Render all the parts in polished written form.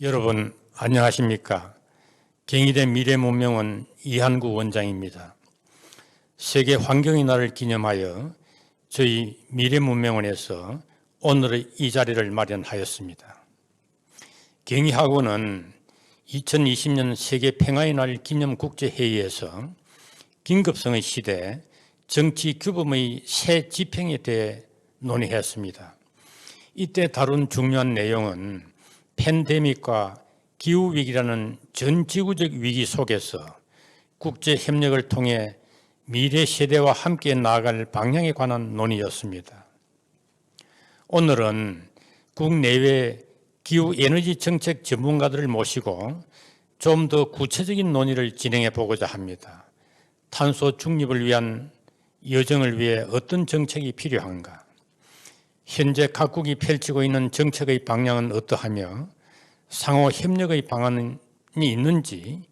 여러분 안녕하십니까? 갱이대 미래문명원 이한구 원장입니다. 세계 환경의 날을 기념하여 저희 미래문명원에서 오늘의 이 자리를 마련하였습니다. 갱이학원은 2020년 세계 평화의 날 기념 국제회의에서 긴급성의 시대 정치 규범의 새 지평에 대해 논의했습니다. 이때 다룬 중요한 내용은 팬데믹과 기후위기라는 전 지구적 위기 속에서 국제협력을 통해 미래 세대와 함께 나아갈 방향에 관한 논의였습니다. 오늘은 국내외 기후에너지 정책 전문가들을 모시고 좀 더 구체적인 논의를 진행해 보고자 합니다. 탄소 중립을 위한 여정을 위해 어떤 정책이 필요한가? 현재 각국이 펼치고 있는 정책의 방향은 어떠하며 상호 협력의 방안이 있는지,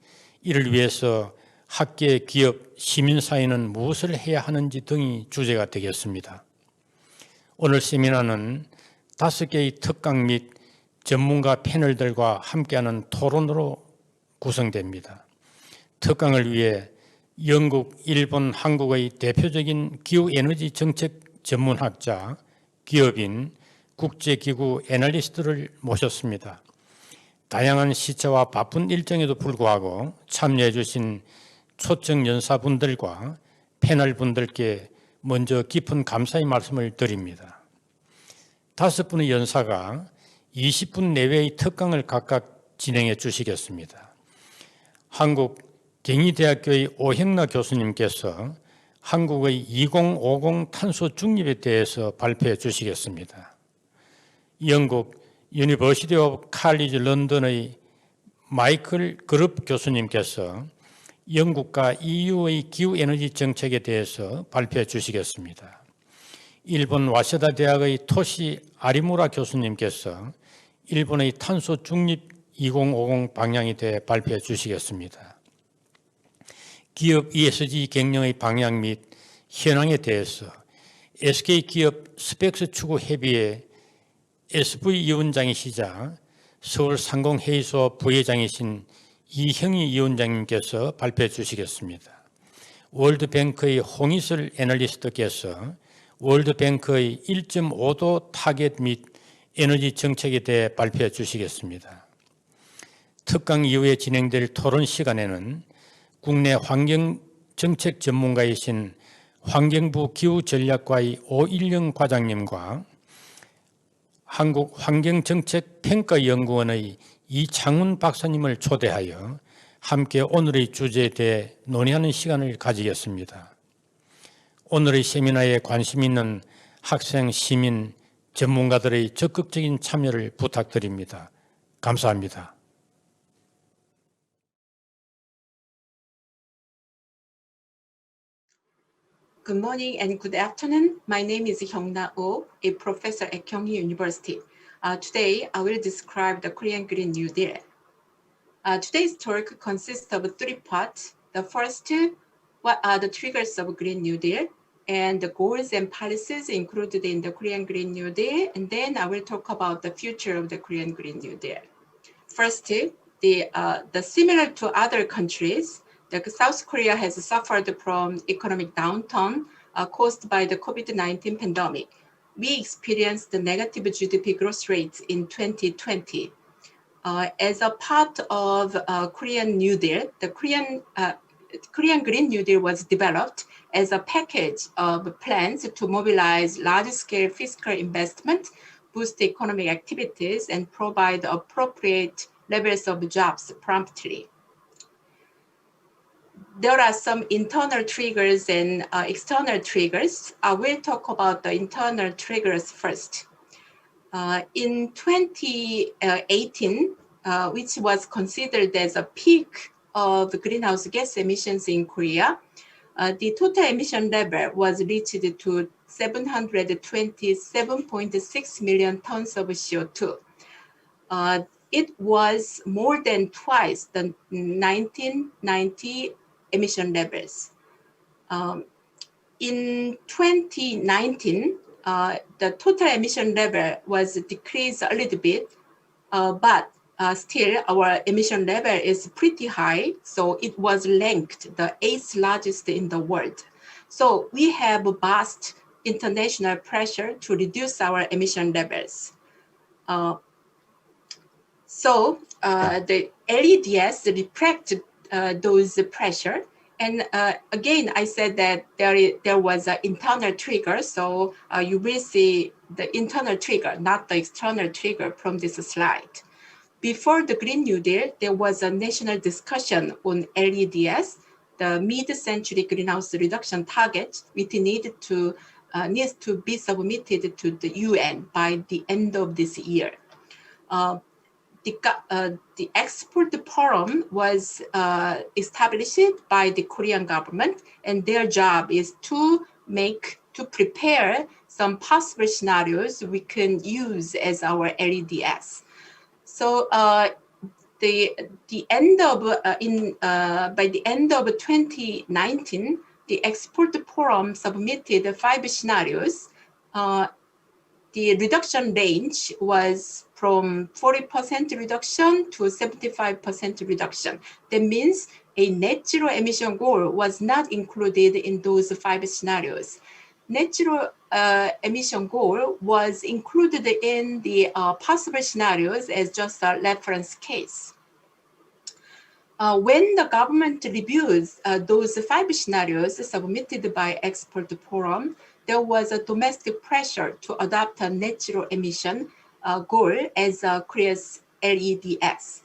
이를 위해서 학계, 기업, 시민사회는 무엇을 해야 하는지 등이 주제가 되겠습니다. 오늘 세미나는 5개의 특강 및 전문가 패널들과 함께하는 토론으로 구성됩니다. 특강을 위해 영국, 일본, 한국의 대표적인 기후에너지 정책 전문학자, 기업인, 국제기구 애널리스트를 모셨습니다. 다양한 시차와 바쁜 일정에도 불구하고 참여해 주신 초청 연사분들과 패널분들께 먼저 깊은 감사의 말씀을 드립니다. 5분의 연사가 20분 내외의 특강을 각각 진행해 주시겠습니다. 한국 갱이대학교의 오형나 교수님께서 한국의 2050 탄소 중립에 대해서 발표해 주시겠습니다. 영국 유니버시티 오브 칼리지 런던의 마이클 그룹 교수님께서 영국과 EU의 기후에너지 정책에 대해서 발표해 주시겠습니다. 일본 와세다 대학의 토시 아리무라 교수님께서 일본의 탄소 중립 2050 방향에 대해 발표해 주시겠습니다. 기업 ESG 경영의 방향 및 현황에 대해서 SK 기업 스펙스 추구 협의회 SV 위원장이시자 서울상공회의소 부회장이신 이형희 위원장님께서 발표해 주시겠습니다. 월드뱅크의 홍희슬 애널리스트께서 월드뱅크의 1.5도 타겟 및 에너지 정책에 대해 발표해 주시겠습니다. 특강 이후에 진행될 토론 시간에는 국내 환경정책 전문가이신 환경부 기후전략과의 오일영 과장님과 한국환경정책평가연구원의 이창훈 박사님을 초대하여 함께 오늘의 주제에 대해 논의하는 시간을 가지겠습니다. 오늘의 세미나에 관심 있는 학생, 시민, 전문가들의 적극적인 참여를 부탁드립니다. 감사합니다. Good morning and good afternoon. My name is Hyungna, a professor at Kyung University. Today, I will describe the Korean Green New Deal. Today's talk consists of 3 parts. The first, what are the triggers of Green New Deal and the goals and policies included in the Korean Green New Deal. And then I will talk about the future of the Korean Green New Deal. First, similar to other countries, South Korea has suffered from economic downturn caused by the COVID-19 pandemic. We experienced the negative GDP growth rates in 2020. As a part of Korean New Deal, the Korean Green New Deal was developed as a package of plans to mobilize large-scale fiscal investment, boost economic activities, and provide appropriate levels of jobs promptly. There are some internal triggers and external triggers. I will talk about the internal triggers first. In 2018, which was considered as a peak of greenhouse gas emissions in Korea, the total emission level was reached to 727.6 million tons of CO2. It was more than twice the 1990 emission levels. In 2019, the total emission level was decreased a little bit, but still our emission level is pretty high. So it was ranked the 8th largest in the world. So we have a vast international pressure to reduce our emission levels. The LEDs reflect those pressure. And again, I said that there was an internal trigger. So you will see the internal trigger, not the external trigger from this slide. Before the Green New Deal, there was a national discussion on LEDs, the mid-century greenhouse reduction target, which needs to be submitted to the UN by the end of this year. The export forum was established by the Korean government, and their job is to prepare some possible scenarios we can use as our LEDs. So by the end of 2019, the export forum submitted 5 scenarios. The reduction range was from 40% reduction to 75% reduction. That means a net zero emission goal was not included in those 5 scenarios. Net zero emission goal was included in the possible scenarios as just a reference case. When the government reviews those 5 scenarios submitted by expert forum, there was a domestic pressure to adopt a net zero emission goal as Korea's LEDs.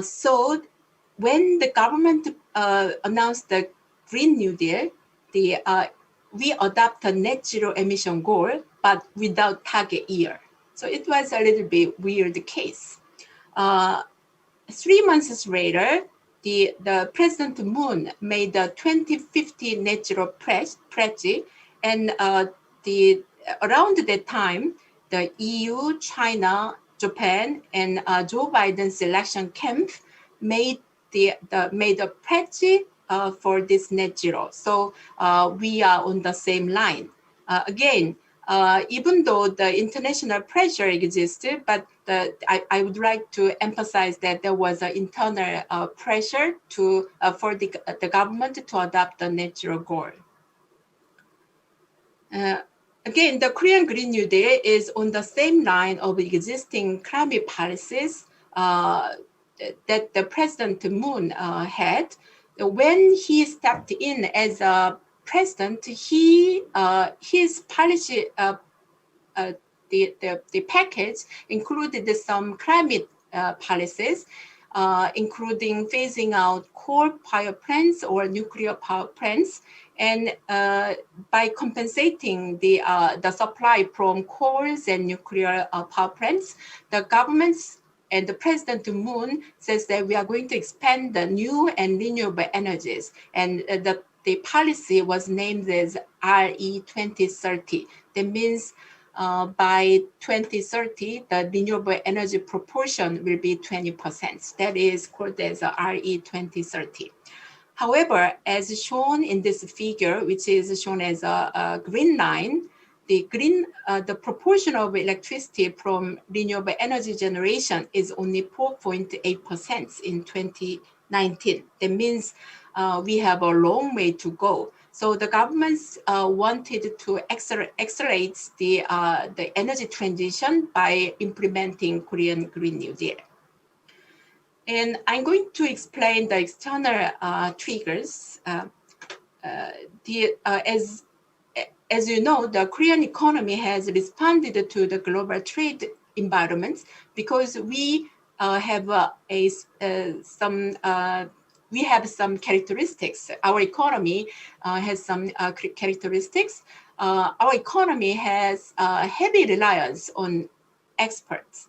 So when the government announced the Green New Deal, we adopt a net zero emission goal, but without target year. So it was a little bit weird case. 3 months later, the President Moon made the 2050 net zero pledge, and around that time, the EU, China, Japan, and Joe Biden's election camp made a pledge for this net zero. So we are on the same line. Again, even though the international pressure existed, but I would like to emphasize that there was an internal pressure for the government to adopt the net zero goal. Again, the Korean Green New Deal is on the same line of existing climate policies that the President Moon had. When he stepped in as a president, his policy, the package included some climate policies, including phasing out coal power plants or nuclear power plants, and by compensating the supply from coals and nuclear power plants, the governments and the President Moon says that we are going to expand the new and renewable energies, and the policy was named as RE 2030. That means by 2030, the renewable energy proportion will be 20%. That is called as RE 2030. However, as shown in this figure, which is shown as a green line, the proportion of electricity from renewable energy generation is only 4.8% in 2019. That means we have a long way to go. So the governments wanted to accelerate the energy transition by implementing Korean Green New Deal. And I'm going to explain the external triggers. As you know, the Korean economy has responded to the global trade environment because we have some characteristics. Our economy has some characteristics. Our economy has a heavy reliance on exports.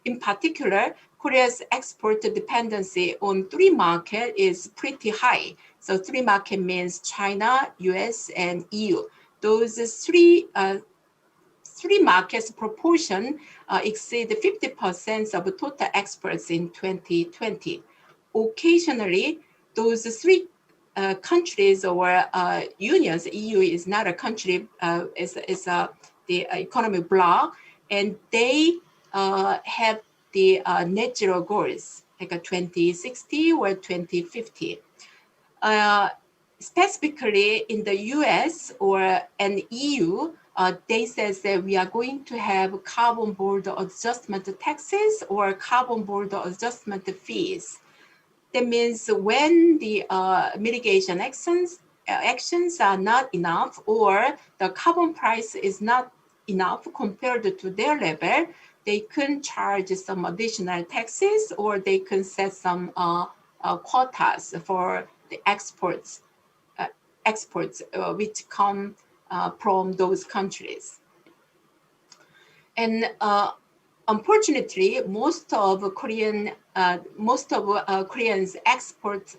In particular, Korea's export dependency on 3 markets is pretty high. So 3 markets means China, US, and EU. Those three markets proportion exceed 50% of total exports in 2020. Occasionally, those 3 countries or unions, EU is not a country, is the economic bloc, and they have the net zero goals, like a 2060 or 2050. Specifically in the US and EU, they says that we are going to have carbon border adjustment taxes or carbon border adjustment fees. That means when the mitigation actions are not enough, or the carbon price is not enough compared to their level, they can charge some additional taxes, or they can set some quotas for the exports which come from those countries. And unfortunately, most of Koreans' export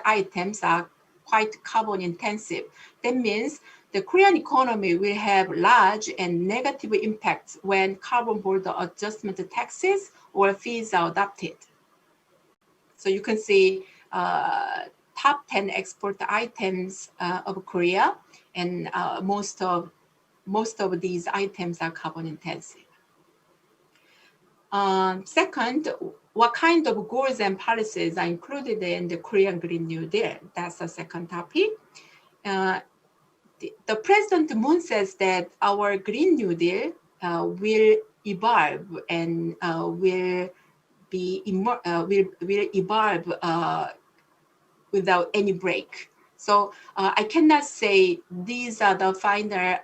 items are quite carbon intensive. That means the Korean economy will have large and negative impacts when carbon border adjustment taxes or fees are adopted. So you can see top 10 export items of Korea, and most of these items are carbon intensive. Second, what kind of goals and policies are included in the Korean Green New Deal? That's the second topic. The President Moon says that our Green New Deal will evolve and will evolve without any break. So I cannot say these are the final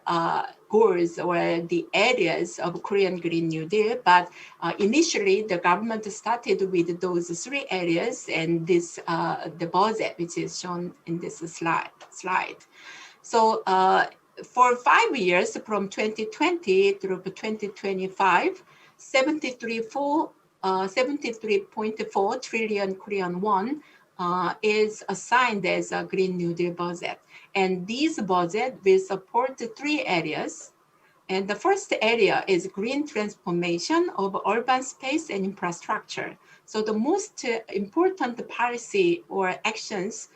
goals or the areas of Korean Green New Deal, but initially the government started with those three areas, and this the budget which is shown in this slide. So for 5 years, from 2020 through 2025, 73.4 trillion Korean won is assigned as a Green New Deal budget. And this budget will support three areas. And the first area is green transformation of urban space and infrastructure. So the most important policy or actions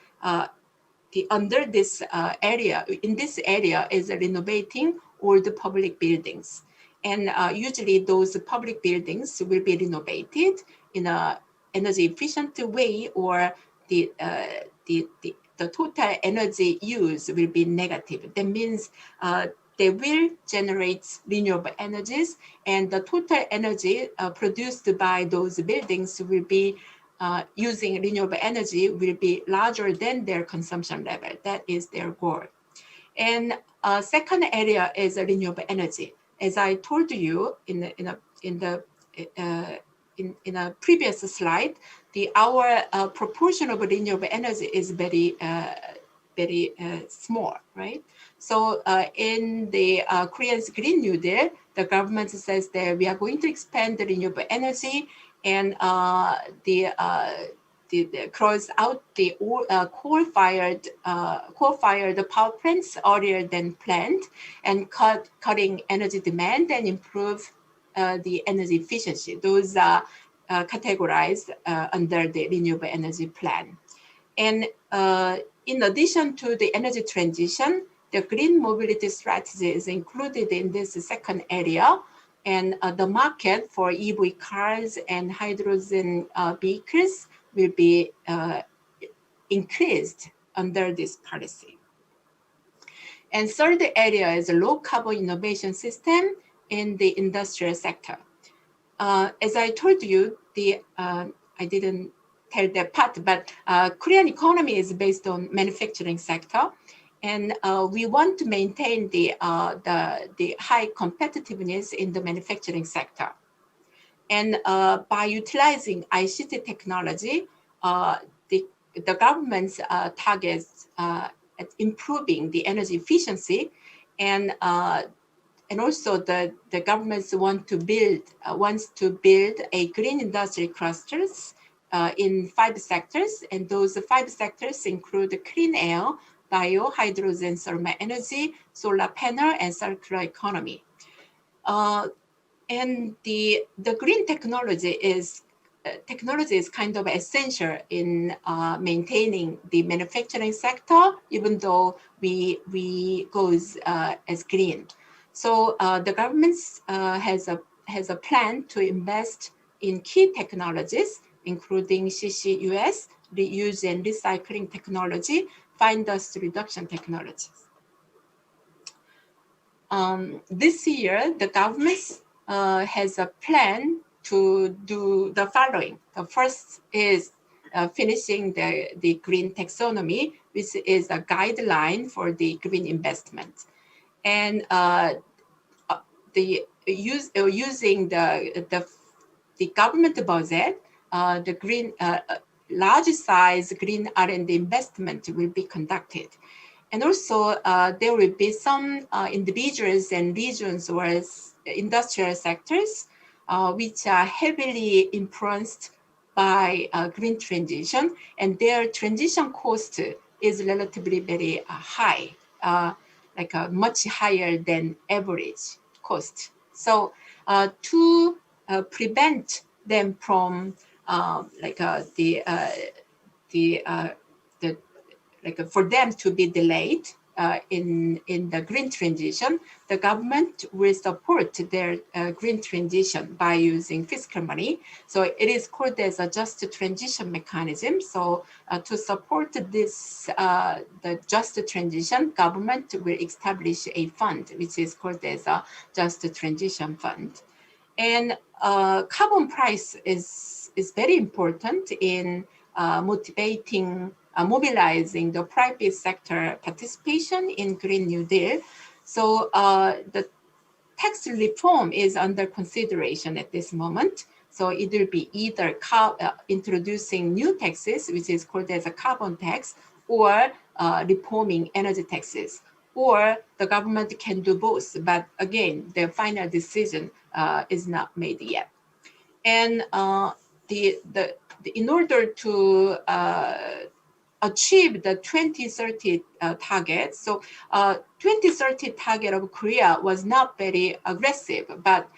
under this area, in this area, is renovating old public buildings. And usually those public buildings will be renovated in an energy efficient way, or the total energy use will be negative. That means they will generate renewable energies, and the total energy produced by those buildings will be using renewable energy will be larger than their consumption level. That is their goal. And second area is renewable energy. As I told you in a previous slide, our proportion of renewable energy is very small, right? So in the Korea's Green New Deal, the government says that we are going to expand the renewable energy and close out the coal-fired power plants earlier than planned, and cutting energy demand and improve the energy efficiency. Those are categorized under the renewable energy plan. And in addition to the energy transition, the green mobility strategy is included in this second area, and the market for EV cars and hydrogen vehicles will be increased under this policy. And third area is a low carbon innovation system in the industrial sector. As I told you, I didn't tell that part, but Korean economy is based on manufacturing sector, and we want to maintain the high competitiveness in the manufacturing sector. And by utilizing ICT technology, the government's targets at improving the energy efficiency, and also the governments wants to build a green industry clusters in 5 sectors, and those 5 sectors include clean air, bio, hydrogen, thermal energy, solar panel, and circular economy. And the green technology is kind of essential in maintaining the manufacturing sector, even though we goes as green. So the government has a plan to invest in key technologies, including CCUS, reuse and recycling technology, fine dust reduction technologies. This year, the government has a plan to do the following. The first is finishing the green taxonomy, which is a guideline for the green investment. And using the government budget, the green large size green R&D investment will be conducted. And also there will be some individuals and regions or industrial sectors which are heavily influenced by green transition, and their transition cost is relatively very high, like much higher than average cost. So to prevent them from for them to be delayed in the green transition, the government will support their green transition by using fiscal money. So it is called as a just transition mechanism. So to support this, the just transition, government will establish a fund, which is called as a just transition fund. And carbon price is very important in mobilizing the private sector participation in Green New Deal. So the tax reform is under consideration at this moment. So it will be either introducing new taxes, which is called as a carbon tax, or reforming energy taxes. Or the government can do both, but again, the final decision is not made yet. And in order to achieve the 2030 target, so 2030 target of Korea was not very aggressive, but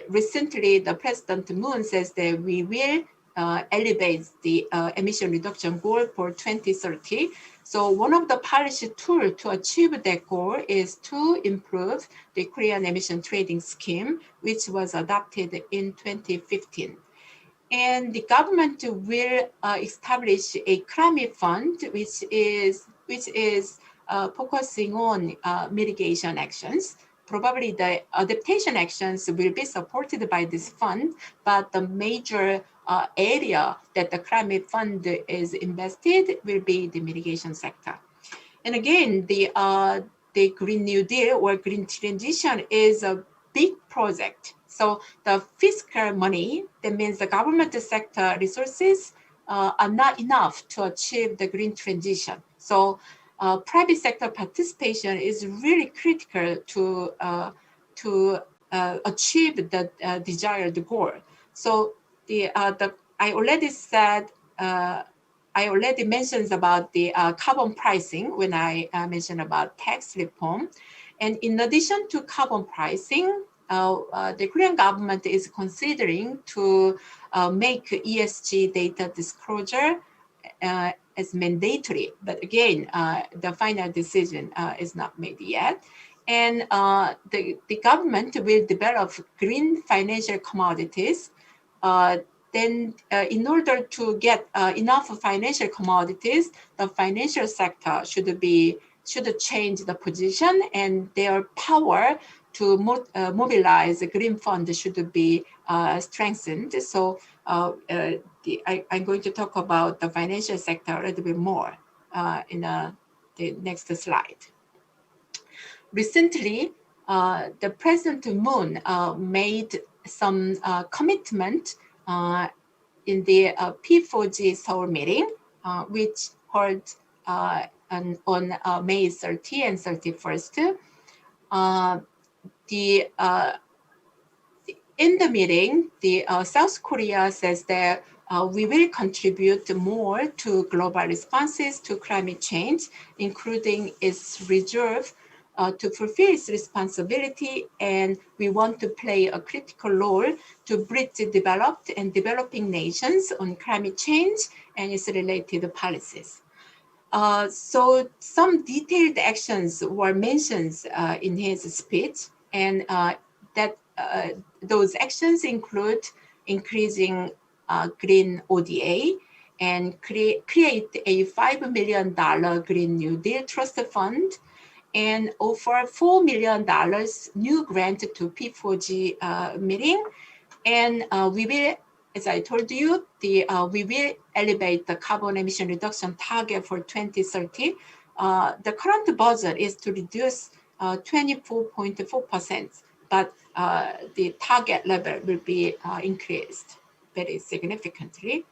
recently the President Moon says that we will elevate the emission reduction goal for 2030. So one of the policy tools to achieve that goal is to improve the Korean emission trading scheme, which was adopted in 2015. And the government will establish a climate fund, which is focusing on mitigation actions. Probably the adaptation actions will be supported by this fund, but the major area that the climate fund is invested will be the mitigation sector. And again, the Green New Deal or green transition is a big project. So the fiscal money, that means the government sector resources, are not enough to achieve the green transition. So private sector participation is really critical to achieve the desired goal. So I already said, I already mentioned about the carbon pricing when I mentioned about tax reform. And in addition to carbon pricing, the Korean government is considering to make ESG data disclosure as mandatory. But again, the final decision is not made yet. And the government will develop green financial commodities. Then in order to get enough financial commodities, the financial sector should change the position, and their power to mobilize the green fund should be strengthened. So I'm going to talk about the financial sector a little bit more in the next slide. Recently, the President Moon made some commitment in the P4G Seoul meeting, which held on May 30 and 31st. In the meeting, South Korea says that we will contribute more to global responses to climate change, including its resolve to fulfill its responsibility, and we want to play a critical role to bridge developed and developing nations on climate change and its related policies. So some detailed actions were mentioned in his speech, and those actions include increasing green ODA, and create a $5 million Green New Deal Trust Fund, and offer $4 million new grant to P4G meeting. And we will, as I told you, we will elevate the carbon emission reduction target for 2030. The current budget is to reduce 24.4%, but the target level will be increased very significantly.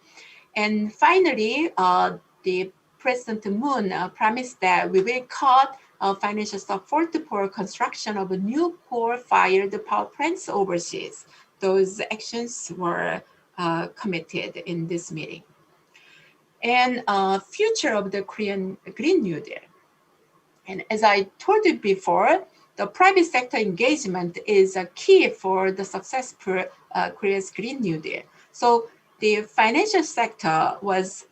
And finally, the President Moon promised that we will cut financial support for construction of new coal-fired power plants overseas. Those actions were committed in this meeting. And future of the Korean Green New Deal. And as I told you before, the private sector engagement is a key for the successful Korea's Green New Deal. So the financial sector was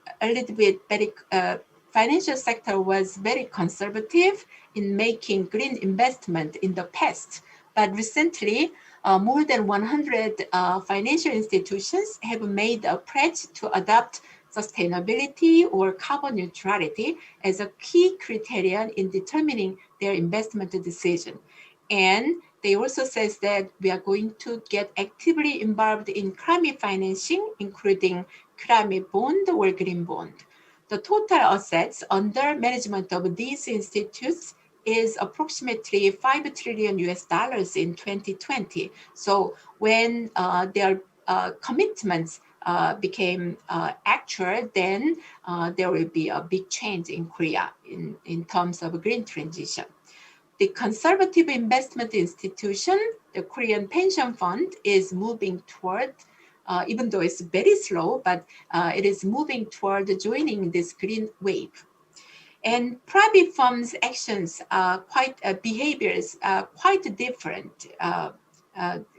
very conservative in making green investment in the past. But recently, more than 100 financial institutions have made a pledge to adopt sustainability or carbon neutrality as a key criterion in determining their investment decision. And they also says that we are going to get actively involved in climate financing, including climate bond or green bond. The total assets under management of these institutes is approximately $5 trillion in 2020. So when their commitments became actual, then there will be a big change in Korea in terms of green transition. The conservative investment institution, the Korean Pension Fund, is moving toward, even though it's very slow, but it is moving toward joining this green wave. And private firms' actions are behaviors are quite different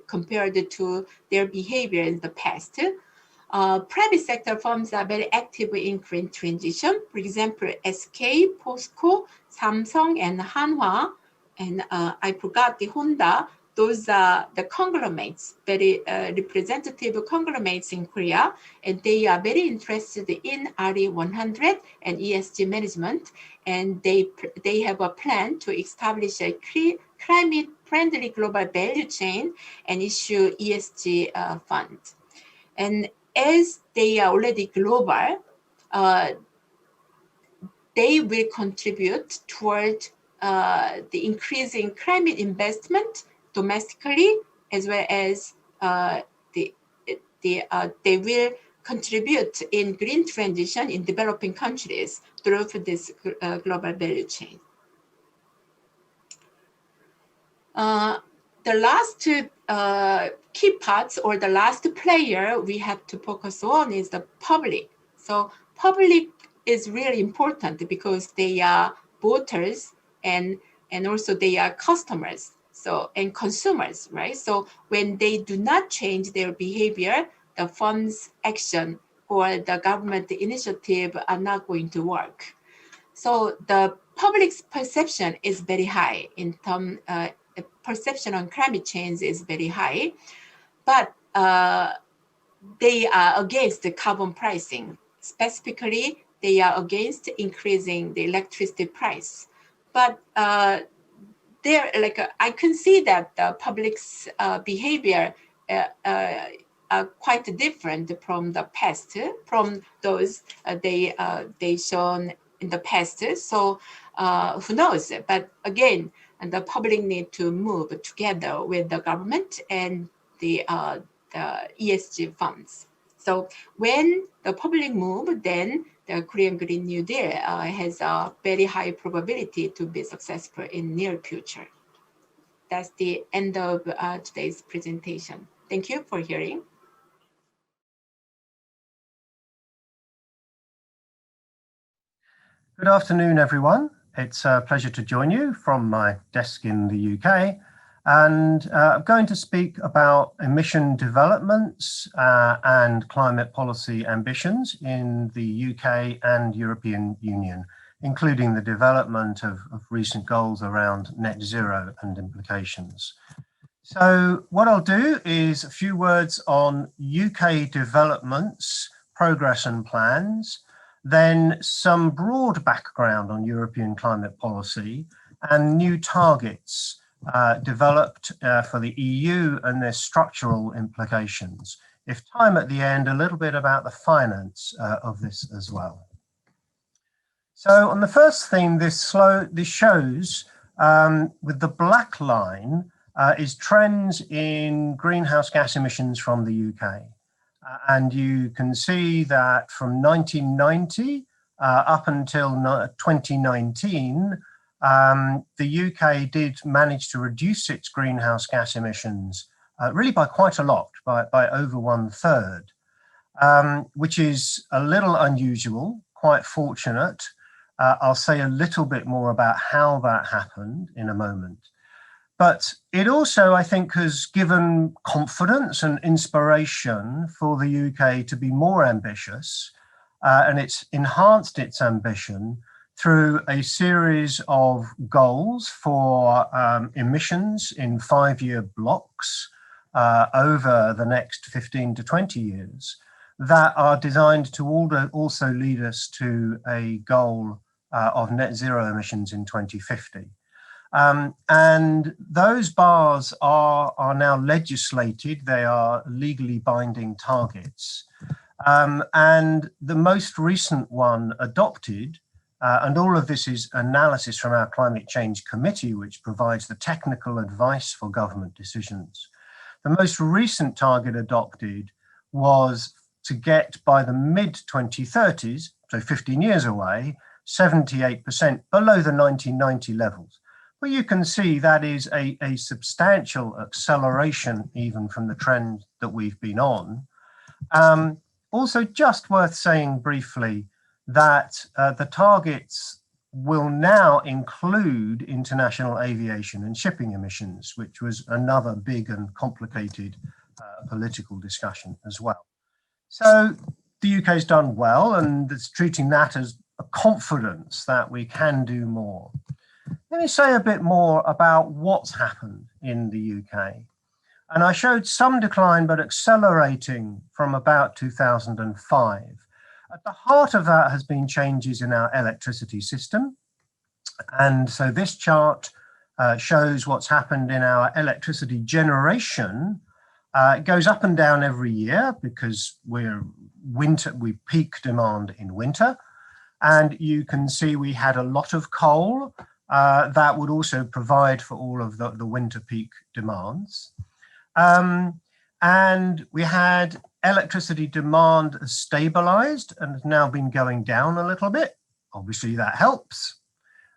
compared to their behavior in the past. Private sector firms are very active in green transition. For example, SK, POSCO, Samsung, and Hanwha, and I forgot the Honda. Those are the conglomerates, very representative conglomerates in Korea, and they are very interested in RE100 and ESG management, and they have a plan to establish a climate-friendly global value chain and issue ESG funds. And as they are already global, they will contribute toward the increasing climate investment domestically, as well as they will contribute in green transition in developing countries through this global value chain. The last key parts, or the last player we have to focus on, is the public. So public is really important because they are voters and also they are customers, so, and consumers, right? So when they do not change their behavior, the fund's action or the government initiative are not going to work. So the public's perception is very high in terms, perception on climate change is very high, but they are against the carbon pricing. Specifically, they are against increasing the electricity price. But I can see that the public's behavior are quite different from the past, from those they shown in the past. So who knows? But again, the public need to move together with the government and the ESG funds. So when the public move, then the Korean Green New Deal has a very high probability to be successful in near future. That's the end of today's presentation. Thank you for hearing. Good afternoon, everyone. It's a pleasure to join you from my desk in the UK. And I'm going to speak about emission developments and climate policy ambitions in the UK and European Union, including the development of recent goals around net zero and implications. So what I'll do is a few words on UK developments, progress and plans, then some broad background on European climate policy and new targets developed for the EU and their structural implications. If time at the end, a little bit about the finance of this as well. So on the first theme, this shows with the black line is trends in greenhouse gas emissions from the UK. And you can see that from 1990 up until 2019, the UK did manage to reduce its greenhouse gas emissions really by quite a lot, by over 1/3, which is a little unusual, quite fortunate. I'll say a little bit more about how that happened in a moment. But it also, I think, has given confidence and inspiration for the UK to be more ambitious, and it's enhanced its ambition through a series of goals for emissions in 5-year blocks over the next 15 to 20 years that are designed to also lead us to a goal of net zero emissions in 2050. And those bars are now legislated. They are legally binding targets. And the most recent one adopted, and all of this is analysis from our Climate Change Committee, which provides the technical advice for government decisions. The most recent target adopted was to get by the mid-2030s, so 15 years away, 78% below the 1990 levels. Well, you can see that is a substantial acceleration even from the trend that we've been on. Also, just worth saying briefly that the targets will now include international aviation and shipping emissions, which was another big and complicated political discussion as well. So the UK's done well, and it's treating that as a confidence that we can do more. Let me say a bit more about what's happened in the UK. And I showed some decline, but accelerating from about 2005. At the heart of that has been changes in our electricity system. And so this chart shows what's happened in our electricity generation. It goes up and down every year because we peak demand in winter. And you can see we had a lot of coal that would also provide for all of the winter peak demands. And we had electricity demand stabilized and has now been going down a little bit. Obviously that helps.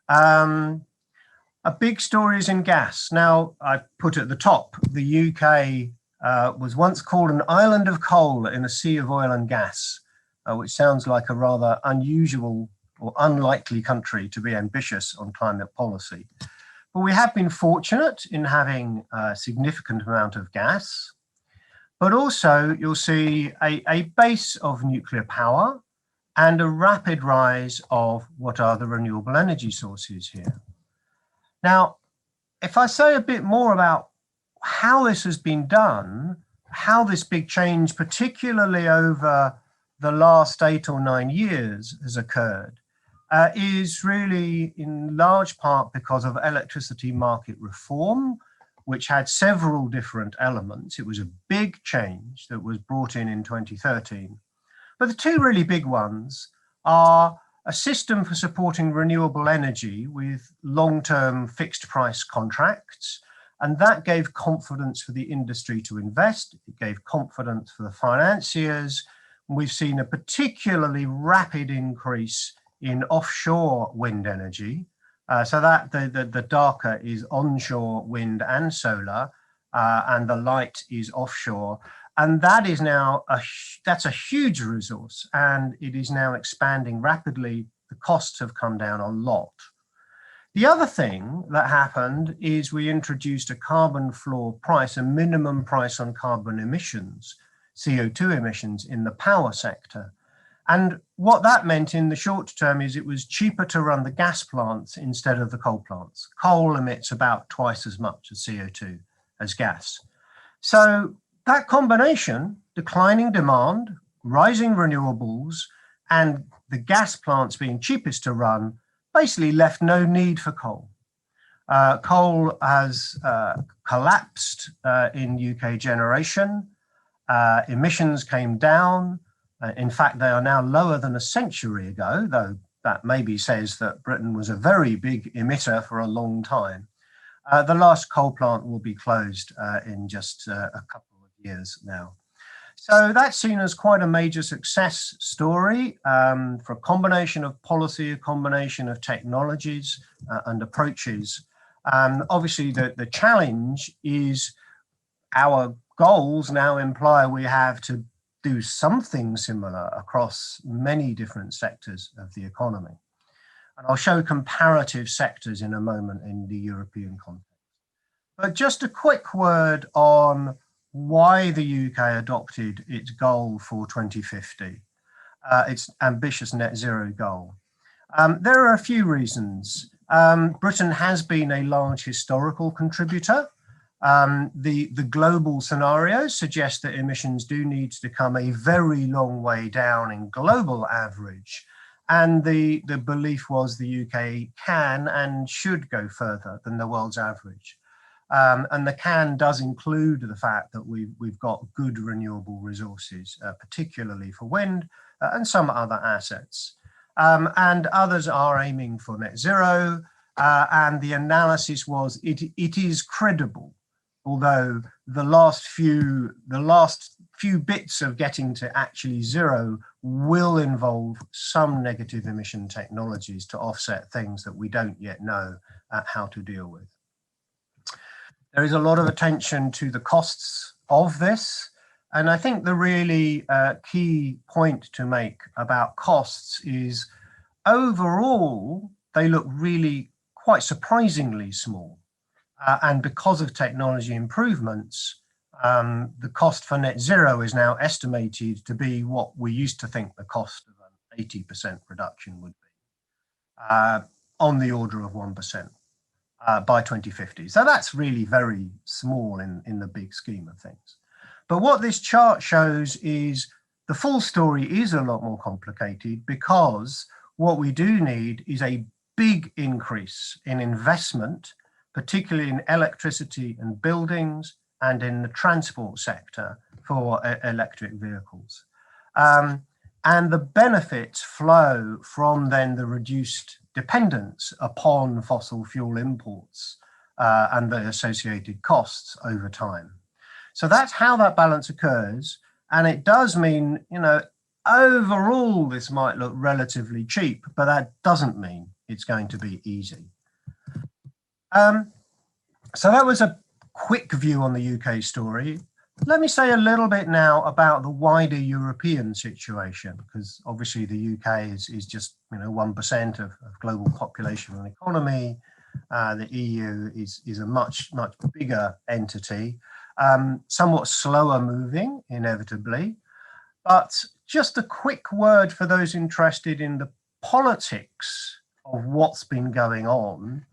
A big story is in gas. Now I put at the top, the UK was once called an island of coal in a sea of oil and gas, which sounds like a rather unusual or unlikely country to be ambitious on climate policy. But we have been fortunate in having a significant amount of gas, but also you'll see a base of nuclear power and a rapid rise of what are the renewable energy sources here. Now, if I say a bit more about how this has been done, how this big change, particularly over the last 8 or 9 years, has occurred, is really in large part because of electricity market reform, which had several different elements. It was a big change that was brought in 2013. But the two really big ones are a system for supporting renewable energy with long-term fixed price contracts. And that gave confidence for the industry to invest. It gave confidence for the financiers. We've seen a particularly rapid increase in offshore wind energy. So that the darker is onshore wind and solar, and the light is offshore. And that is now, that's a huge resource, and it is now expanding rapidly. The costs have come down a lot. The other thing that happened is we introduced a carbon floor price, a minimum price on carbon emissions, CO2 emissions in the power sector. And what that meant in the short term is it was cheaper to run the gas plants instead of the coal plants. Coal emits about twice as much as CO2 as gas. So that combination, declining demand, rising renewables, and the gas plants being cheapest to run, basically left no need for coal. Coal has collapsed in UK generation. Emissions came down. In fact, they are now lower than a century ago, though that maybe says that Britain was a very big emitter for a long time. The last coal plant will be closed in just a couple of years now. So that's seen as quite a major success story for a combination of policy, a combination of technologies and approaches. Obviously, the challenge is our goals now imply we have to do something similar across many different sectors of the economy. And I'll show comparative sectors in a moment in the European context. But just a quick word on why the UK adopted its goal for 2050, its ambitious net zero goal. There are a few reasons. Britain has been a large historical contributor. The global scenarios suggest that emissions do need to come a very long way down in global average. And the belief was the UK can and should go further than the world's average. And the can does include the fact that we've got good renewable resources, particularly for wind and some other assets. And others are aiming for net zero. And the analysis was it is credible, although the last few bits of getting to actually zero will involve some negative emission technologies to offset things that we don't yet know how to deal with. There is a lot of attention to the costs of this. And I think the really key point to make about costs is overall, they look really quite surprisingly small. And because of technology improvements, the cost for net zero is now estimated to be what we used to think the cost of an 80% reduction would be, on the order of 1%. By 2050. So that's really very small in the big scheme of things. But what this chart shows is the full story is a lot more complicated, because what we do need is a big increase in investment, particularly in electricity and buildings and in the transport sector for electric vehicles. And the benefits flow from then the reduced dependence upon fossil fuel imports and the associated costs over time. So that's how that balance occurs. And it does mean, you know, overall, this might look relatively cheap, but that doesn't mean it's going to be easy. So that was a quick view on the UK story. Let me say a little bit now about the wider European situation, because obviously the UK is just 1% of global population and economy. The EU is a much bigger entity, somewhat slower moving, inevitably. But just a quick word for those interested in the politics of what's been going on.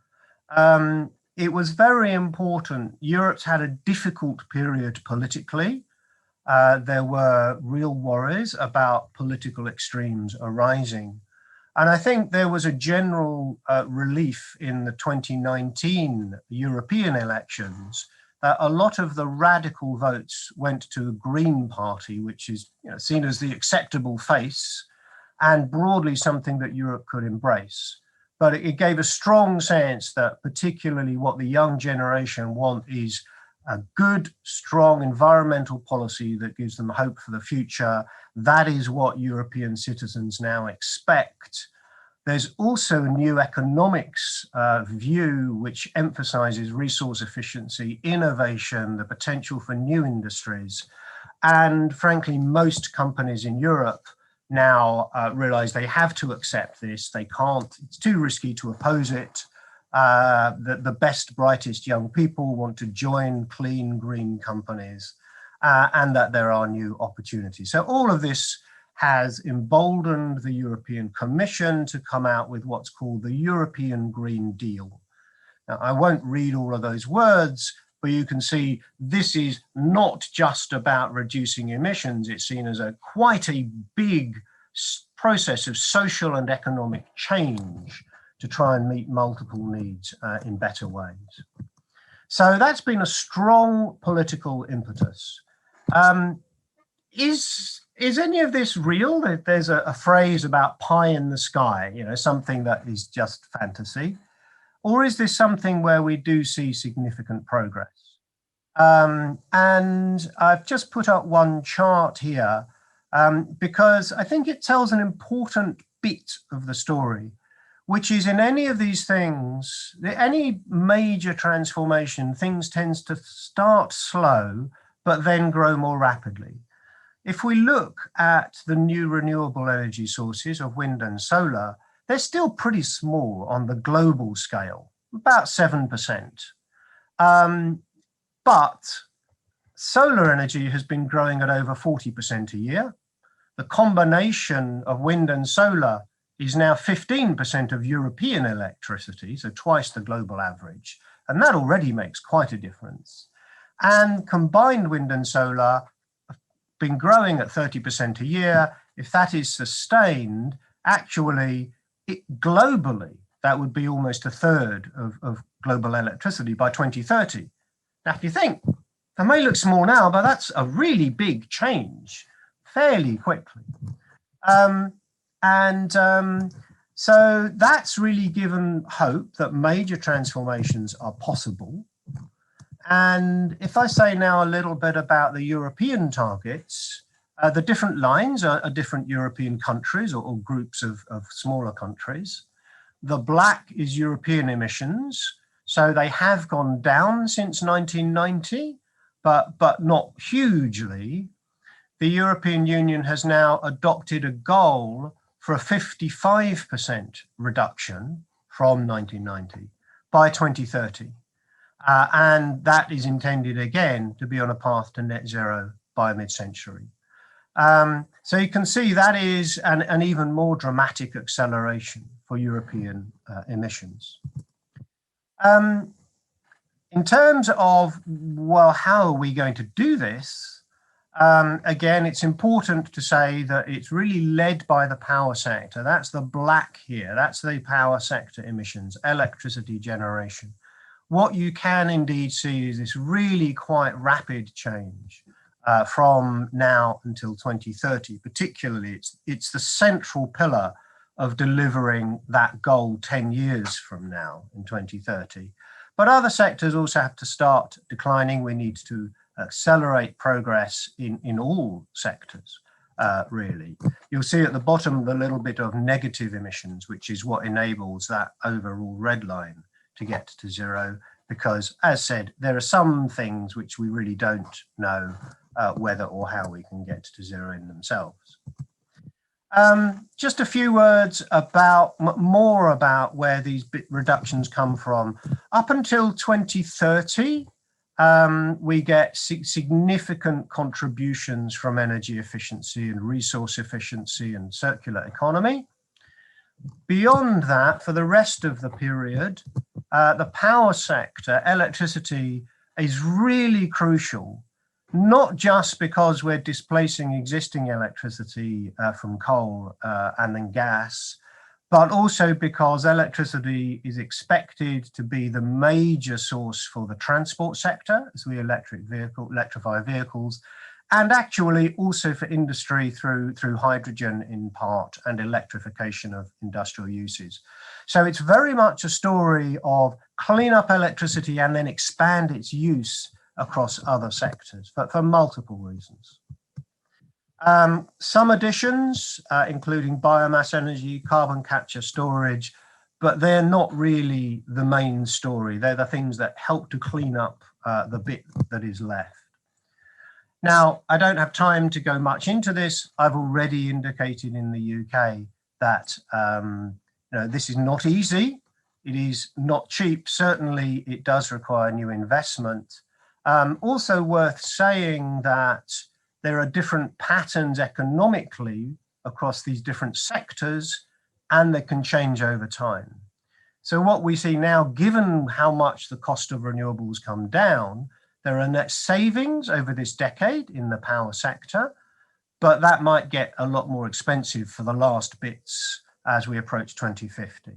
It was very important. Europe's had a difficult period politically. There were real worries about political extremes arising. And I think there was a general relief in the 2019 European elections that a lot of the radical votes went to the Green Party, which is seen as the acceptable face and broadly something that Europe could embrace. But it gave a strong sense that particularly what the young generation want is a good, strong environmental policy that gives them hope for the future. That is what European citizens now expect. There's also a new economics view which emphasizes resource efficiency, innovation, the potential for new industries. And frankly, most companies in Europe now realize they have to accept this. They can't, it's too risky to oppose it. The best, brightest young people want to join clean, green companies, and that there are new opportunities. So all of this has emboldened the European Commission to come out with what's called the European Green Deal. Now, I won't read all of those words, but you can see this is not just about reducing emissions. It's seen as quite a big process of social and economic change to try and meet multiple needs in better ways. So that's been a strong political impetus. Is any of this real? There's a phrase about pie in the sky, you know, something that is just fantasy. Or is this something where we do see significant progress? And I've just put up one chart here because I think it tells an important bit of the story, which is in any of these things, any major transformation, things tends to start slow, but then grow more rapidly. If we look at the new renewable energy sources of wind and solar, they're still pretty small on the global scale, about 7%. But solar energy has been growing at over 40% a year. The combination of wind and solar is now 15% of European electricity, so twice the global average. And that already makes quite a difference. And combined wind and solar have been growing at 30% a year. If that is sustained, actually, globally, that would be almost a third of global electricity by 2030. Now, if you think, it may look small now, but that's a really big change fairly quickly. So that's really given hope that major transformations are possible. And if I say now a little bit about the European targets, the different lines are different European countries or groups of smaller countries. The black is European emissions. So they have gone down since 1990, but not hugely. The European Union has now adopted a goal for a 55% reduction from 1990 by 2030. And that is intended again to be on a path to net zero by mid-century. So you can see that is an even more dramatic acceleration for European emissions. In terms of, well, how are we going to do this? Again, it's important to say that it's really led by the power sector. That's the black here. That's the power sector emissions, electricity generation. What you can indeed see is this really quite rapid change from now until 2030. Particularly, it's the central pillar of delivering that goal 10 years from now in 2030. But other sectors also have to start declining. We need to accelerate progress in all sectors, really. You'll see at the bottom the little bit of negative emissions, which is what enables that overall red line to get to zero, because as said, there are some things which we really don't know whether or how we can get to zero in themselves. Just a few words about more about where these reductions come from. Up until 2030, we get significant contributions from energy efficiency and resource efficiency and circular economy. Beyond that, for the rest of the period, the power sector, electricity, is really crucial, not just because we're displacing existing electricity from coal and then gas, but also because electricity is expected to be the major source for the transport sector as we electrify vehicles, and actually also for industry through hydrogen in part and electrification of industrial uses. So it's very much a story of clean up electricity and then expand its use across other sectors, but for multiple reasons. Some additions, including biomass energy, carbon capture, storage, but they're not really the main story. They're the things that help to clean up the bit that is left. Now, I don't have time to go much into this. I've already indicated in the UK that this is not easy. It is not cheap. Certainly, it does require new investment. Also worth saying that there are different patterns economically across these different sectors, and they can change over time. So what we see now, given how much the cost of renewables come down, there are net savings over this decade in the power sector, but that might get a lot more expensive for the last bits as we approach 2050.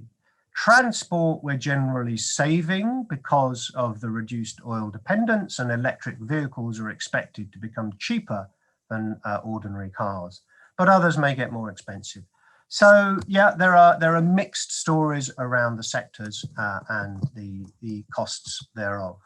Transport, we're generally saving because of the reduced oil dependence, and electric vehicles are expected to become cheaper than ordinary cars, but others may get more expensive. So yeah, there are mixed stories around the sectors and the costs thereof.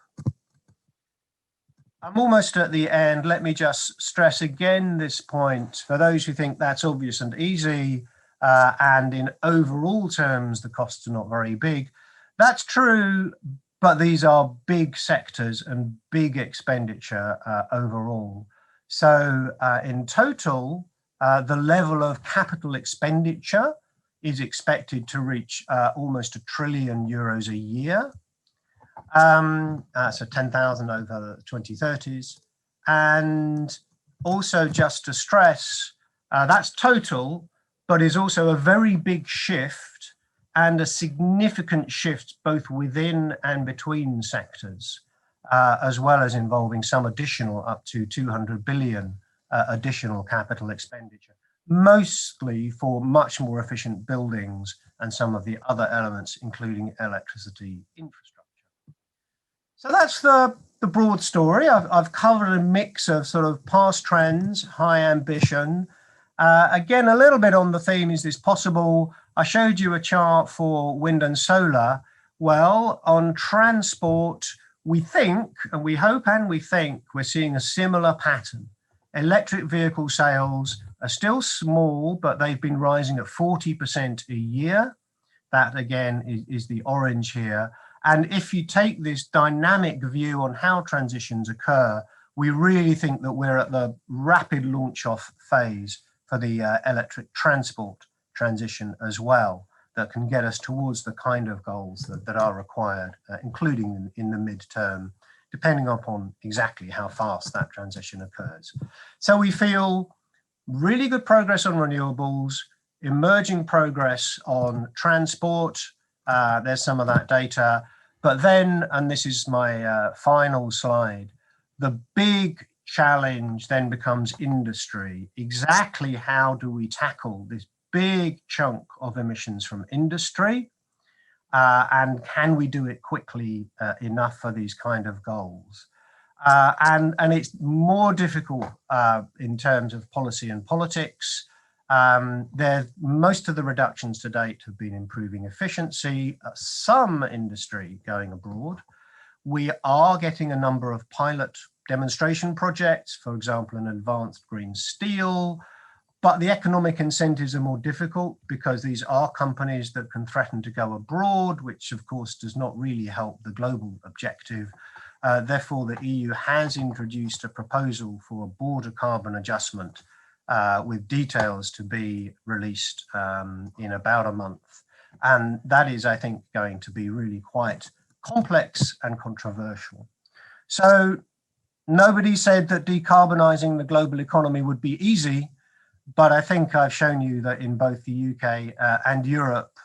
I'm almost at the end. Let me just stress again this point for those who think that's obvious and easy. And in overall terms, the costs are not very big. That's true, but these are big sectors and big expenditure overall. So in total, the level of capital expenditure is expected to reach almost €1 trillion a year. So 10,000 over the 2030s. And also just to stress, that's total, but is also a very big shift and a significant shift both within and between sectors, as well as involving some additional up to 200 billion additional capital expenditure, mostly for much more efficient buildings and some of the other elements, including electricity infrastructure. So that's the broad story. I've covered a mix of sort of past trends, high ambition. Again, a little bit on the theme, is this possible? I showed you a chart for wind and solar. Well, on transport, we think, and we hope and we think, we're seeing a similar pattern. Electric vehicle sales are still small, but they've been rising at 40% a year. That again is the orange here. And if you take this dynamic view on how transitions occur, we really think that we're at the rapid launch off phase for the electric transport transition as well, that can get us towards the kind of goals that are required, including in the midterm, depending upon exactly how fast that transition occurs. So we feel really good progress on renewables, emerging progress on transport. There's some of that data. But then, and this is my final slide, the big challenge then becomes industry. Exactly how do we tackle this big chunk of emissions from industry? And can we do it quickly enough for these kind of goals? And it's more difficult in terms of policy and politics. Most of the reductions to date have been improving efficiency, some industry going abroad. We are getting a number of pilot demonstration projects, for example, an advanced green steel, but the economic incentives are more difficult because these are companies that can threaten to go abroad, which of course does not really help the global objective. Therefore, the EU has introduced a proposal for a border carbon adjustment with details to be released in about a month. And that is, I think, going to be really quite complex and controversial. So nobody said that decarbonizing the global economy would be easy, but I think I've shown you that in both the UK and Europe,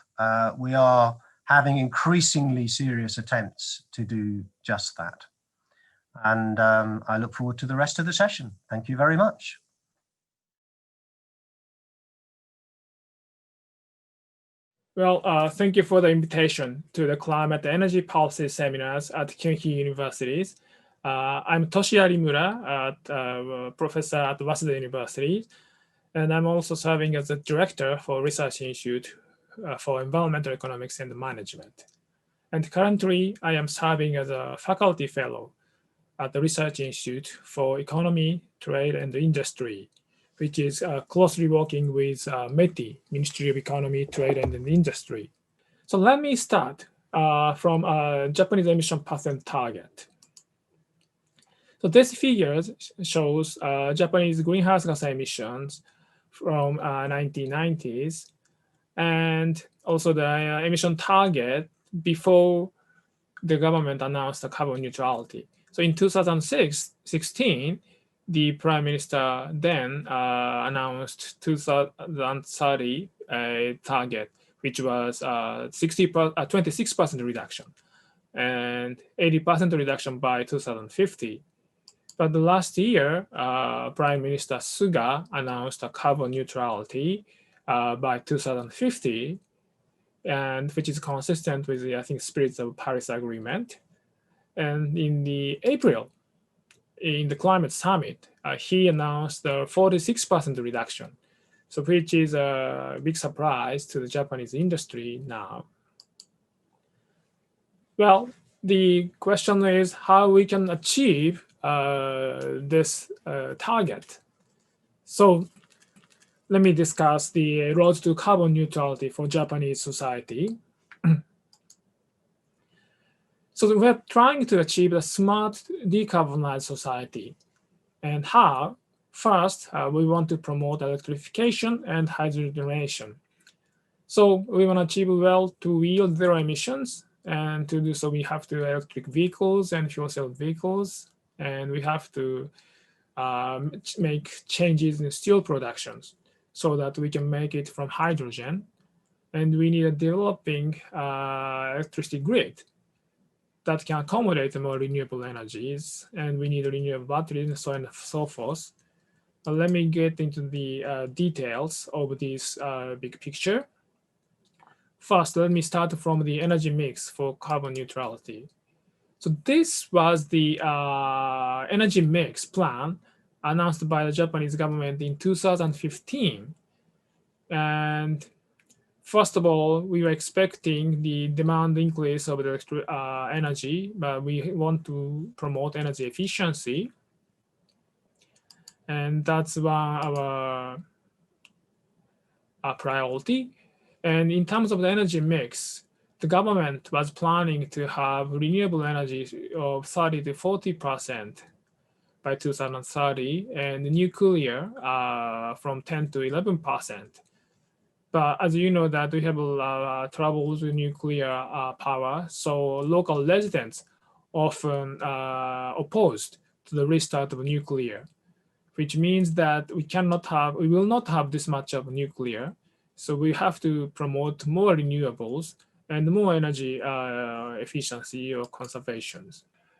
we are having increasingly serious attempts to do just that. And I look forward to the rest of the session. Thank you very much. Well, thank you for the invitation to the Climate Energy Policy Seminars at Kyung Universities. I'm Toshi Arimura, professor at Waseda University, and I'm also serving as the director for Research Institute for Environmental Economics and Management. And currently, I am serving as a faculty fellow at the Research Institute for Economy, Trade, and Industry, which is closely working with METI, Ministry of Economy, Trade, and Industry. So let me start from Japanese emission percent target. So this figure shows Japanese greenhouse gas emissions from 1990s, and also the emission target before the government announced the carbon neutrality. So in 2016, the Prime Minister then announced 2030 target, which was 26% reduction and 80% reduction by 2050. But last year, Prime Minister Suga announced a carbon neutrality by 2050, and which is consistent with the, I think, spirit of Paris Agreement. And in the April, in the climate summit, he announced the 46% reduction, so which is a big surprise to the Japanese industry now. Well, the question is how we can achieve this target. So let me discuss the road to carbon neutrality for Japanese society. So we're trying to achieve a smart decarbonized society. And how? First, we want to promote electrification and hydrogen generation. So we want to achieve well to yield zero emissions. And to do so, we have to electric vehicles and fuel cell vehicles. And we have to make changes in steel productions so that we can make it from hydrogen. And we need a developing electricity grid that can accommodate more renewable energies, and we need renewable batteries and so on and so forth. But let me get into the details of this big picture. First, let me start from the energy mix for carbon neutrality. So this was the energy mix plan announced by the Japanese government in 2015. And first of all, we were expecting the demand increase of the energy, but we want to promote energy efficiency. And that's one of our priority. And in terms of the energy mix, the government was planning to have renewable energy of 30 to 40% by 2030, and nuclear from 10 to 11%. But as you know that we have troubles with nuclear power, so local residents often opposed to the restart of nuclear, which means that we will not have this much of nuclear. So we have to promote more renewables and more energy efficiency or conservation.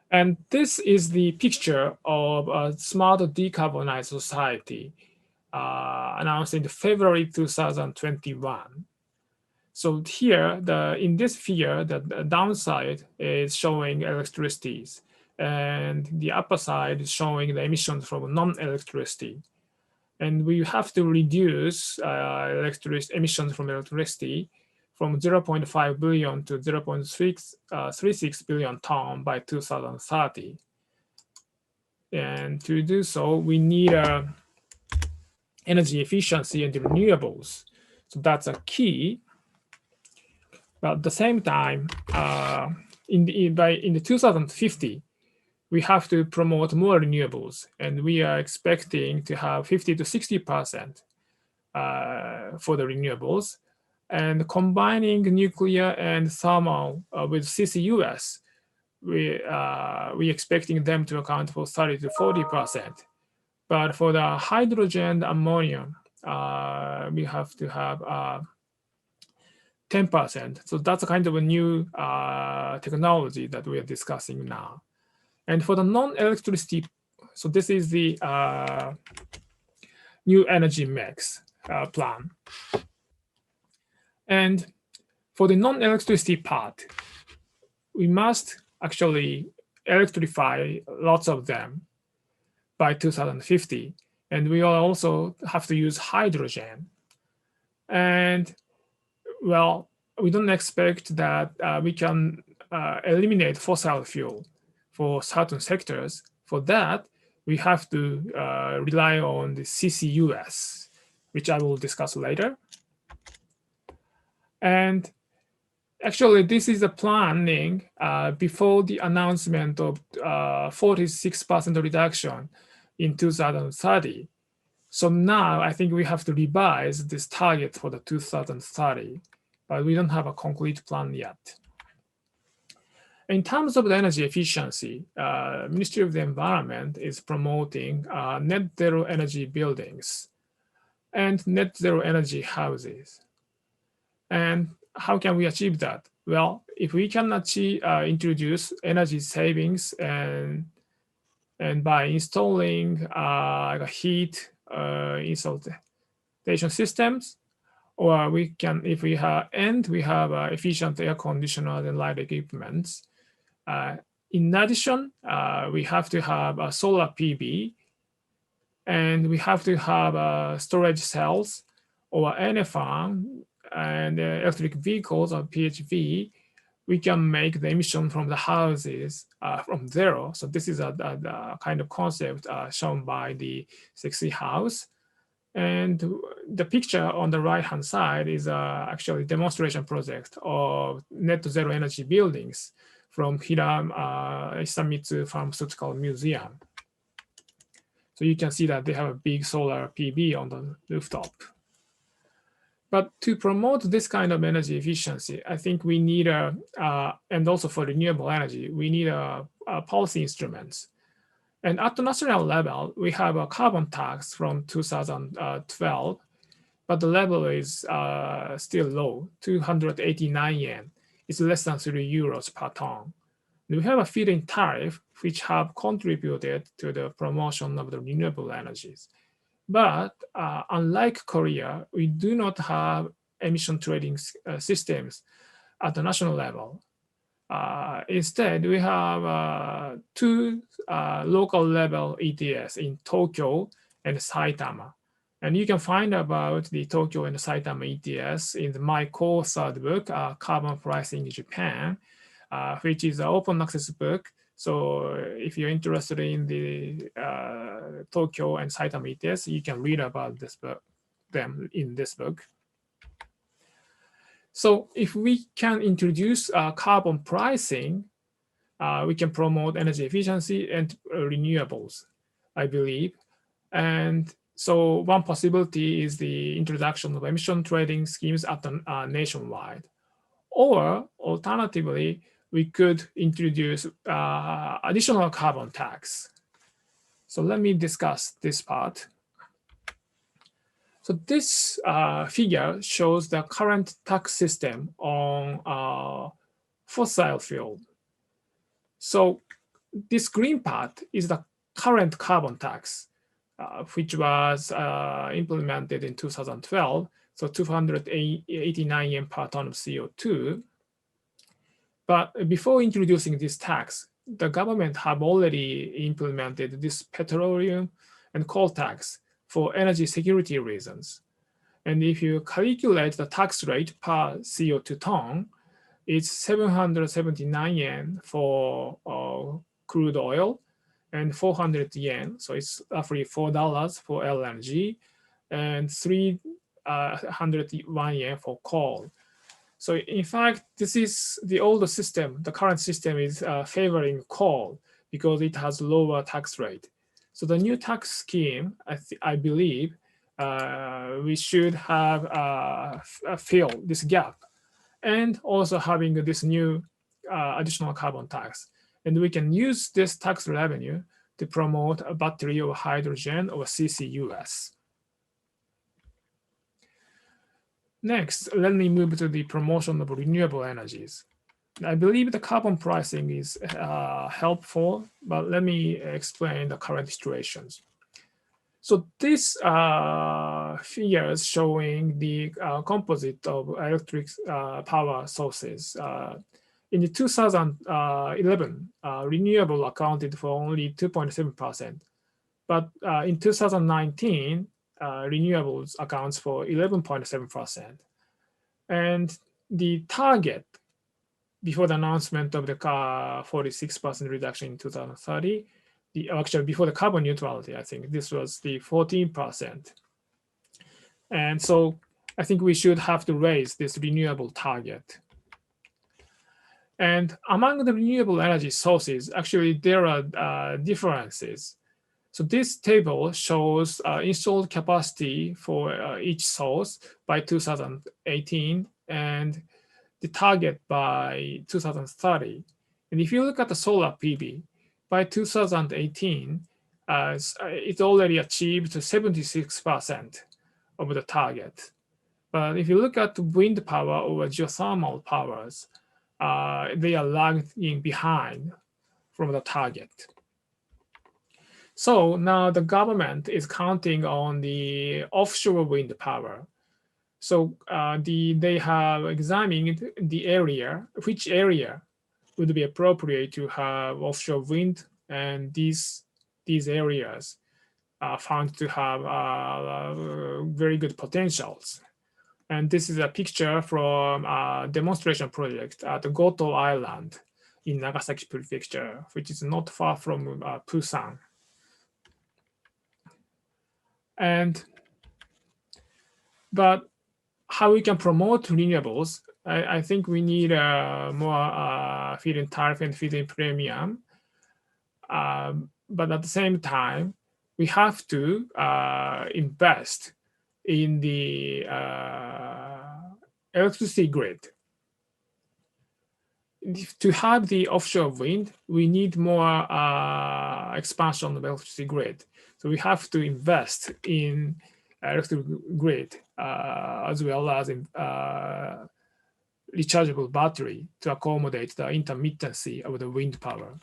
And this is the picture of a smart decarbonized society announced in February 2021. So here, in this figure, the downside is showing electricities, and the upper side is showing the emissions from non-electricity. And we have to reduce emissions from electricity from 0.5 billion to 0.36 billion ton by 2030. And to do so, we need energy efficiency and renewables. So that's a key. But at the same time, in the 2050, we have to promote more renewables, and we are expecting to have 50 to 60% for the renewables. And combining nuclear and thermal with CCUS, we expecting them to account for 30 to 40%. But for the hydrogen, ammonia, we have to have 10%. So that's a kind of a new technology that we are discussing now. And for the non-electricity, so this is the new energy mix plan. And for the non-electricity part, we must actually electrify lots of them by 2050. And we will also have to use hydrogen. And well, we don't expect that we can eliminate fossil fuel for certain sectors. For that, we have to rely on the CCUS, which I will discuss later. And actually, this is a planning before the announcement of 46% reduction in 2030. So now I think we have to revise this target for the 2030, but we don't have a concrete plan yet. In terms of the energy efficiency, Ministry of the Environment is promoting net zero energy buildings and net zero energy houses. And how can we achieve that? Well, if we can introduce energy savings and by installing heat insulation systems, or we can, if we have, and we have efficient air conditioners and light equipments. In addition, we have to have a solar PV, and we have to have storage cells or NFR and electric vehicles or PHV. We can make the emission from the houses from zero. So this is a kind of concept shown by the sexy house. And the picture on the right-hand side is actually a demonstration project of net zero energy buildings from Hiram Isamitsu Pharmaceutical Museum. So you can see that they have a big solar PV on the rooftop. But to promote this kind of energy efficiency, I think we need and also for renewable energy, we need policy instruments. And at the national level, we have a carbon tax from 2012, but the level is still low, 289 yen. It's less than 3 euros per ton. We have a feed-in tariff, which have contributed to the promotion of the renewable energies. But unlike Korea, we do not have emission trading systems at the national level. Instead, we have two local level ETS in Tokyo and Saitama. And you can find about the Tokyo and Saitama ETS in my co-authored book, Carbon Pricing in Japan, which is an open access book. So if you're interested in the Tokyo and Saitama ETS, you can read about them in this book. So if we can introduce carbon pricing, we can promote energy efficiency and renewables, I believe. And so one possibility is the introduction of emission trading schemes at the nationwide. Or alternatively, we could introduce additional carbon tax. So let me discuss this part. So this figure shows the current tax system on fossil fuel. So this green part is the current carbon tax, which was implemented in 2012, so 289 yen per ton of CO2. But before introducing this tax, the government have already implemented this petroleum and coal tax for energy security reasons. And if you calculate the tax rate per CO2 ton, it's 779 yen for crude oil and 400 yen. So it's roughly $4 for LNG and 301 yen for coal. So in fact, this is the older system. The current system is favoring coal because it has lower tax rate. So the new tax scheme, I believe, we should have fill this gap, and also having this new additional carbon tax. And we can use this tax revenue to promote a battery or hydrogen or CCUS. Next, let me move to the promotion of renewable energies. I believe the carbon pricing is helpful, but let me explain the current situations. So this figure is showing the composite of electric power sources. In the 2011, renewable accounted for only 2.7%. But in 2019, renewables accounts for 11.7%. And the target before the announcement of the 46% reduction in 2030, actually before the carbon neutrality, I think this was the 14%. And so I think we should have to raise this renewable target. And among the renewable energy sources, actually there are differences. So this table shows installed capacity for each source by 2018 and the target by 2030. And if you look at the solar PV, by 2018, it already achieved 76% of the target. But if you look at wind power or geothermal powers, they are lagging behind from the target. So now the government is counting on the offshore wind power. So they have examined the area, which area would be appropriate to have offshore wind, and these areas are found to have very good potentials. And this is a picture from a demonstration project at Goto Island in Nagasaki Prefecture, which is not far from Busan. But how we can promote renewables, I think we need more feed-in tariff and feed-in premium. But at the same time, we have to invest in the electricity grid. To have the offshore wind, we need more expansion of electricity grid. So we have to invest in electric grid as well as in rechargeable battery to accommodate the intermittency of the wind power.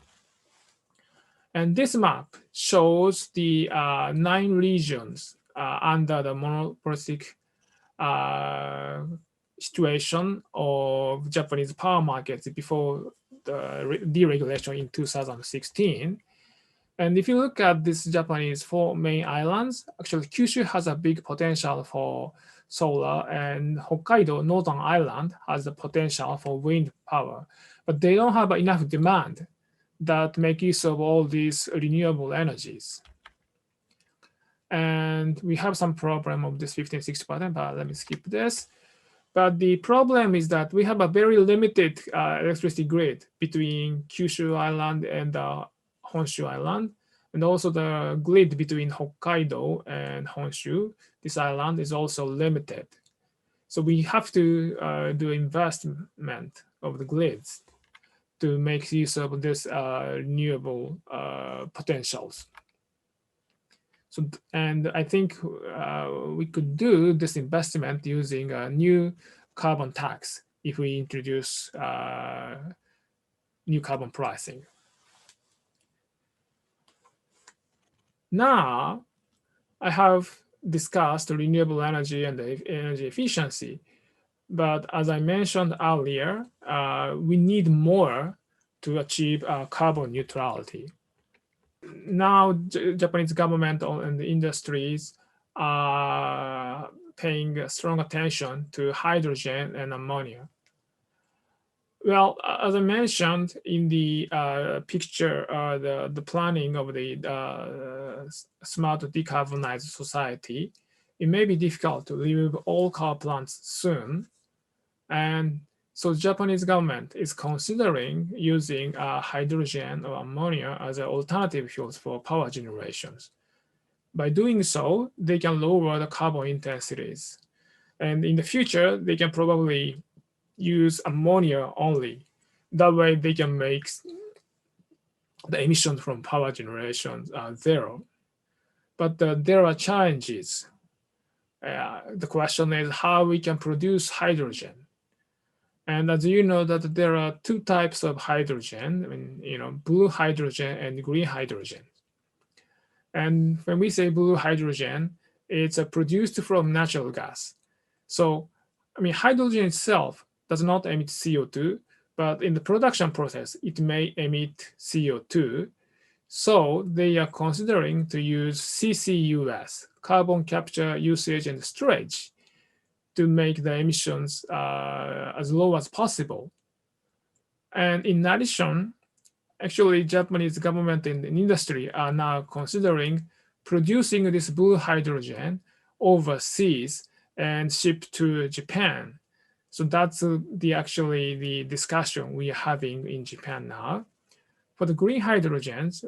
And this map shows the 9 regions under the monopolistic situation of Japanese power markets before the deregulation in 2016. And if you look at this Japanese 4 main islands, actually Kyushu has a big potential for solar, and Hokkaido, Northern Island, has the potential for wind power. But they don't have enough demand that make use of all these renewable energies. And we have some problem of this 15-60%, but let me skip this. But the problem is that we have a very limited electricity grid between Kyushu Island and Honshu Island, and also the grid between Hokkaido and Honshu. This island is also limited. So we have to do investment of the grids to make use of this renewable potentials. So, and I think we could do this investment using a new carbon tax if we introduce new carbon pricing. Now, I have discussed renewable energy and energy efficiency, but as I mentioned earlier, we need more to achieve carbon neutrality. Now, Japanese government and the industries are paying strong attention to hydrogen and ammonia. Well, as I mentioned in the picture, the planning of the smart decarbonized society, it may be difficult to remove all coal plants soon. And so the Japanese government is considering using hydrogen or ammonia as an alternative fuels for power generations. By doing so, they can lower the carbon intensities. And in the future, they can probably use ammonia only. That way they can make the emissions from power generation zero. But there are challenges. The question is how we can produce hydrogen. And as you know, that there are 2 types of hydrogen, blue hydrogen and green hydrogen. And when we say blue hydrogen, it's produced from natural gas. So, hydrogen itself does not emit CO2, but in the production process, it may emit CO2. So they are considering to use CCUS, carbon capture, usage, and storage, to make the emissions as low as possible. And in addition, actually, Japanese government and industry are now considering producing this blue hydrogen overseas and ship to Japan. So that's actually the discussion we are having in Japan now. For the green hydrogens,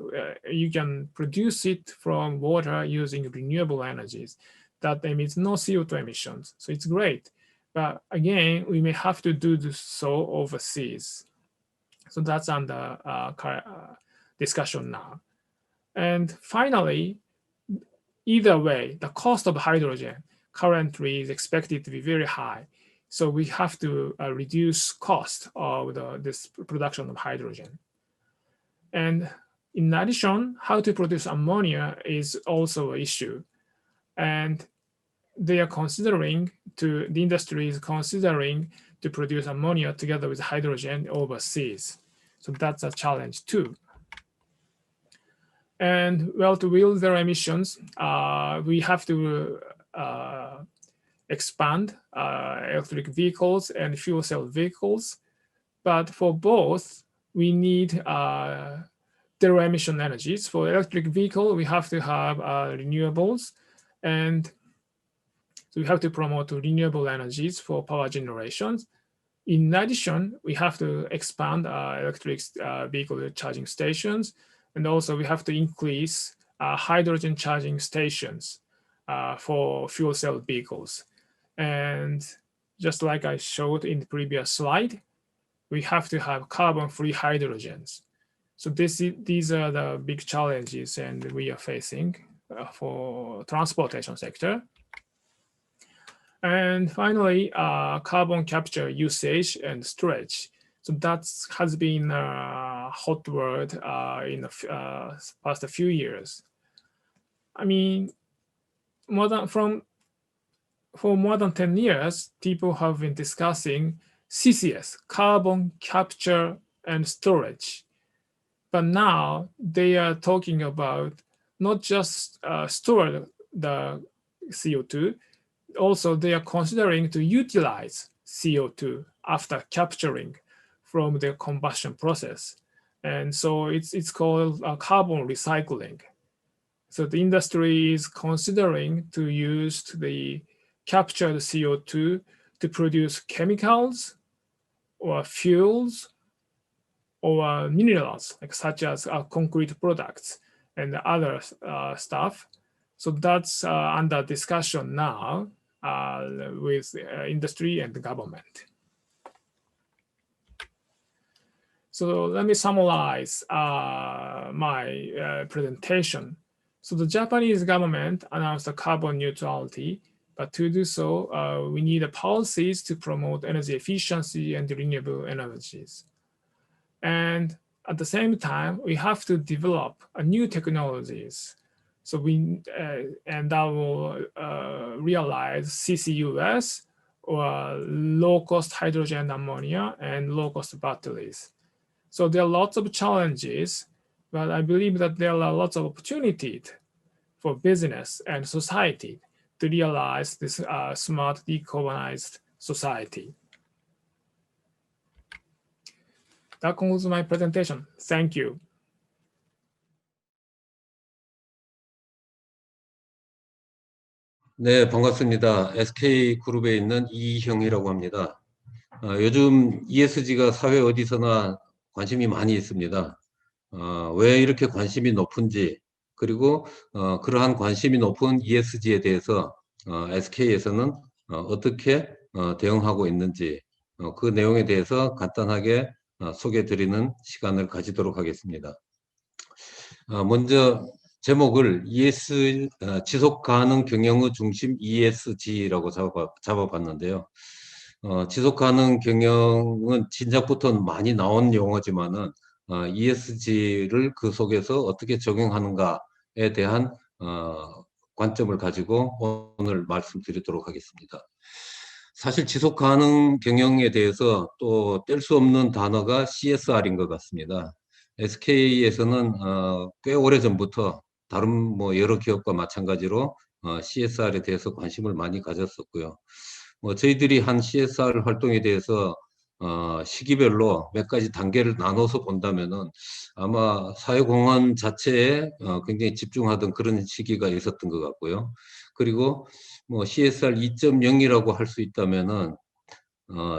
you can produce it from water using renewable energies that emits no CO2 emissions. So it's great. But again, we may have to do this so overseas. So that's under discussion now. And finally, either way, the cost of hydrogen currently is expected to be very high. So we have to reduce cost of this production of hydrogen. And in addition, how to produce ammonia is also an issue. And they are considering the industry is considering to produce ammonia together with hydrogen overseas. So that's a challenge too. And well, to reduce their emissions, we have to expand electric vehicles and fuel cell vehicles. But for both, we need zero emission energies. For electric vehicle, we have to have renewables, and so we have to promote renewable energies for power generations. In addition, we have to expand electric vehicle charging stations, and also we have to increase hydrogen charging stations for fuel cell vehicles. And just like I showed in the previous slide, we have to have carbon-free hydrogens. So these are the big challenges and we are facing for transportation sector. And finally, carbon capture usage and storage. So that has been a hot word in the past few years. I mean, for more than 10 years, people have been discussing CCS, carbon capture and storage. But now they are talking about not just store the CO2, also they are considering to utilize CO2 after capturing from the combustion process. And so it's called carbon recycling. So the industry is considering to use the captured CO2 to produce chemicals or fuels or minerals, like such as concrete products and other stuff. So that's under discussion now with industry and the government. So let me summarize my presentation. So the Japanese government announced carbon neutrality, but to do so, we need policies to promote energy efficiency and renewable energies. And at the same time, we have to develop new technologies. So and that will realize CCUS or low-cost hydrogen ammonia and low-cost batteries. So there are lots of challenges, but I believe that there are lots of opportunities for business and society to realize this smart decarbonized society. That concludes my presentation. Thank you. 네, 반갑습니다. SK그룹에 있는 이형이라고 합니다. 요즘 ESG가 사회 어디서나 관심이 많이 있습니다. 왜 이렇게 관심이 높은지, 그리고 그러한 관심이 높은 ESG에 대해서 SK에서는 어떻게 대응하고 있는지 그 내용에 대해서 간단하게 소개드리는 시간을 가지도록 하겠습니다. 먼저 제목을 지속가능 경영의 중심 ESG라고 잡아봤는데요. 지속가능 경영은 진작부터 많이 나온 용어지만은 ESG를 그 속에서 어떻게 적용하는가에 대한 관점을 가지고 오늘 말씀드리도록 하겠습니다. 사실 지속가능 경영에 대해서 또 뗄 수 없는 단어가 CSR인 것 같습니다. SK에서는 꽤 오래전부터 다른 여러 기업과 마찬가지로 CSR에 대해서 관심을 많이 가졌었고요. 저희들이 한 CSR 활동에 대해서 시기별로 몇 가지 단계를 나눠서 본다면은 아마 사회공헌 자체에 굉장히 집중하던 그런 시기가 있었던 것 같고요. 그리고 CSR 2.0이라고 할 수 있다면은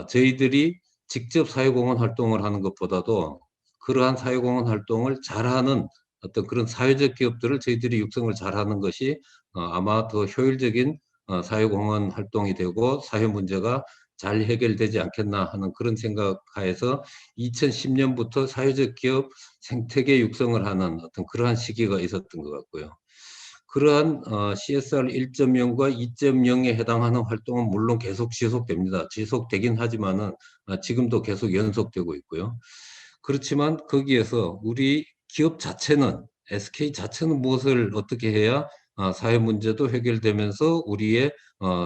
저희들이 직접 사회공헌 활동을 하는 것보다도 그러한 사회공헌 활동을 잘하는 어떤 그런 사회적 기업들을 저희들이 육성을 잘하는 것이 아마 더 효율적인 사회공헌 활동이 되고 사회 문제가 잘 해결되지 않겠나 하는 그런 생각하에서 2010년부터 사회적 기업 생태계 육성을 하는 어떤 그러한 시기가 있었던 것 같고요. 그러한 CSR 1.0과 2.0에 해당하는 활동은 물론 계속 지속됩니다. 지속되긴 하지만은 지금도 계속 연속되고 있고요. 그렇지만 거기에서 우리 기업 자체는 SK 자체는 무엇을 어떻게 해야 사회 문제도 해결되면서 우리의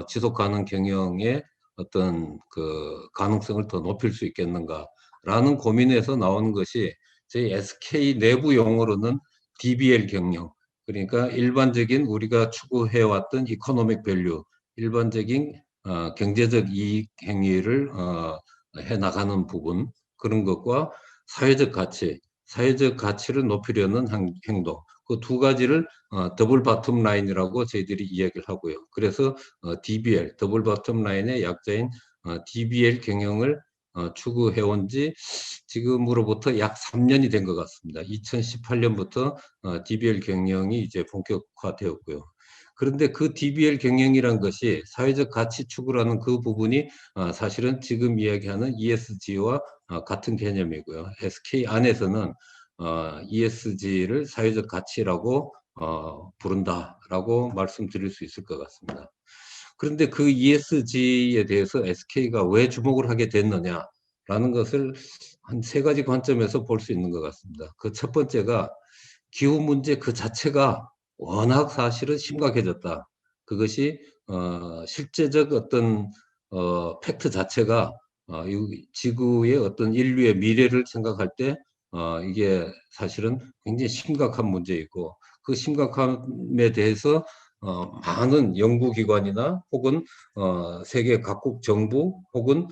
지속 가능 경영의 어떤 그 가능성을 더 높일 수 있겠는가라는 고민에서 나온 것이 저희 SK 내부 용어로는 DBL 경영, 그러니까 일반적인 우리가 추구해왔던 이코노믹 밸류, 일반적인 경제적 이익 행위를 해나가는 부분, 그런 것과 사회적 가치, 사회적 가치를 높이려는 행동, 그 두 가지를 더블 바텀 라인이라고 저희들이 이야기를 하고요. 그래서 DBL, 더블 바텀 라인의 약자인 DBL 경영을 추구해온 지 지금으로부터 약 3년이 된 것 같습니다. 2018년부터 DBL 경영이 이제 본격화되었고요. 그런데 그 DBL 경영이란 것이 사회적 가치 추구라는 그 부분이 사실은 지금 이야기하는 ESG와 같은 개념이고요. SK 안에서는 ESG를 사회적 가치라고 부른다라고 말씀드릴 수 있을 것 같습니다. 그런데 그 ESG에 대해서 SK가 왜 주목을 하게 됐느냐라는 것을 한 3가지 관점에서 볼 수 있는 것 같습니다. 그 첫 번째가 기후 문제 그 자체가 워낙 사실은 심각해졌다. 그것이 실제적 어떤 팩트 자체가 이 지구의 어떤 인류의 미래를 생각할 때 이게 사실은 굉장히 심각한 문제이고, 그 심각함에 대해서 많은 연구기관이나 혹은 세계 각국 정부 혹은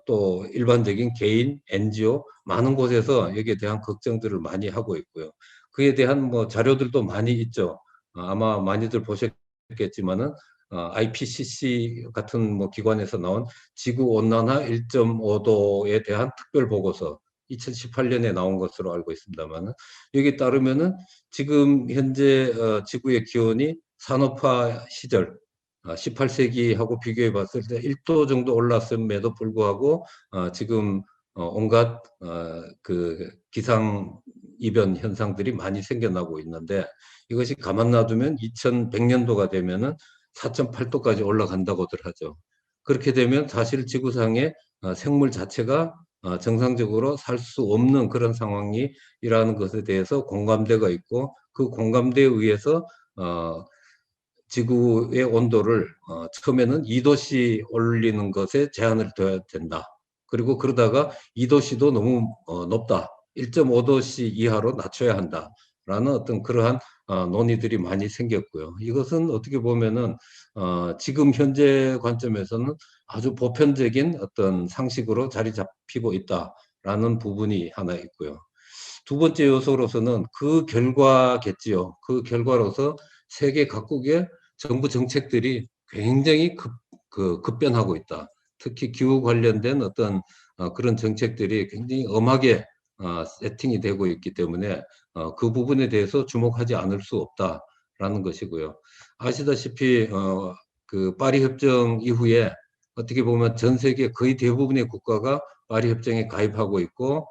또 일반적인 개인, NGO 많은 곳에서 여기에 대한 걱정들을 많이 하고 있고요. 그에 대한 뭐 자료들도 많이 있죠. 아마 많이들 보셨겠지만은 IPCC 같은 뭐 기관에서 나온 지구 온난화 1.5도에 대한 특별 보고서 2018년에 나온 것으로 알고 있습니다만은, 여기 따르면은 지금 현재 지구의 기온이 산업화 시절 18세기하고 비교해 봤을 때 1도 정도 올랐음에도 불구하고 지금 온갖 그 기상 이변 현상들이 많이 생겨나고 있는데, 이것이 가만 놔두면 2100년도가 되면은 4.8도까지 올라간다고들 하죠. 그렇게 되면 사실 지구상의 생물 자체가 정상적으로 살 수 없는 그런 상황이라는 것에 대해서 공감대가 있고, 그 공감대에 의해서 지구의 온도를 처음에는 2도씨 올리는 것에 제한을 둬야 된다. 그리고 그러다가 2도씨도 너무 높다. 1.5도씨 이하로 낮춰야 한다. 라는 어떤 그러한 논의들이 많이 생겼고요. 이것은 어떻게 보면은 지금 현재 관점에서는 아주 보편적인 어떤 상식으로 자리 잡히고 있다라는 부분이 하나 있고요. 두 번째 요소로서는 그 결과겠지요. 그 결과로서 세계 각국의 정부 정책들이 굉장히 급변하고 있다. 특히 기후 관련된 어떤 그런 정책들이 굉장히 엄하게 세팅이 되고 있기 때문에 그 부분에 대해서 주목하지 않을 수 없다라는 것이고요. 아시다시피 그 파리 협정 이후에 어떻게 보면 전 세계 거의 대부분의 국가가 파리 협정에 가입하고 있고,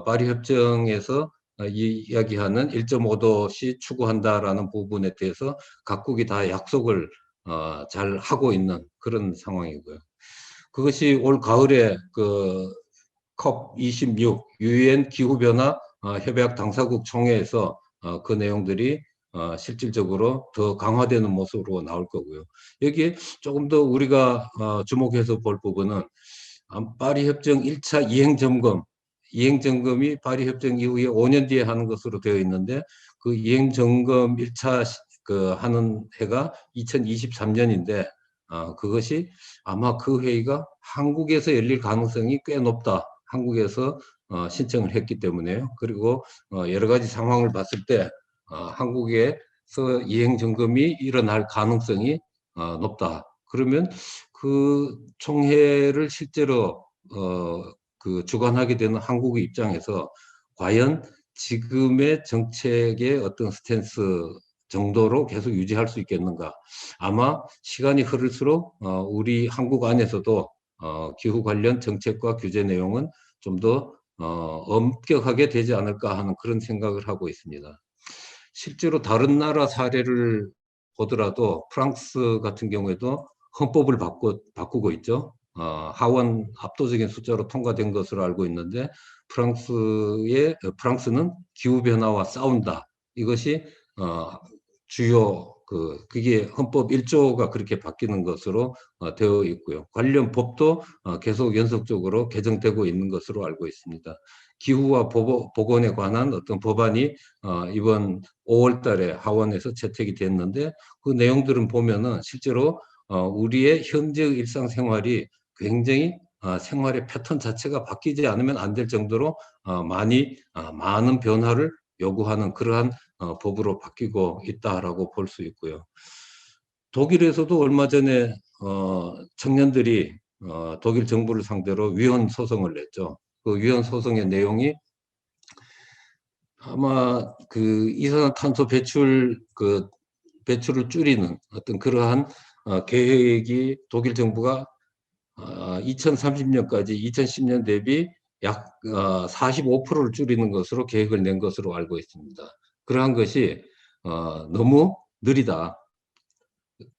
파리 협정에서 이야기하는 1.5도씩 추구한다라는 부분에 대해서 각국이 다 약속을 잘 하고 있는 그런 상황이고요. 그것이 올 가을에 그 COP26 유엔 기후변화 협약 당사국 총회에서 그 내용들이 실질적으로 더 강화되는 모습으로 나올 거고요. 여기에 조금 더 우리가 주목해서 볼 부분은 파리 협정 1차 이행점검이 파리 협정 이후에 5년 뒤에 하는 것으로 되어 있는데, 그 이행점검 1차 하는 해가 2023년인데 그것이 아마 그 회의가 한국에서 열릴 가능성이 꽤 높다. 한국에서 신청을 했기 때문에요. 그리고 여러 가지 상황을 봤을 때 한국에서 이행점검이 일어날 가능성이 높다. 그러면 그 총회를 실제로 그 주관하게 되는 한국의 입장에서 과연 지금의 정책의 어떤 스탠스 정도로 계속 유지할 수 있겠는가. 아마 시간이 흐를수록 우리 한국 안에서도 기후 관련 정책과 규제 내용은 좀 더 엄격하게 되지 않을까 하는 그런 생각을 하고 있습니다. 실제로 다른 나라 사례를 보더라도 프랑스 같은 경우에도 헌법을 바꾸고 있죠. 하원 압도적인 숫자로 통과된 것으로 알고 있는데 프랑스는 기후 변화와 싸운다. 이것이 주요 그게 헌법 1조가 그렇게 바뀌는 것으로 되어 있고요. 관련 법도 계속 연속적으로 개정되고 있는 것으로 알고 있습니다. 기후와 보건에 관한 어떤 법안이 이번 5월 달에 하원에서 채택이 됐는데 그 내용들은 보면은 실제로 우리의 현재의 일상생활이 굉장히 생활의 패턴 자체가 바뀌지 않으면 안 될 정도로 많은 변화를 요구하는 그러한 법으로 바뀌고 있다라고 볼 수 있고요. 독일에서도 얼마 전에 청년들이 독일 정부를 상대로 위헌 소송을 냈죠. 그 위헌 소송의 내용이 아마 그 이산화탄소 배출을 줄이는 어떤 그러한 계획이 독일 정부가 2030년까지 2010년 대비 약 45%를 줄이는 것으로 계획을 낸 것으로 알고 있습니다. 그러한 것이 너무 느리다.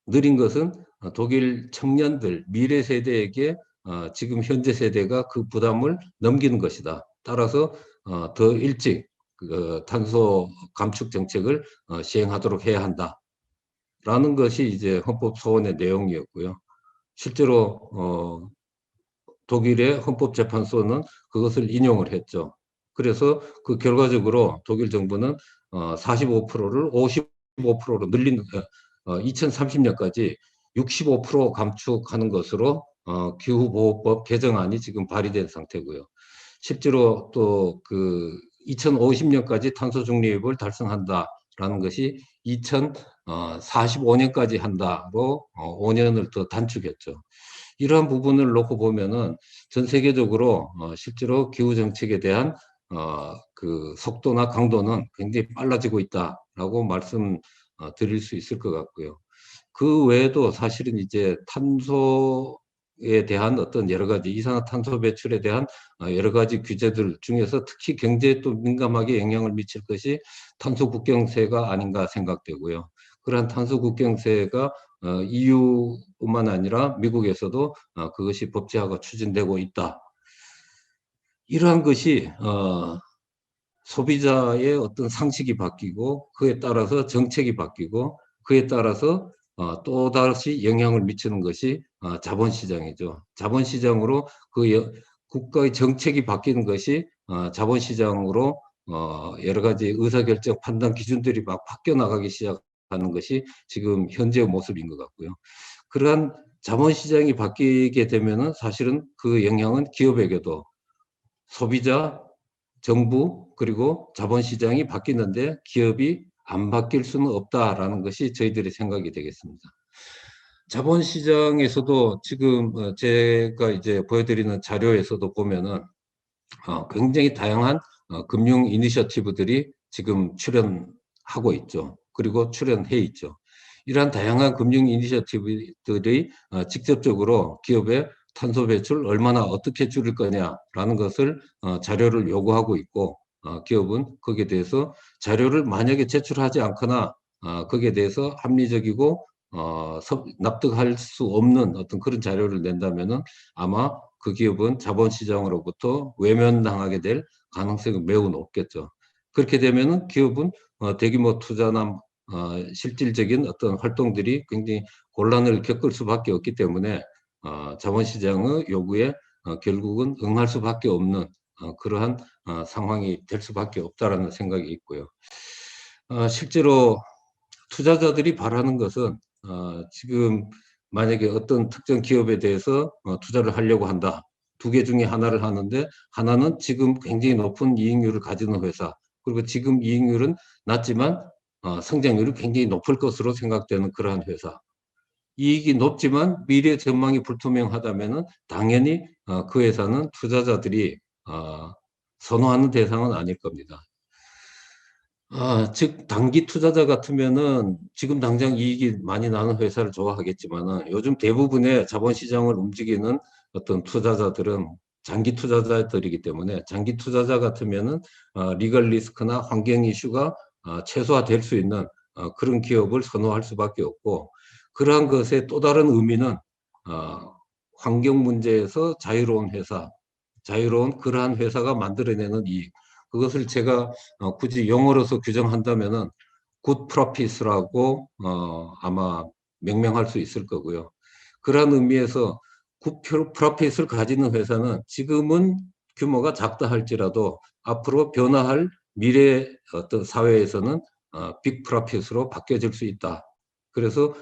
느린 것은 독일 청년들, 미래 세대에게 지금 현재 세대가 그 부담을 넘기는 것이다. 따라서 더 일찍 탄소 감축 정책을 시행하도록 해야 한다. 라는 것이 이제 헌법 소원의 내용이었고요. 실제로 독일의 헌법재판소는 그것을 인용을 했죠. 그래서 그 결과적으로 독일 정부는 45%를 55%로 늘린 2030년까지 65% 감축하는 것으로 기후보호법 개정안이 지금 발의된 상태고요. 실제로 또 그 2050년까지 탄소 중립을 달성한다라는 것이 2045년까지 한다로 5년을 더 단축했죠. 이러한 부분을 놓고 보면은 전 세계적으로 실제로 기후 정책에 대한 그 속도나 강도는 굉장히 빨라지고 있다라고 말씀드릴 수 있을 것 같고요. 그 외에도 사실은 이제 탄소에 대한 어떤 여러 가지 이산화탄소 배출에 대한 여러 가지 규제들 중에서 특히 경제에 또 민감하게 영향을 미칠 것이 탄소 국경세가 아닌가 생각되고요. 그러한 탄소 국경세가 EU뿐만 아니라 미국에서도 그것이 법제화가 추진되고 있다. 이러한 것이 소비자의 어떤 상식이 바뀌고 그에 따라서 정책이 바뀌고 그에 따라서 또다시 영향을 미치는 것이 자본시장이죠. 자본시장으로 국가의 정책이 바뀌는 것이 자본시장으로 여러 가지 의사결정 판단 기준들이 막 바뀌어 나가기 시작하는 것이 지금 현재의 모습인 것 같고요. 그러한 자본시장이 바뀌게 되면은 사실은 그 영향은 기업에게도 소비자, 정부 그리고 자본시장이 바뀌는데 기업이 안 바뀔 수는 없다라는 것이 저희들의 생각이 되겠습니다. 자본시장에서도 지금 제가 이제 보여드리는 자료에서도 보면은 굉장히 다양한 금융 이니셔티브들이 지금 출현하고 있죠. 그리고 출현해 있죠. 이러한 다양한 금융 이니셔티브들이 직접적으로 기업의 탄소 배출 얼마나 어떻게 줄일 거냐라는 것을 자료를 요구하고 있고 기업은 거기에 대해서 자료를 만약에 제출하지 않거나 거기에 대해서 합리적이고 납득할 수 없는 어떤 그런 자료를 낸다면은 아마 그 기업은 자본시장으로부터 외면당하게 될 가능성이 매우 높겠죠. 그렇게 되면은 기업은 대규모 투자나 실질적인 어떤 활동들이 굉장히 곤란을 겪을 수밖에 없기 때문에 자본시장의 요구에 결국은 응할 수밖에 없는 그러한 상황이 될 수밖에 없다라는 생각이 있고요. 실제로 투자자들이 바라는 것은 지금 만약에 어떤 특정 기업에 대해서 투자를 하려고 한다. 두 개 중에 하나를 하는데 하나는 지금 굉장히 높은 이익률을 가지는 회사 그리고 지금 이익률은 낮지만 성장률이 굉장히 높을 것으로 생각되는 그러한 회사. 이익이 높지만 미래 전망이 불투명하다면은 당연히 그 회사는 투자자들이 선호하는 대상은 아닐 겁니다. 즉 단기 투자자 같으면은 지금 당장 이익이 많이 나는 회사를 좋아하겠지만은 요즘 대부분의 자본시장을 움직이는 어떤 투자자들은 장기 투자자들이기 때문에 장기 투자자 같으면은 리걸 리스크나 환경 이슈가 최소화될 수 있는 그런 기업을 선호할 수밖에 없고, 그러한 것의 또 다른 의미는 환경 문제에서 자유로운 회사, 자유로운 그러한 회사가 만들어내는 이익, 그것을 제가 굳이 영어로서 규정한다면은 good profits라고 아마 명명할 수 있을 거고요. 그러한 의미에서 good profits을 가지는 회사는 지금은 규모가 작다 할지라도 앞으로 변화할 미래 어떤 사회에서는 빅 프로핏으로 바뀌어질 수 있다. 그래서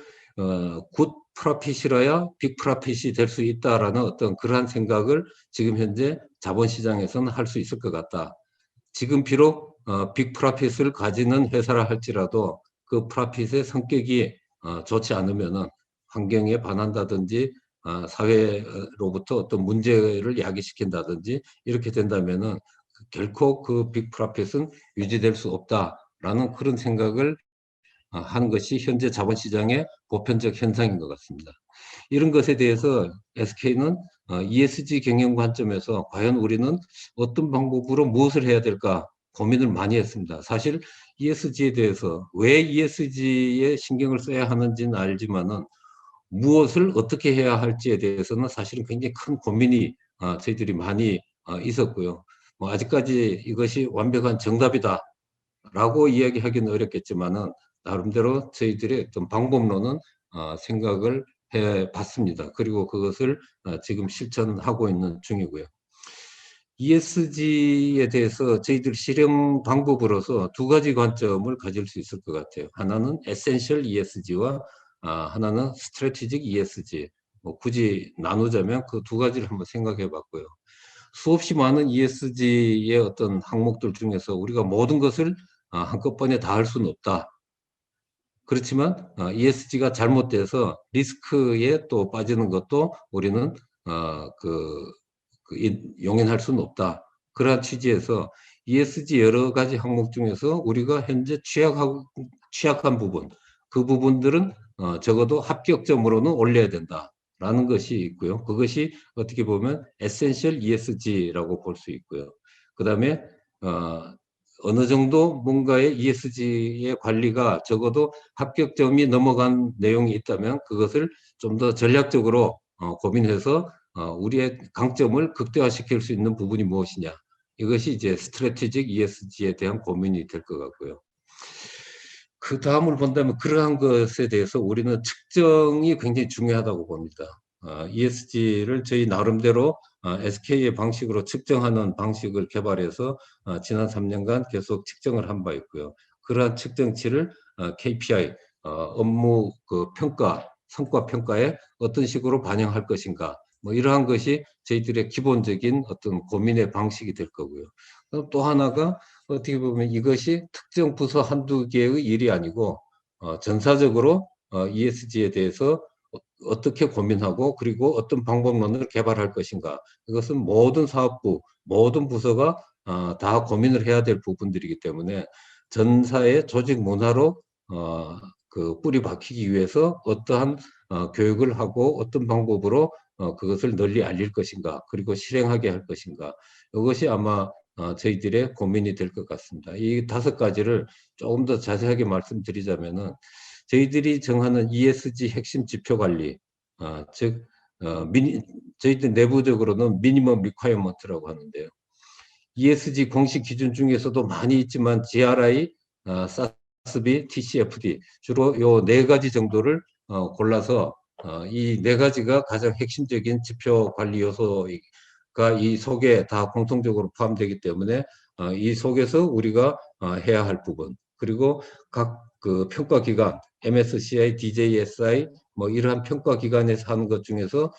굿 프로핏이라야 빅 프로핏이 될 수 있다라는 어떤 그러한 생각을 지금 현재 자본시장에서는 할 수 있을 것 같다. 지금 비록 빅 프로핏을 가지는 회사라 할지라도 그 프로핏의 성격이 좋지 않으면은 환경에 반한다든지 사회로부터 어떤 문제를 야기시킨다든지 이렇게 된다면은 결코 그 빅 프로핏은 유지될 수 없다라는 그런 생각을 하는 것이 현재 자본시장의 보편적 현상인 것 같습니다. 이런 것에 대해서 SK는 ESG 경영 관점에서 과연 우리는 어떤 방법으로 무엇을 해야 될까 고민을 많이 했습니다. 사실 ESG에 대해서 왜 ESG에 신경을 써야 하는지는 알지만은 무엇을 어떻게 해야 할지에 대해서는 사실은 굉장히 큰 고민이 저희들이 많이 있었고요. 뭐 아직까지 이것이 완벽한 정답이다라고 이야기하기는 어렵겠지만은 나름대로 저희들의 어떤 방법론은 생각을 해봤습니다. 그리고 그것을 지금 실천하고 있는 중이고요. ESG에 대해서 저희들 실행 방법으로서 두 가지 관점을 가질 수 있을 것 같아요. 하나는 에센셜 ESG와 하나는 스트래티직 ESG. 뭐 굳이 나누자면 그 두 가지를 한번 생각해 봤고요. 수없이 많은 ESG의 어떤 항목들 중에서 우리가 모든 것을 한꺼번에 다 할 수는 없다. 그렇지만 ESG가 잘못돼서 리스크에 또 빠지는 것도 우리는 용인할 수는 없다. 그러한 취지에서 ESG 여러 가지 항목 중에서 우리가 현재 취약한 부분, 그 부분들은 적어도 합격점으로는 올려야 된다라는 것이 있고요. 그것이 어떻게 보면 에센셜 ESG라고 볼 수 있고요. 그 다음에 어느 정도 뭔가의 ESG의 관리가 적어도 합격점이 넘어간 내용이 있다면 그것을 좀 더 전략적으로 고민해서 우리의 강점을 극대화시킬 수 있는 부분이 무엇이냐. 이것이 이제 스트래티직 ESG에 대한 고민이 될 것 같고요. 그 다음을 본다면 그러한 것에 대해서 우리는 측정이 굉장히 중요하다고 봅니다. ESG를 저희 나름대로 SK의 방식으로 측정하는 방식을 개발해서 지난 3년간 계속 측정을 한 바 있고요. 그러한 측정치를 KPI, 업무 평가, 성과 평가에 어떤 식으로 반영할 것인가, 뭐 이러한 것이 저희들의 기본적인 어떤 고민의 방식이 될 거고요. 또 하나가 어떻게 보면 이것이 특정 부서 한두 개의 일이 아니고 전사적으로 ESG에 대해서 어떻게 고민하고 그리고 어떤 방법론을 개발할 것인가. 이것은 모든 사업부, 모든 부서가 다 고민을 해야 될 부분들이기 때문에 전사의 조직 문화로 뿌리 박히기 위해서 어떠한 교육을 하고 어떤 방법으로 그것을 널리 알릴 것인가, 그리고 실행하게 할 것인가. 이것이 아마 저희들의 고민이 될 것 같습니다. 이 5가지를 조금 더 자세하게 말씀드리자면은 저희들이 정하는 ESG 핵심 지표 관리, 즉 저희들 내부적으로는 미니멈 리콰이어먼트라고 하는데요. ESG 공식 기준 중에서도 많이 있지만 GRI, SASB, TCFD 주로 요 4가지 정도를 골라서 이 4가지가 가장 핵심적인 지표 관리 요소가 이 속에 다 공통적으로 포함되기 때문에 이 속에서 우리가 해야 할 부분, 그리고 각 평가기관, MSCI, DJSI 뭐 이러한 평가기관에서 하는 것 중에서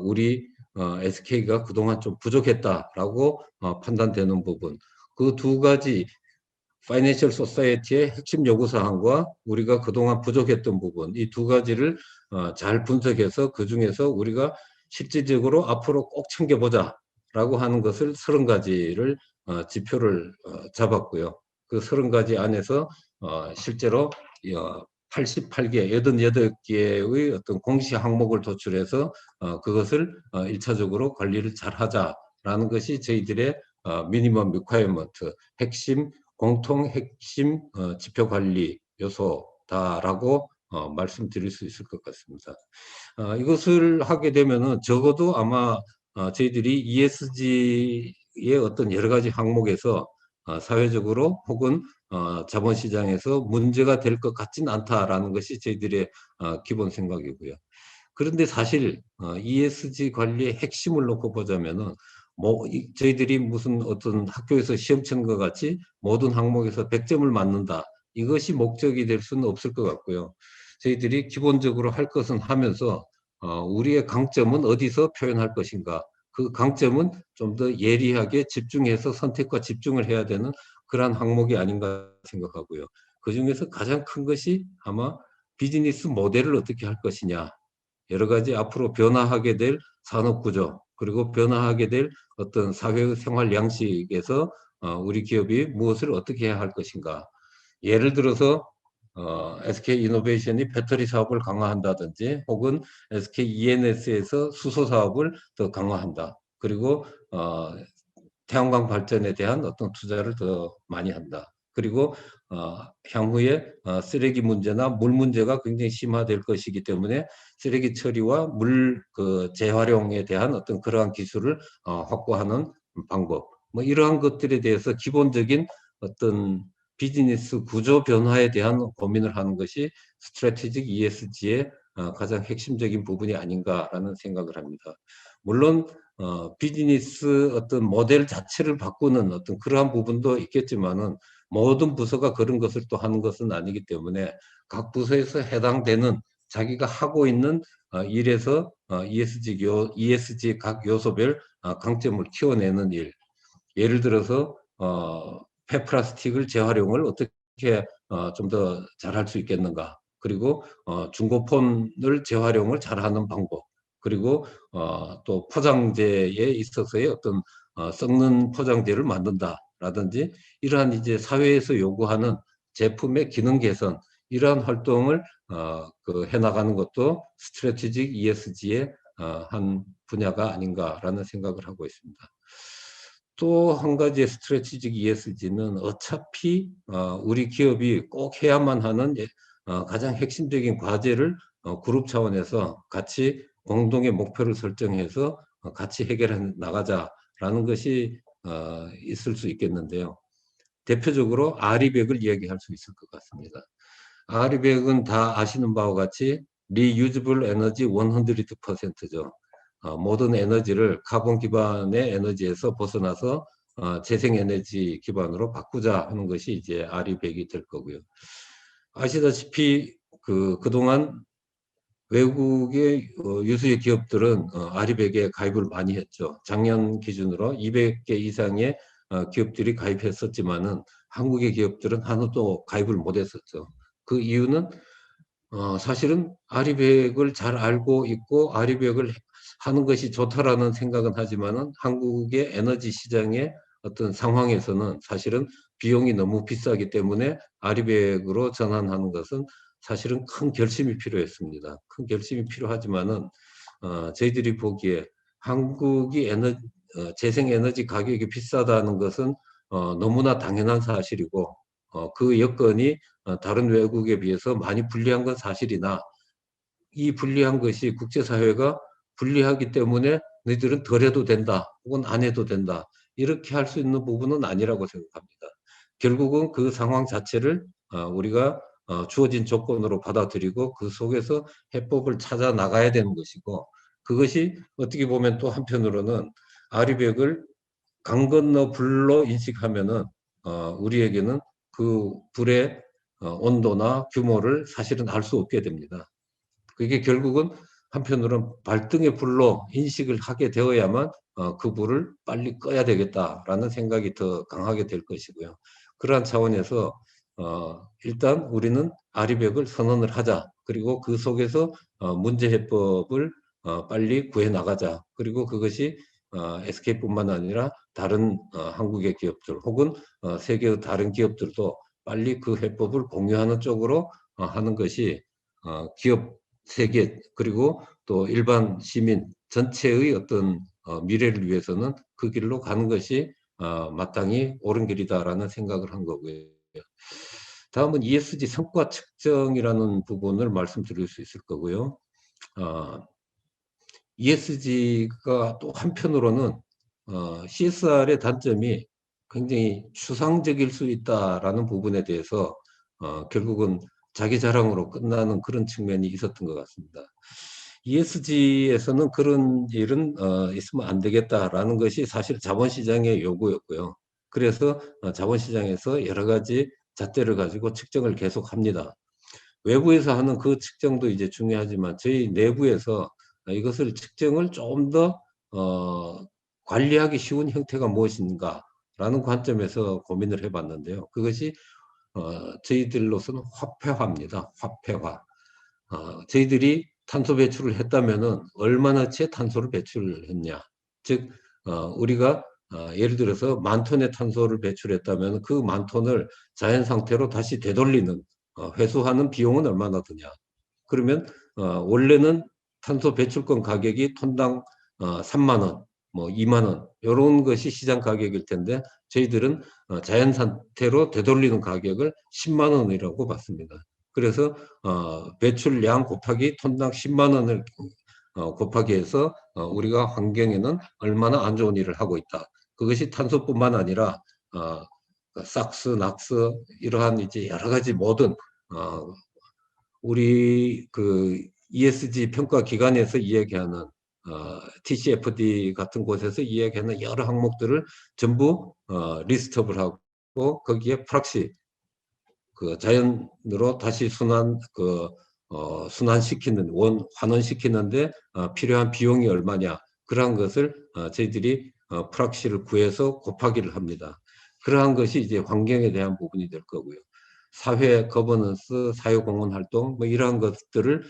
우리 SK가 그동안 좀 부족했다라고 판단되는 부분, 그 2가지 파이낸셜 소사이어티의 핵심 요구사항과 우리가 그동안 부족했던 부분, 이 2가지를 잘 분석해서 그 중에서 우리가 실질적으로 앞으로 꼭 챙겨보자라고 하는 것을 30가지를 지표를 잡았고요. 그 30가지 안에서 실제로 88개, 88개의 어떤 공시 항목을 도출해서 그것을 1차적으로 관리를 잘 하자라는 것이 저희들의 미니멈 리콰이어먼트, 핵심 공통 핵심 지표 관리 요소다라고 말씀드릴 수 있을 것 같습니다. 이것을 하게 되면은 적어도 아마 저희들이 ESG의 어떤 여러 가지 항목에서 사회적으로 혹은 자본시장에서 문제가 될 것 같진 않다라는 것이 저희들의 기본 생각이고요. 그런데 사실 ESG 관리의 핵심을 놓고 보자면은 저희들이 무슨 어떤 학교에서 시험 치는 것 같이 모든 항목에서 100점을 맞는다. 이것이 목적이 될 수는 없을 것 같고요. 저희들이 기본적으로 할 것은 하면서 우리의 강점은 어디서 표현할 것인가. 그 강점은 좀 더 예리하게 집중해서 선택과 집중을 해야 되는 그러한 항목이 아닌가 생각하고요. 그중에서 가장 큰 것이 아마 비즈니스 모델을 어떻게 할 것이냐. 여러 가지 앞으로 변화하게 될 산업 구조, 그리고 변화하게 될 어떤 사회 생활 양식에서 우리 기업이 무엇을 어떻게 해야 할 것인가. 예를 들어서 SK 이노베이션이 배터리 사업을 강화한다든지, 혹은 SK ENS에서 수소 사업을 더 강화한다. 그리고 태양광 발전에 대한 어떤 투자를 더 많이 한다. 그리고 향후에 쓰레기 문제나 물 문제가 굉장히 심화될 것이기 때문에 쓰레기 처리와 물 재활용에 대한 어떤 그러한 기술을 확보하는 방법, 뭐 이러한 것들에 대해서 기본적인 어떤 비즈니스 구조 변화에 대한 고민을 하는 것이 스트래티직 ESG의 가장 핵심적인 부분이 아닌가라는 생각을 합니다. 물론 비즈니스 어떤 모델 자체를 바꾸는 어떤 그러한 부분도 있겠지만은 모든 부서가 그런 것을 또 하는 것은 아니기 때문에 각 부서에서 해당되는 자기가 하고 있는 일에서 ESG 각 요소별 강점을 키워내는 일. 예를 들어서 폐플라스틱을 재활용을 어떻게 좀 더 잘할 수 있겠는가. 그리고 중고폰을 재활용을 잘하는 방법. 그리고 또 포장재에 있어서의 어떤 썩는 포장재를 만든다라든지, 이러한 이제 사회에서 요구하는 제품의 기능 개선, 이러한 활동을 해나가는 것도 스트래티직 ESG의 한 분야가 아닌가라는 생각을 하고 있습니다. 또 한 가지의 스트래티직 ESG는 어차피 우리 기업이 꼭 해야만 하는 가장 핵심적인 과제를 그룹 차원에서 같이 공동의 목표를 설정해서 같이 해결해 나가자라는 것이 있을 수 있겠는데요. 대표적으로 아리백을 이야기할 수 있을 것 같습니다. 아리백은 다 아시는 바와 같이 리유즈블 에너지 100%죠. 모든 에너지를 카본 기반의 에너지에서 벗어나서 재생에너지 기반으로 바꾸자 하는 것이 이제 아리백이 될 거고요. 아시다시피 그동안 외국의 유수의 기업들은 아리백에 가입을 많이 했죠. 작년 기준으로 200개 이상의 기업들이 가입했었지만은 한국의 기업들은 하나도 가입을 못했었죠. 그 이유는 사실은 아리백을 잘 알고 있고 아리백을 하는 것이 좋다라는 생각은 하지만은 한국의 에너지 시장의 어떤 상황에서는 사실은 비용이 너무 비싸기 때문에 아리백으로 전환하는 것은 사실은 큰 결심이 필요했습니다. 큰 결심이 필요하지만은 저희들이 보기에 한국이 재생에너지 가격이 비싸다는 것은 너무나 당연한 사실이고 그 여건이 다른 외국에 비해서 많이 불리한 건 사실이나, 이 불리한 것이 국제사회가 불리하기 때문에 너희들은 덜 해도 된다 혹은 안 해도 된다 이렇게 할 수 있는 부분은 아니라고 생각합니다. 결국은 그 상황 자체를 우리가 주어진 조건으로 받아들이고 그 속에서 해법을 찾아 나가야 되는 것이고, 그것이 어떻게 보면 또 한편으로는 아리백을 강 건너 불로 인식하면은 우리에게는 그 불의 온도나 규모를 사실은 알 수 없게 됩니다. 그게 결국은 한편으로는 발등의 불로 인식을 하게 되어야만 그 불을 빨리 꺼야 되겠다라는 생각이 더 강하게 될 것이고요. 그러한 차원에서 일단 우리는 아리백을 선언을 하자. 그리고 그 속에서 문제 해법을 빨리 구해 나가자. 그리고 그것이 SK뿐만 아니라 다른 한국의 기업들 혹은 세계의 다른 기업들도 빨리 그 해법을 공유하는 쪽으로 하는 것이 기업 세계 그리고 또 일반 시민 전체의 어떤 미래를 위해서는 그 길로 가는 것이 마땅히 옳은 길이다라는 생각을 한 거고요. 다음은 ESG 성과 측정이라는 부분을 말씀드릴 수 있을 거고요. ESG가 또 한편으로는 CSR의 단점이 굉장히 추상적일 수 있다라는 부분에 대해서 결국은 자기 자랑으로 끝나는 그런 측면이 있었던 것 같습니다. ESG에서는 그런 일은 있으면 안 되겠다라는 것이 사실 자본시장의 요구였고요. 그래서 자본시장에서 여러 가지 잣대를 가지고 측정을 계속합니다. 외부에서 하는 그 측정도 이제 중요하지만 저희 내부에서 이것을 측정을 좀 더 관리하기 쉬운 형태가 무엇인가라는 관점에서 고민을 해봤는데요. 그것이 저희들로서는 화폐화입니다. 화폐화. 저희들이 탄소 배출을 했다면은 얼마나치 탄소를 배출했냐. 즉 우리가 예를 들어서 10,000톤의 탄소를 배출했다면 그 10,000톤을 자연 상태로 다시 되돌리는 회수하는 비용은 얼마나 드냐. 그러면 원래는 탄소 배출권 가격이 톤당 3만 원, 뭐 2만 원 이런 것이 시장 가격일 텐데 저희들은 자연 상태로 되돌리는 가격을 10만 원이라고 봤습니다. 그래서 배출량 곱하기 톤당 10만 원을 곱하기 해서 우리가 환경에는 얼마나 안 좋은 일을 하고 있다. 그것이 탄소뿐만 아니라 삭스, 낙스 이러한 이제 여러 가지 모든 우리 그 ESG 평가 기관에서 이야기하는 TCFD 같은 곳에서 이야기하는 여러 항목들을 전부 리스트업을 하고 거기에 프락시 그 자연으로 다시 순환시키는 환원시키는데 필요한 비용이 얼마냐 그러한 것을 저희들이 프락시를 구해서 곱하기를 합니다. 그러한 것이 이제 환경에 대한 부분이 될 거고요. 사회 거버넌스, 사회공헌 활동 뭐 이러한 것들을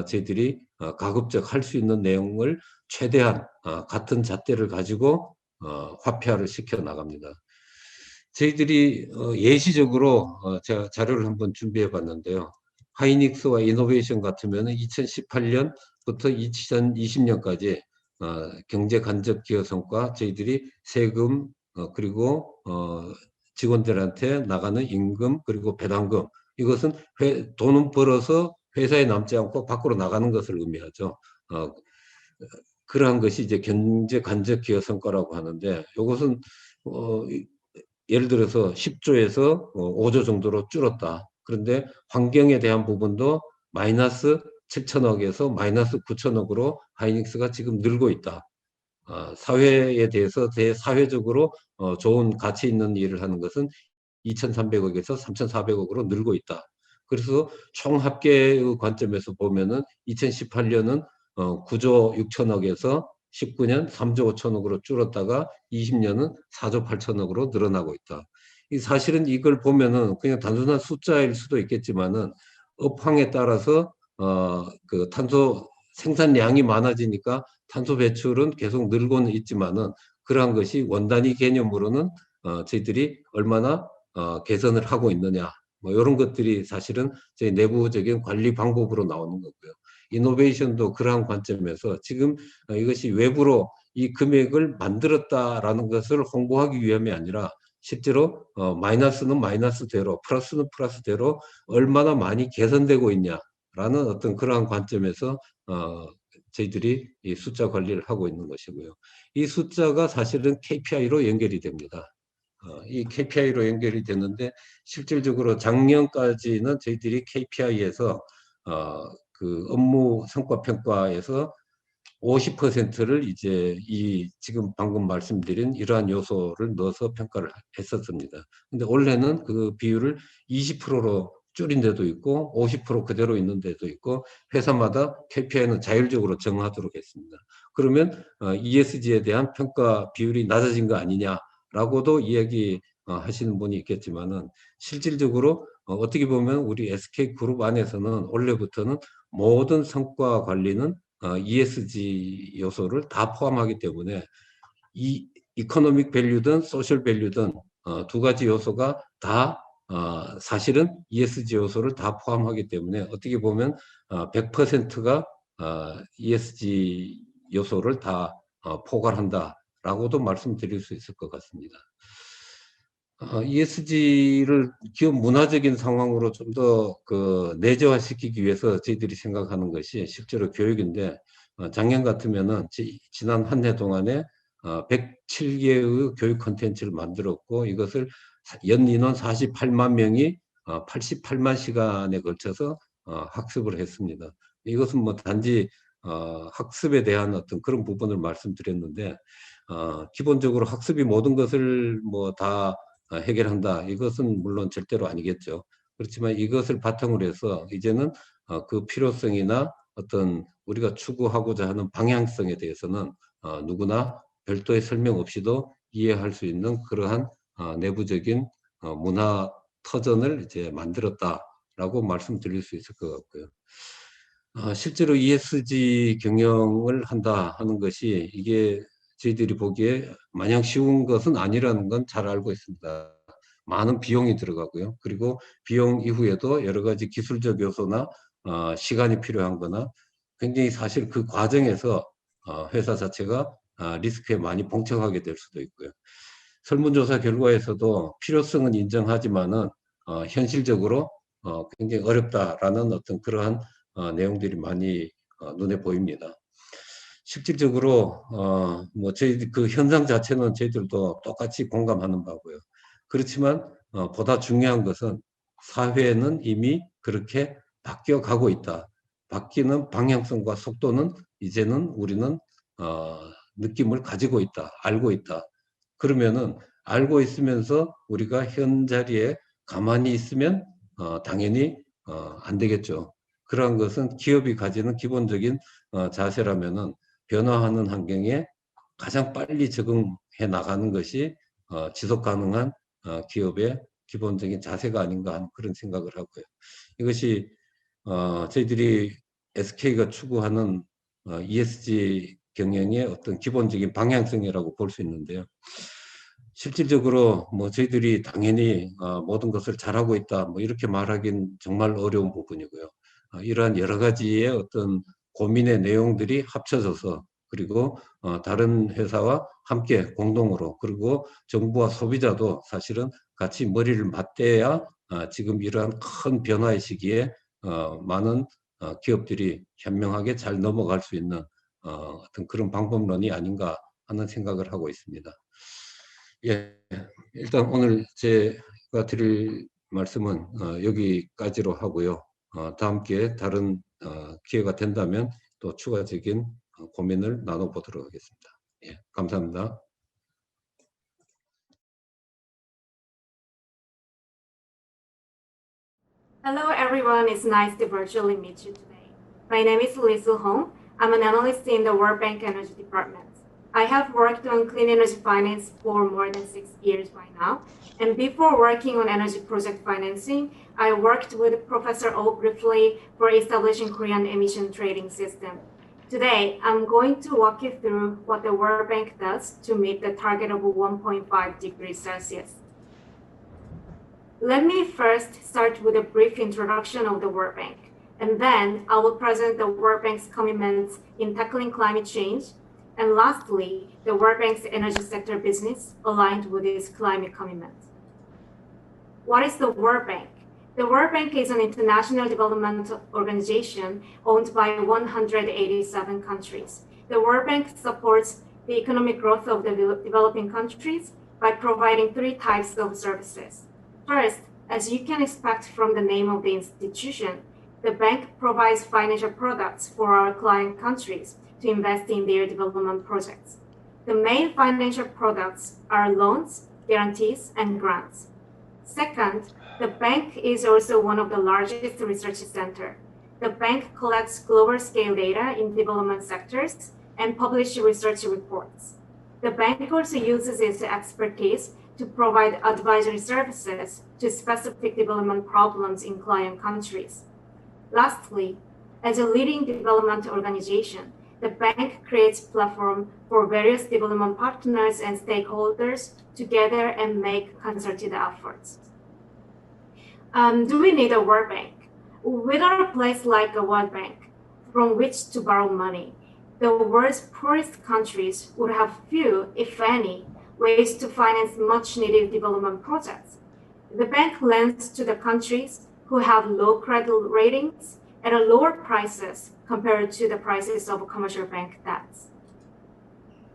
저희들이 가급적 할 수 있는 내용을 최대한 같은 잣대를 가지고 화폐화를 시켜 나갑니다. 저희들이 예시적으로 제가 자료를 한번 준비해 봤는데요. 하이닉스와 이노베이션 같으면 2018년부터 2020년까지 경제 간접 기여 성과 저희들이 세금 그리고 직원들한테 나가는 임금 그리고 배당금 이것은 돈은 벌어서 회사에 남지 않고 밖으로 나가는 것을 의미하죠. 그러한 것이 이제 경제 간접 기여 성과라고 하는데 이것은 예를 들어서 10조에서 5조 정도로 줄었다. 그런데 환경에 대한 부분도 마이너스 7천억에서 마이너스 9천억으로 하이닉스가 지금 늘고 있다. 사회에 대해서 대사회적으로 좋은 가치 있는 일을 하는 것은 2,300억에서 3,400억으로 늘고 있다. 그래서 총 합계의 관점에서 보면은 2018년은 9조 6천억에서 19년 3조 5천억으로 줄었다가 20년은 4조 8천억으로 늘어나고 있다. 사실은 이걸 보면은 그냥 단순한 숫자일 수도 있겠지만은 업황에 따라서 그 탄소 생산량이 많아지니까 탄소 배출은 계속 늘고는 있지만은 그러한 것이 원단위 개념으로는 저희들이 얼마나 개선을 하고 있느냐 뭐 이런 것들이 사실은 저희 내부적인 관리 방법으로 나오는 거고요. 이노베이션도 그러한 관점에서 지금 이것이 외부로 이 금액을 만들었다라는 것을 홍보하기 위함이 아니라 실제로 마이너스는 마이너스대로 플러스는 플러스대로 얼마나 많이 개선되고 있냐라는 어떤 그러한 관점에서 저희들이 이 숫자 관리를 하고 있는 것이고요. 이 숫자가 사실은 KPI로 연결이 됩니다. 이 KPI로 연결이 되는데 실질적으로 작년까지는 저희들이 KPI에서 그 업무 성과 평가에서 50%를 이제 이 지금 방금 말씀드린 이러한 요소를 넣어서 평가를 했었습니다. 근데 올해는 그 비율을 20%로 줄인 데도 있고 50% 그대로 있는 데도 있고 회사마다 KPI는 자율적으로 정하도록 했습니다. 그러면 ESG에 대한 평가 비율이 낮아진 거 아니냐라고도 이야기 하시는 분이 있겠지만은 실질적으로 어떻게 보면 우리 SK그룹 안에서는 올해부터는 모든 성과 관리는 ESG 요소를 다 포함하기 때문에 이 이코노믹 밸류든 소셜 밸류든 두 가지 요소가 다 사실은 ESG 요소를 다 포함하기 때문에 어떻게 보면 100%가 ESG 요소를 다 포괄한다. 라고도 말씀드릴 수 있을 것 같습니다. ESG를 기업 문화적인 상황으로 좀 더 내재화시키기 위해서 저희들이 생각하는 것이 실제로 교육인데, 작년 같으면은 지난 한 해 동안에 107개의 교육 콘텐츠를 만들었고, 이것을 연 인원 48만 명이 88만 시간에 걸쳐서 학습을 했습니다. 이것은 뭐 단지 학습에 대한 어떤 그런 부분을 말씀드렸는데, 기본적으로 학습이 모든 것을 뭐 다 해결한다. 이것은 물론 절대로 아니겠죠. 그렇지만 이것을 바탕으로 해서 이제는 그 필요성이나 어떤 우리가 추구하고자 하는 방향성에 대해서는 누구나 별도의 설명 없이도 이해할 수 있는 그러한 내부적인 문화 터전을 이제 만들었다라고 말씀드릴 수 있을 것 같고요. 실제로 ESG 경영을 한다 하는 것이 이게 저희들이 보기에 마냥 쉬운 것은 아니라는 건 잘 알고 있습니다. 많은 비용이 들어가고요. 그리고 비용 이후에도 여러 가지 기술적 요소나 시간이 필요한 거나 굉장히 사실 그 과정에서 회사 자체가 리스크에 많이 봉착하게 될 수도 있고요. 설문조사 결과에서도 필요성은 인정하지만은 현실적으로 굉장히 어렵다라는 어떤 그러한 내용들이 많이 눈에 보입니다. 실질적으로 뭐 저희 그 현상 자체는 저희들도 똑같이 공감하는 바고요. 그렇지만 보다 중요한 것은 사회는 이미 그렇게 바뀌어 가고 있다. 바뀌는 방향성과 속도는 이제는 우리는 느낌을 가지고 있다. 알고 있다. 그러면은 알고 있으면서 우리가 현 자리에 가만히 있으면 당연히 안 되겠죠. 그러한 것은 기업이 가지는 기본적인 자세라면은 변화하는 환경에 가장 빨리 적응해 나가는 것이 지속 가능한 기업의 기본적인 자세가 아닌가 하는 그런 생각을 하고요. 이것이 저희들이 SK가 추구하는 ESG 경영의 어떤 기본적인 방향성이라고 볼 수 있는데요. 실질적으로 뭐 저희들이 당연히 모든 것을 잘하고 있다 뭐 이렇게 말하긴 정말 어려운 부분이고요. 이러한 여러 가지의 어떤 고민의 내용들이 합쳐져서 그리고 다른 회사와 함께 공동으로 그리고 정부와 소비자도 사실은 같이 머리를 맞대야 지금 이러한 큰 변화의 시기에 많은 기업들이 현명하게 잘 넘어갈 수 있는 어떤 그런 방법론이 아닌가 하는 생각을 하고 있습니다. 예, 일단 오늘 제가 드릴 말씀은 여기까지로 하고요. 다음 기회에 다른 기회가 된다면 또 추가적인 고민을 나눠보도록 하겠습니다. 예, 감사합니다. Hello everyone, it's nice to virtually meet you today. My name is Leesle. I'm an analyst in the World Bank Energy Department. I have worked on clean energy finance for more than 6 years by now. And before working on energy project financing, I worked with Professor Oh briefly for establishing Korean emission trading system. Today, I'm going to walk you through what the World Bank does to meet the target of 1.5 degrees Celsius. Let me first start with a brief introduction of the World Bank, and then I will present the World Bank's commitments in tackling climate change, and lastly, the World Bank's energy sector business aligned with its climate commitments. What is the World Bank? The World Bank is an international development organization owned by 187 countries. The World Bank supports the economic growth of the developing countries by providing 3 types of services. First, as you can expect from the name of the institution, the bank provides financial products for our client countries to invest in their development projects. The main financial products are loans, guarantees, and grants. Second, the bank is also one of the largest research centers. The bank collects global scale data in development sectors and publishes research reports. The bank also uses its expertise to provide advisory services to specific development problems in client countries. Lastly, as a leading development organization, the bank creates platform for various development partners and stakeholders to gather and make concerted efforts. Do we need a World Bank? Without a place like a World Bank from which to borrow money, the world's poorest countries would have few, if any, ways to finance much-needed development projects. The bank lends to the countries who have low credit ratings at lower prices compared to the prices of commercial bank debts.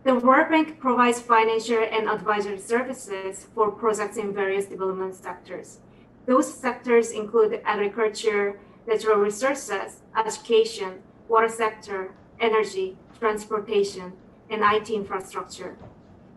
The World Bank provides financial and advisory services for projects in various development sectors. Those sectors include agriculture, natural resources, education, water sector, energy, transportation, and IT infrastructure.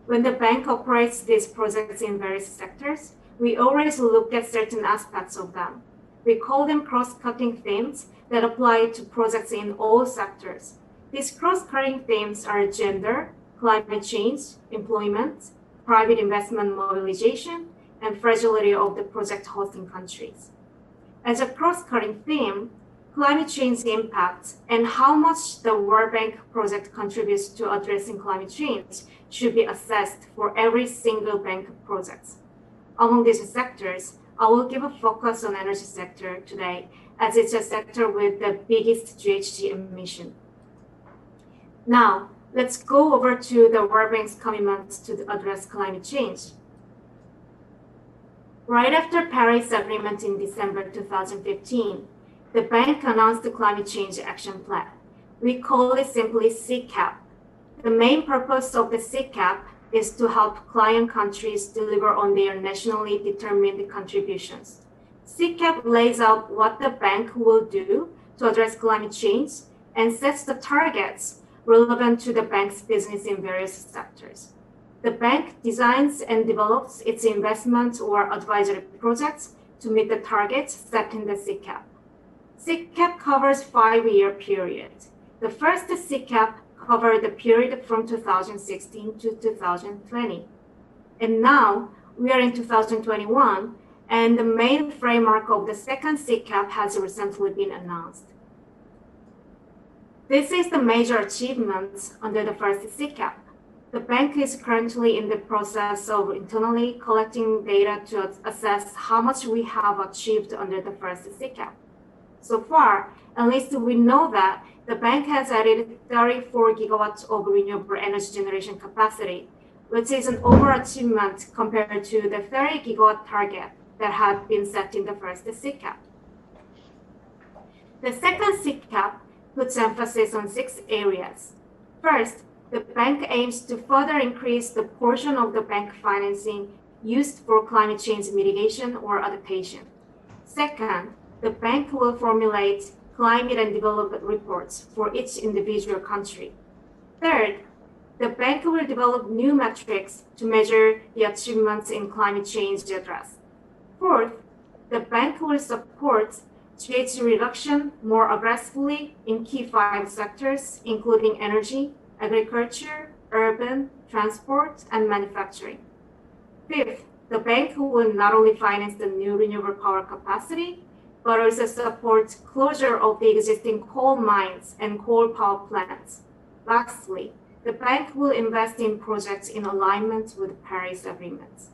When the bank operates these projects in various sectors, we always look at certain aspects of them. We call them cross-cutting themes that apply to projects in all sectors. These cross-cutting themes are gender, climate change, employment, private investment mobilization, and fragility of the project hosting countries. As a cross-cutting theme, climate change impact and how much the World Bank project contributes to addressing climate change should be assessed for every single bank project. Among these sectors, I will give a focus on energy sector today, as it's a sector with the biggest GHG emission. Now, let's go over to the World Bank's commitments to address climate change. Right after Paris Agreement in December 2015, the bank announced the Climate Change Action Plan. We call it simply CCAP. The main purpose of the CCAP is to help client countries deliver on their nationally determined contributions. CCAP lays out what the bank will do to address climate change and sets the targets relevant to the bank's business in various sectors. The bank designs and develops its investment or advisory projects to meet the targets set in the CCAP. CCAP covers 5-year period. The first CCAP covered the period from 2016 to 2020. And now we are in 2021, and the main framework of the second CCAP has recently been announced. This is the major achievements under the first CCAP. The bank is currently in the process of internally collecting data to assess how much we have achieved under the first CCAP. So far, at least we know that the bank has added 34 gigawatts of renewable energy generation capacity, which is an overachievement compared to the 30 gigawatt target that had been set in the first CCAP. The second CCAP puts emphasis on 6 areas. First, the bank aims to further increase the portion of the bank financing used for climate change mitigation or adaptation. Second, the bank will formulate climate and development reports for each individual country. Third, the bank will develop new metrics to measure the achievements in climate change address. Fourth, the bank will support GHG reduction more aggressively in key 5 sectors, including energy, agriculture, urban, transport, and manufacturing. Fifth, the bank will not only finance the new renewable power capacity, but also support closure of the existing coal mines and coal power plants. Lastly, the bank will invest in projects in alignment with Paris Agreement.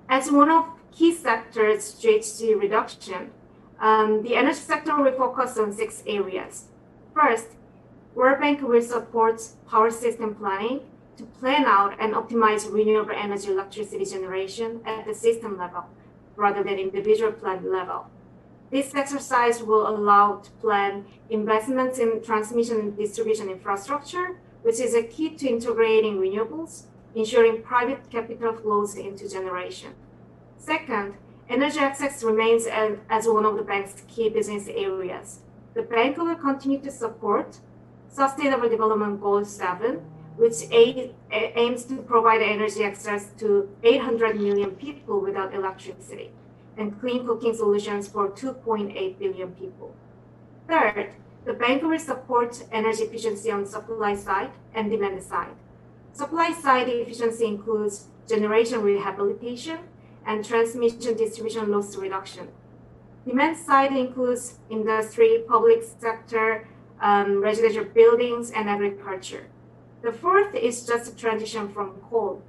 As one of key sectors, GHG reduction, the energy sector will focus on 6 areas. First, World Bank will support power system planning to plan out and optimize renewable energy electricity generation at the system level, rather than individual plant level. This exercise will allow to plan investments in transmission and distribution infrastructure, which is a key to integrating renewables, ensuring private capital flows into generation. Second, energy access remains as one of the bank's key business areas. The bank will continue to support Sustainable Development Goal 7, which aims to provide energy access to 800 million people without electricity, and clean cooking solutions for 2.8 billion people. Third, the bank will support energy efficiency on supply side and demand side. Supply side efficiency includes generation rehabilitation and transmission distribution loss reduction. Demand side includes industry, public sector, residential buildings, and agriculture. The fourth is just a transition from coal.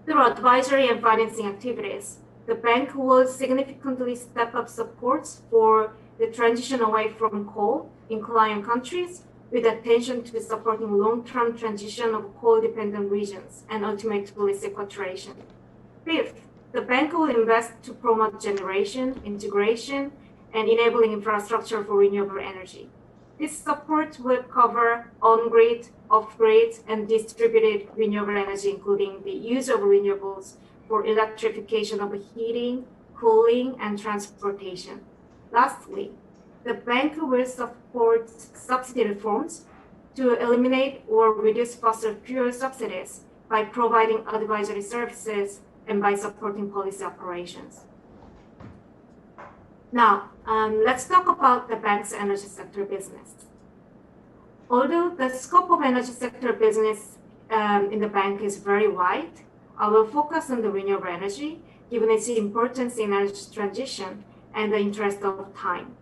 Through advisory and financing activities, the bank will significantly step up support for the transition away from coal in client countries with attention to supporting long-term transition of coal-dependent regions and ultimately sequestration. Fifth, the bank will invest to promote generation, integration, and enabling infrastructure for renewable energy. This support will cover on-grid, off-grid, and distributed renewable energy, including the use of renewables for electrification of heating, cooling, and transportation. Lastly, the bank will support subsidy reforms to eliminate or reduce fossil fuel subsidies by providing advisory services and by supporting policy operations. Now, let's talk about the bank's energy sector business. Although the scope of energy sector business in the bank is very wide, I will focus on the renewable energy, given its importance in energy transition and the interest of time.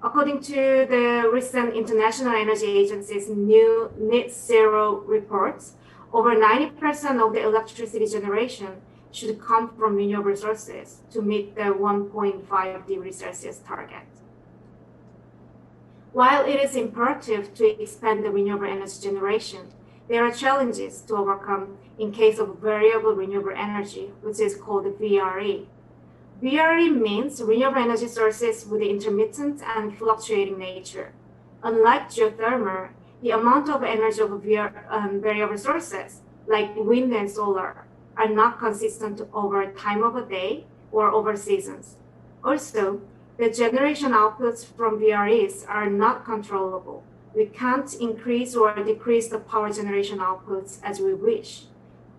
According to the recent International Energy Agency's new net zero reports, over 90% of the electricity generation should come from renewable sources to meet the 1.5 degrees Celsius target. While it is imperative to expand the renewable energy generation, there are challenges to overcome in case of variable renewable energy, which is called VRE. VRE means renewable energy sources with intermittent and fluctuating nature. Unlike geothermal, the amount of energy of variable sources, like wind and solar, are not consistent over time of a day or over seasons. Also, the generation outputs from VREs are not controllable. We can't increase or decrease the power generation outputs as we wish.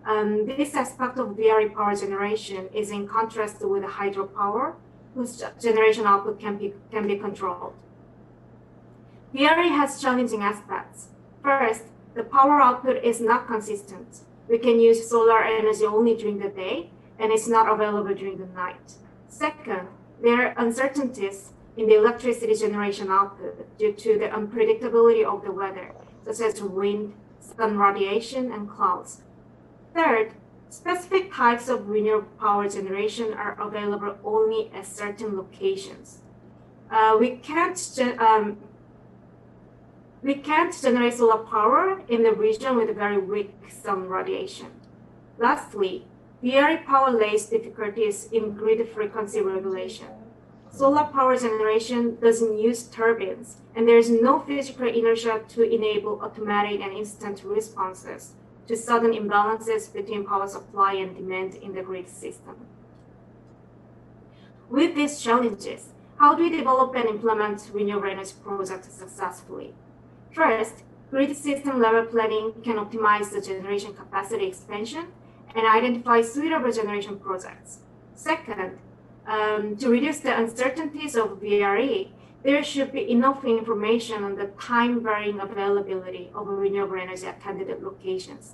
This aspect of VRE power generation is in contrast with hydropower, whose generation output can be controlled. VRE has challenging aspects. First, the power output is not consistent. We can use solar energy only during the day, and it's not available during the night. Second, there are uncertainties in the electricity generation output due to the unpredictability of the weather, such as wind, sun radiation, and clouds. Third, specific types of renewable power generation are available only at certain locations. We can't generate solar power in the region with very weak sun radiation. Lastly, VRE power lays difficulties in grid frequency regulation. Solar power generation doesn't use turbines, and there is no physical inertia to enable automatic and instant responses to sudden imbalances between power supply and demand in the grid system. With these challenges, how do we develop and implement renewable energy projects successfully? First, grid system level planning can optimize the generation capacity expansion and identify suitable generation projects. Second, to reduce the uncertainties of VRE, there should be enough information on the time-varying availability of renewable energy at candidate locations.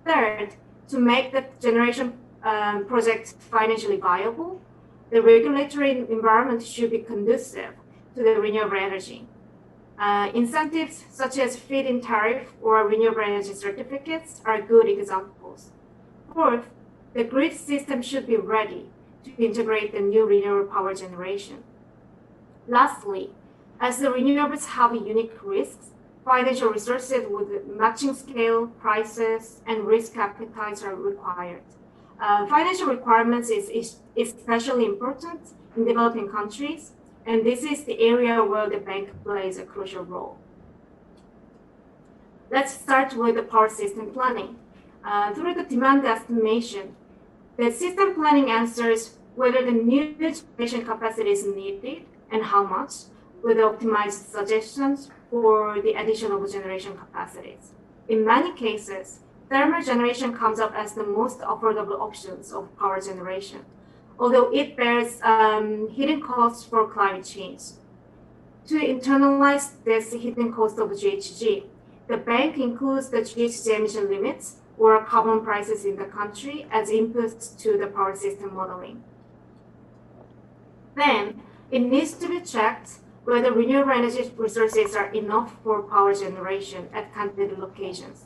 Third, to make the generation project financially viable, the regulatory environment should be conducive to the renewable energy. Incentives such as feed-in tariff or renewable energy certificates are good examples. Fourth, the grid system should be ready to integrate the new renewable power generation. Lastly, as the renewables have unique risks, financial resources with matching scale, prices, and risk appetites are required. Financial requirements is especially important in developing countries, and this is the area where the bank plays a crucial role. Let's start with the power system planning. Through the demand estimation, the system planning answers whether the new generation capacity is needed and how much, with optimized suggestions for the addition of generation capacities. In many cases, thermal generation comes up as the most affordable options of power generation, although it bears hidden costs for climate change. To internalize this hidden cost of GHG, the bank includes the GHG emission limits or carbon prices in the country as inputs to the power system modeling. Then, it needs to be checked whether renewable energy resources are enough for power generation at candidate locations.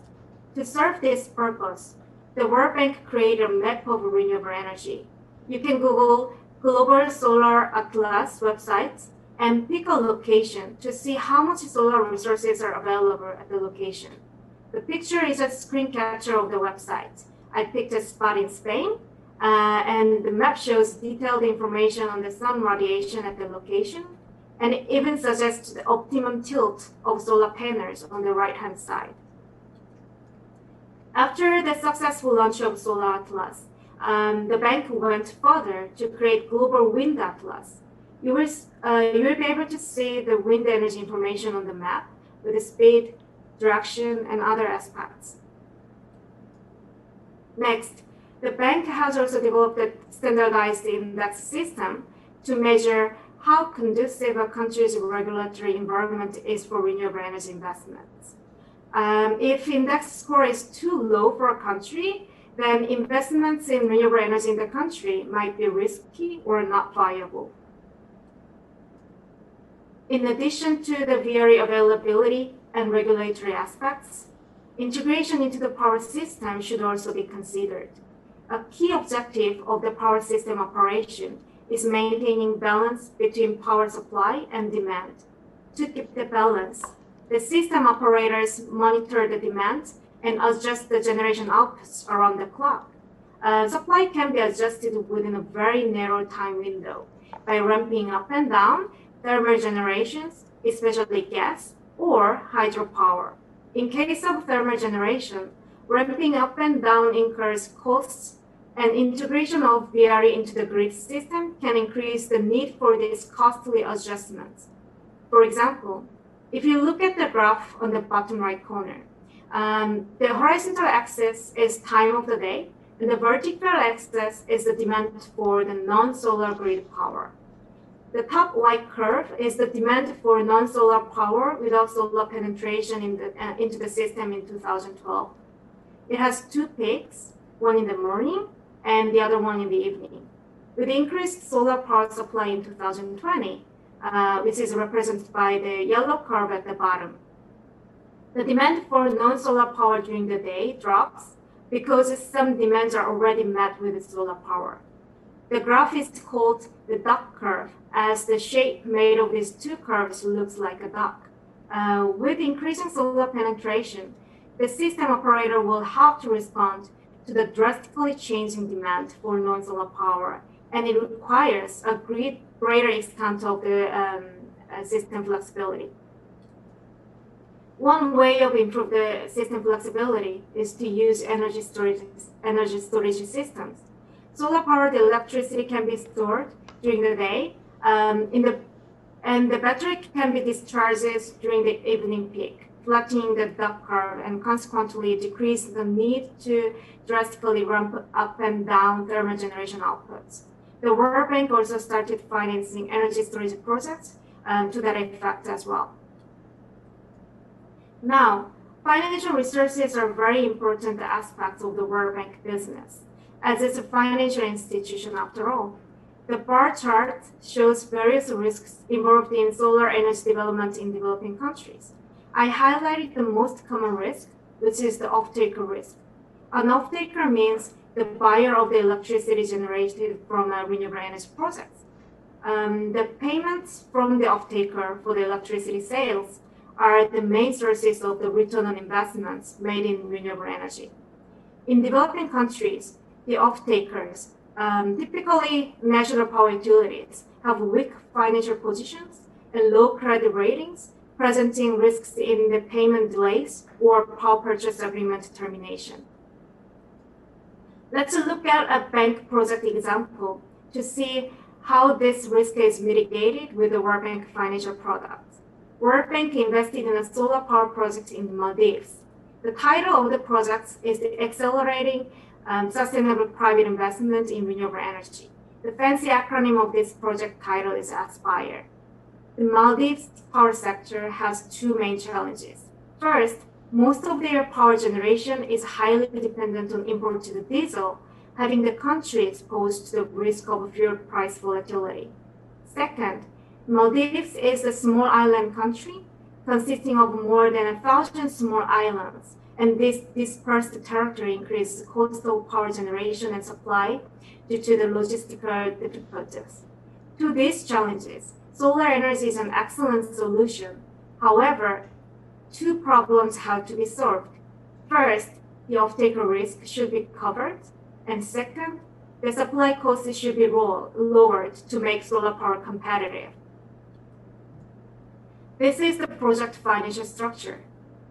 To serve this purpose, the World Bank created a map of renewable energy. You can Google Global Solar Atlas websites and pick a location to see how much solar resources are available at the location. The picture is a screen capture of the website. I picked a spot in Spain, and the map shows detailed information on the sun radiation at the location, and it even suggests the optimum tilt of solar panels on the right-hand side. After the successful launch of Solar Atlas, the bank went further to create Global Wind Atlas. You will be able to see the wind energy information on the map with the speed, direction, and other aspects. Next, the bank has also developed a standardized index system to measure how conducive a country's regulatory environment is for renewable energy investments. If index score is too low for a country, then investments in renewable energy in the country might be risky or not viable. In addition to the VRE availability and regulatory aspects, integration into the power system should also be considered. A key objective of the power system operation is maintaining balance between power supply and demand. To keep the balance, the system operators monitor the demand and adjust the generation outputs around the clock. Supply can be adjusted within a very narrow time window by ramping up and down thermal generations, especially gas or hydropower. In case of thermal generation, ramping up and down incurs costs, and integration of VRE into the grid system can increase the need for these costly adjustments. For example, if you look at the graph on the bottom right corner, the horizontal axis is time of the day, and the vertical axis is the demand for the non-solar grid power. The top white curve is the demand for non-solar power without solar penetration into the system in 2012. It has two peaks, one in the morning and the other one in the evening. With increased solar power supply in 2020, which is represented by the yellow curve at the bottom, the demand for non-solar power during the day drops because some demands are already met with solar power. The graph is called the duck curve, as the shape made of these two curves looks like a duck. With increasing solar penetration, the system operator will have to respond to the drastically changing demand for non-solar power, and it requires a greater extent of the system flexibility. One way of improving the system flexibility is to use energy storage systems. Solar powered electricity can be stored during the day, and the battery can be discharged during the evening peak, flattening the duck curve and consequently decrease the need to drastically ramp up and down thermal generation outputs. The World Bank also started financing energy storage projects to that effect as well. Now, financial resources are very important aspects of the World Bank business, as it's a financial institution after all. The bar chart shows various risks involved in solar energy development in developing countries. I highlighted the most common risk, which is the off-taker risk. An off-taker means the buyer of the electricity generated from a renewable energy project. The payments from the off-taker for the electricity sales are the main sources of the return on investments made in renewable energy. In developing countries, the off-takers, typically national power utilities, have weak financial positions and low credit ratings, presenting risks in the payment delays or power purchase agreement termination. Let's look at a bank project example to see how this risk is mitigated with the World Bank financial products. World Bank invested in a solar power project in the Maldives. The title of the project is the Accelerating Sustainable Private Investment in Renewable Energy. The fancy acronym of this project title is ASPIRE. The Maldives power sector has two main challenges. First, most of their power generation is highly dependent on imported diesel, having the country exposed to the risk of fuel price volatility. Second, Maldives is a small island country consisting of more than 1,000 small islands, and this dispersed territory increases cost of power generation and supply due to the logistical difficulties. To these challenges, solar energy is an excellent solution. However, two problems have to be solved. First, the off-taker risk should be covered, and second, the supply cost should be lowered to make solar power competitive. This is the project financial structure.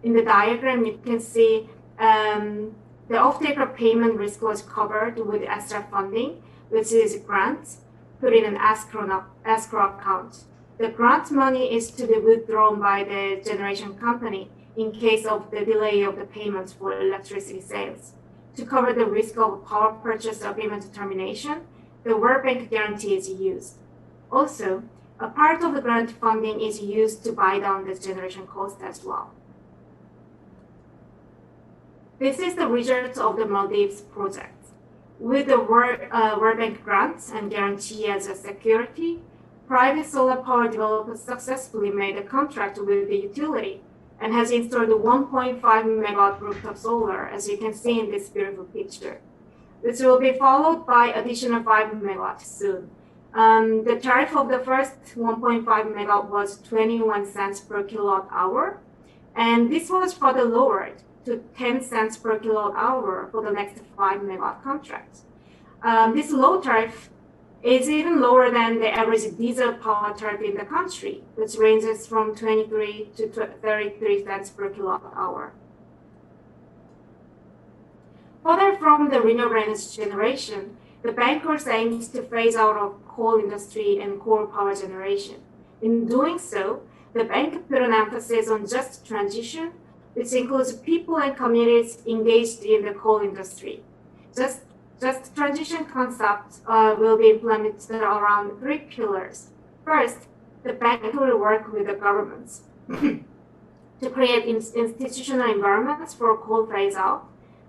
In the diagram, you can see the off-taker payment risk was covered with extra funding, which is grants, put in an escrow account. The grant money is to be withdrawn by the generation company in case of the delay of the payments for electricity sales. To cover the risk of power purchase agreement termination, the World Bank guarantee is used. Also, a part of the grant funding is used to buy down the generation cost as well. This is the result of the Maldives project. With the World Bank grants and guarantee as a security, private solar power developers successfully made a contract with the utility and has installed 1.5 megawatt rooftop solar, as you can see in this beautiful picture. This will be followed by additional 5 megawatts soon. The tariff of the first 1.5 megawatt was 21 cents per kilowatt hour, and this was further lowered to 10 cents per kilowatt hour for the next 5 megawatt contracts. This low tariff is even lower than the average diesel power tariff in the country, which ranges from 23 to 33 cents per kilowatt hour. Further from the renewable energy generation, the bankers aimed to phase out of coal industry and coal power generation. In doing so, the bank put an emphasis on just transition, which includes people and communities engaged in the coal industry. Just transition concept will be implemented around 3 pillars. First, the bank will work with the governments to create institutional environments for coal phase out.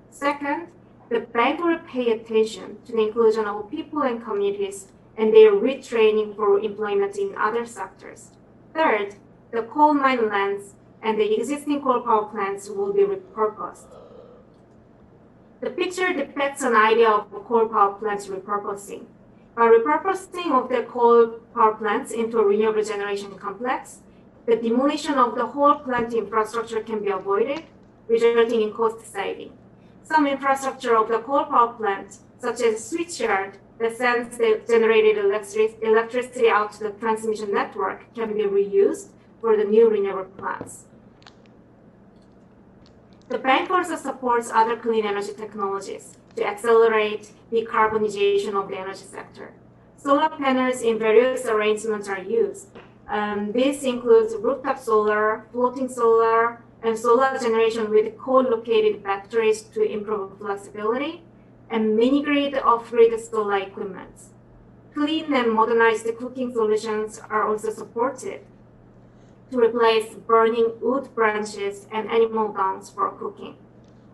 Second, the bank will pay attention to the inclusion of people and communities and their retraining for employment in other sectors. Third, the coal mine lands and the existing coal power plants will be repurposed. The picture depicts an idea of coal power plants repurposing. By repurposing of the coal power plants into a renewable generation complex, the demolition of the whole plant infrastructure can be avoided, resulting in cost saving. Some infrastructure of the coal power plant, such as switchyard that sends the generated electricity out to the transmission network, can be reused for the new renewable plants. The bank also supports other clean energy technologies to accelerate decarbonization of the energy sector. Solar panels in various arrangements are used. This includes rooftop solar, floating solar, and solar generation with co-located batteries to improve flexibility, and mini-grid off-grid solar equipment. Clean and modernized cooking solutions are also supported to replace burning wood branches and animal dung for cooking.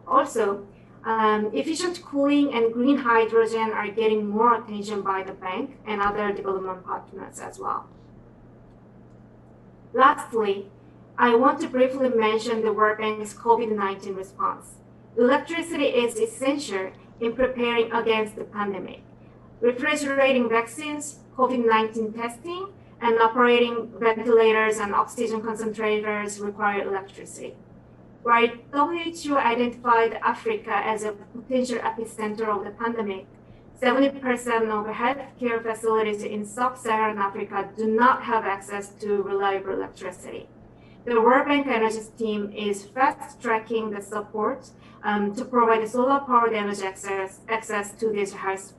Also, efficient cooling and green hydrogen are getting more attention by the bank and other development partners as well. Lastly, I want to briefly mention the World Bank's COVID-19 response. Electricity is essential in preparing against the pandemic. Refrigerating vaccines, COVID-19 testing, and operating ventilators and oxygen concentrators require electricity. While WHO identified Africa as a potential epicenter of the pandemic, 70% of healthcare facilities in sub-Saharan Africa do not have access to reliable electricity. The World Bank Energy team is fast-tracking the support to provide solar-powered energy access to these health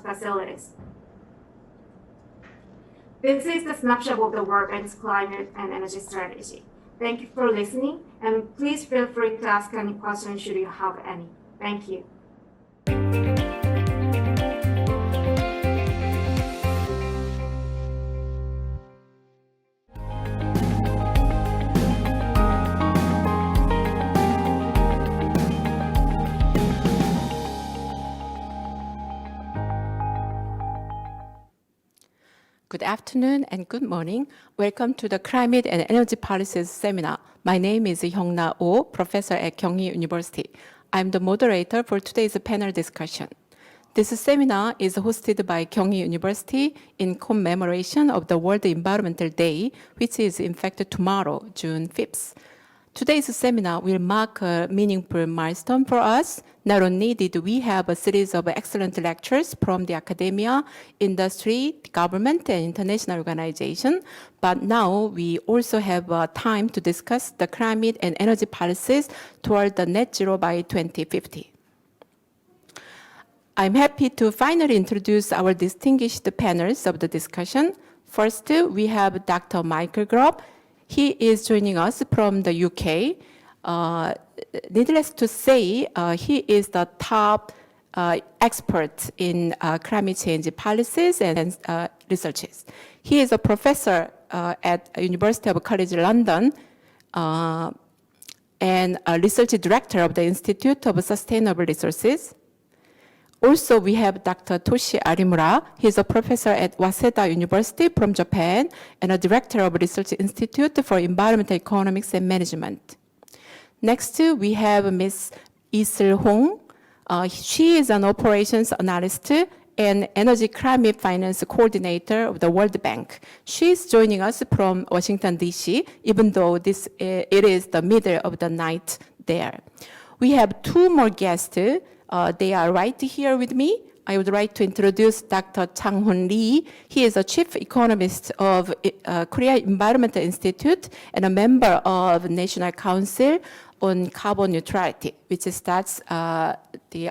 facilities. This is the snapshot of the World Bank's climate and energy strategy. Thank you for listening, and please feel free to ask any questions should you have any. Thank you. Good afternoon and good morning. Welcome to the Climate and Energy Policies Seminar. My name is Hyungna Oh, professor at Kyung University. I'm the moderator for today's panel discussion. This seminar is hosted by Kyunghee University in commemoration of the World Environmental Day, which is in fact tomorrow, June 5th. Today's seminar will mark a meaningful milestone for us. Not only did we have a series of excellent lectures from the academia, industry, government, and international organizations, but now we also have time to discuss the climate and energy policies toward the net zero by 2050. I'm happy to finally introduce our distinguished panels of the discussion. First, we have Dr. Michael Grubb. He is joining us from the UK. Needless to say, he is the top expert in climate change policies and researches. He is a professor at University of College London and a research director of the Institute of Sustainable Resources. Also, we have Dr. Toshi Arimura. He's a professor at Waseda University from Japan and a director of Research Institute for Environmental Economics and Management. Next, we have Ms. Leesle Hoon. She is an operations analyst and energy climate finance coordinator of the World Bank. She is joining us from Washington, D.C., even though it is the middle of the night there. We have two more guests. They are right here with me. I would like to introduce Dr. Chang Lee. He is a chief economist of Korea Environmental Institute and a member of National Council on Carbon Neutrality, which starts May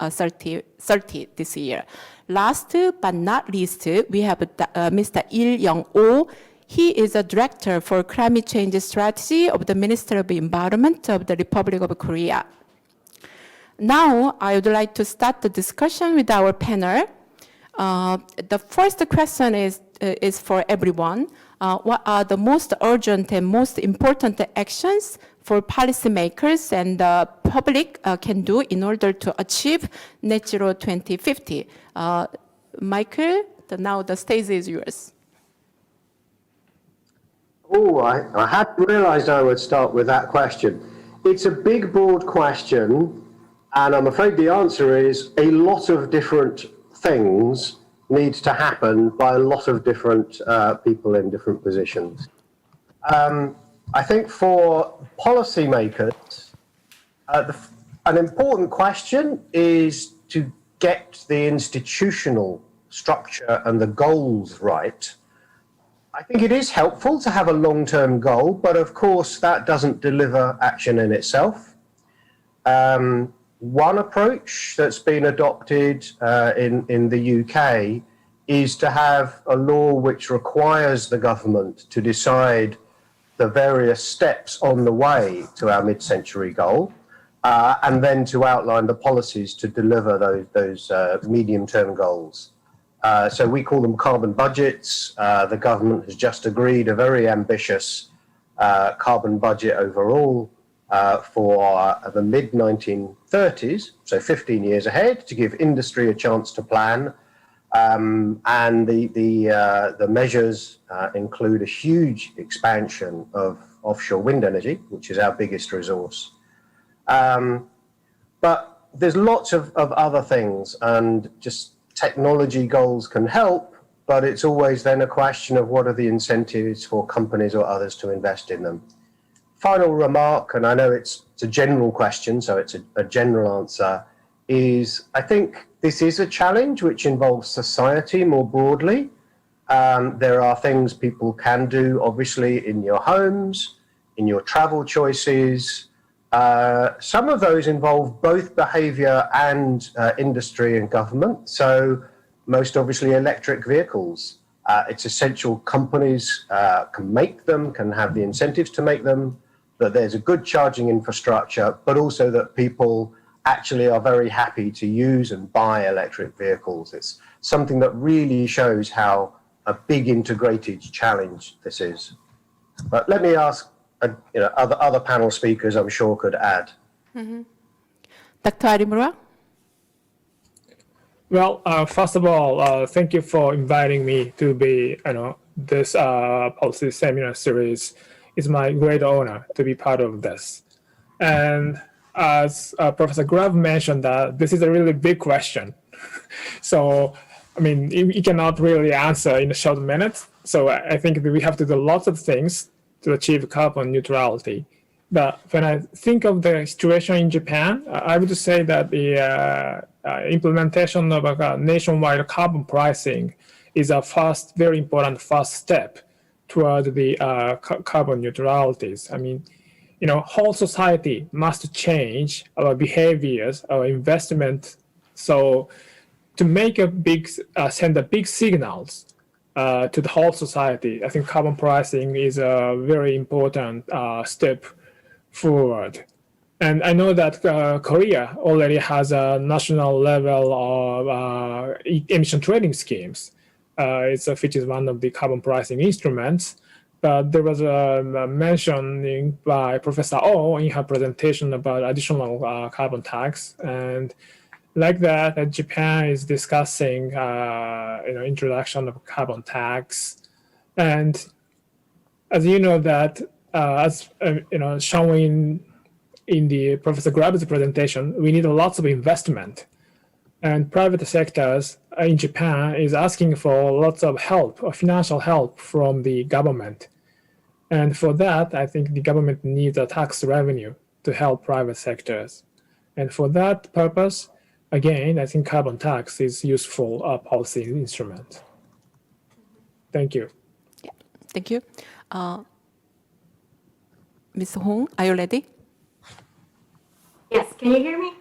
30 this year. Last but not least, we have Mr. Il-Young-oh. He is a director for climate change strategy of the Ministry of Environment of the Republic of Korea. Now, I would like to start the discussion with our panel. The first question is for everyone. What are the most urgent and most important actions for policymakers and the public can do in order to achieve net zero 2050? Michael, now the stage is yours. Oh, I hadn't realized I would start with that question. It's a big, broad question. And I'm afraid the answer is a lot of different things need to happen by a lot of different people in different positions. I think for policymakers, an important question is to get the institutional structure and the goals right. I think it is helpful to have a long-term goal, but of course that doesn't deliver action in itself. One approach that's been adopted in the UK is to have a law which requires the government to decide the various steps on the way to our mid-century goal, and then to outline the policies to deliver those medium-term goals. So we call them carbon budgets. The government has just agreed a very ambitious carbon budget overall for the mid-1930s, so 15 years ahead, to give industry a chance to plan. And the measures include a huge expansion of offshore wind energy, which is our biggest resource. But there's lots of other things, and just technology goals can help, but it's always then a question of what are the incentives for companies or others to invest in them. Final remark, and I know it's a general question, so it's a general answer, is I think this is a challenge which involves society more broadly. There are things people can do, obviously, in your homes, in your travel choices. Some of those involve both behavior and industry and government. So most obviously electric vehicles. It's essential companies can make them, can have the incentives to make them, that there's a good charging infrastructure, but also that people actually are very happy to use and buy electric vehicles. It's something that really shows how a big integrated challenge this is. But let me ask, other panel speakers I'm sure could add. Mm-hmm. Dr. Arimura? Well, first of all, thank you for inviting me to be, this policy seminar series. It's my great honor to be part of this. And as Professor Grubb mentioned, that this is a really big question. So, I mean, you cannot really answer in a short minute. So I think that we have to do lots of things to achieve carbon neutrality. But when I think of the situation in Japan, I would say that the implementation of a nationwide carbon pricing is a very important first step toward the carbon neutralities. I mean, whole society must change our behaviors, our investment. So to make send a big signals to the whole society, I think carbon pricing is a very important step forward. And I know that Korea already has a national level of emission trading schemes. Which is one of the carbon pricing instruments. But there was a mentioning by Professor Oh in her presentation about additional carbon tax. And like that, Japan is discussing introduction of carbon tax. And as you know that, showing in the Professor Grubb's presentation, we need lots of investment. And private sectors in Japan is asking for lots of help, financial help from the government. And for that, I think the government needs a tax revenue to help private sectors. And for that purpose, again, I think carbon tax is useful policy instrument. Thank you. Yeah, thank you. Ms. Hoon, are you ready? Yes, can you hear me?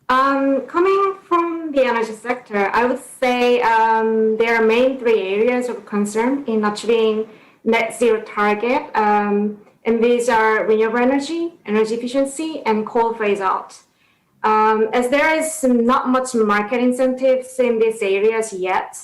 Coming from the energy sector, I would say there are main three areas of concern in achieving net zero target, and these are renewable energy, energy efficiency, and coal phase out. As there is not much market incentives in these areas yet,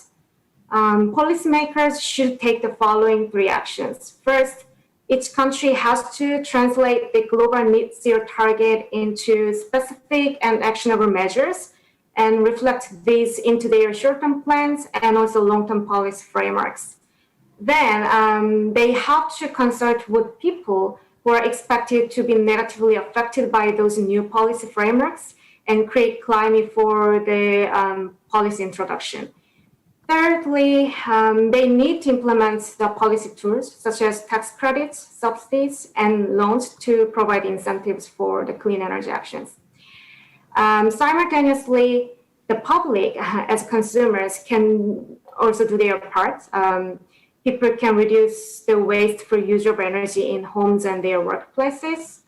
policymakers should take the following three actions. First, each country has to translate the global net zero target into specific and actionable measures and reflect these into their short-term plans and also long-term policy frameworks. Then they have to consult with people who are expected to be negatively affected by those new policy frameworks and create climate for the policy introduction. Thirdly, they need to implement the policy tools such as tax credits, subsidies, and loans to provide incentives for the clean energy actions. Simultaneously, the public as consumers can also do their part. People can reduce the waste for use of energy in homes and their workplaces.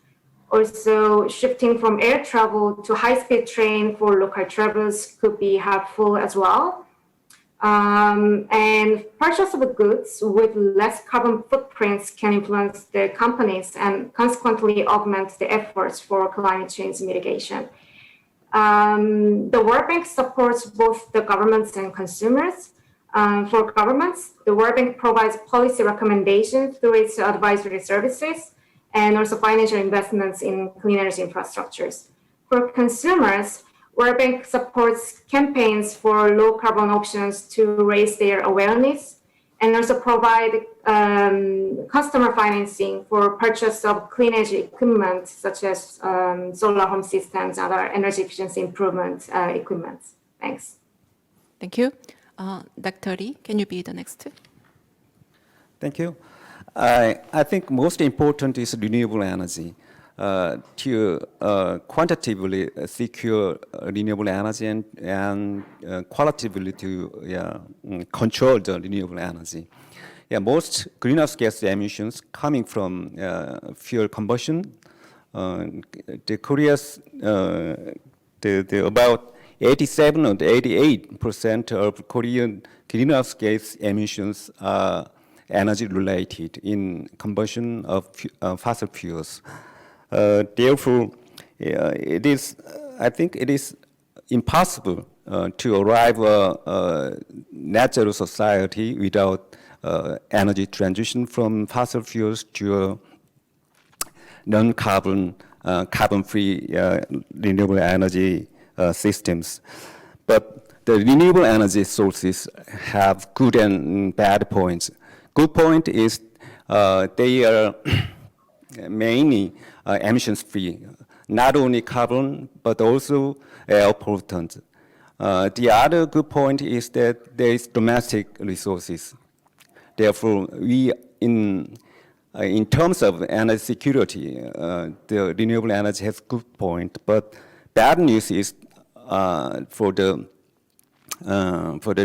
Also, shifting from air travel to high-speed train for local travels could be helpful as well. And purchase of goods with less carbon footprints can influence the companies and consequently augment the efforts for climate change mitigation. The World Bank supports both the governments and consumers. For governments, the World Bank provides policy recommendations through its advisory services and also financial investments in clean energy infrastructures. For consumers, World Bank supports campaigns for low carbon options to raise their awareness and also provide customer financing for purchase of clean energy equipment such as solar home systems and other energy efficiency improvement equipment. Thanks. Thank you. Dr. Lee, can you be the next? Thank you. I think most important is renewable energy. To quantitatively secure renewable energy and qualitatively to control the renewable energy. Most greenhouse gas emissions coming from fuel combustion. The Korea's about 87 or 88% of Korean greenhouse gas emissions are energy related in combustion of fossil fuels. Therefore, I think it is impossible to arrive at a net zero society without energy transition from fossil fuels to non-carbon, carbon-free renewable energy systems. But the renewable energy sources have good and bad points. Good point is they are mainly emissions-free, not only carbon, but also air pollutants. The other good point is that there is domestic resources. Therefore, we, in terms of energy security, the renewable energy has good point, but bad news is for the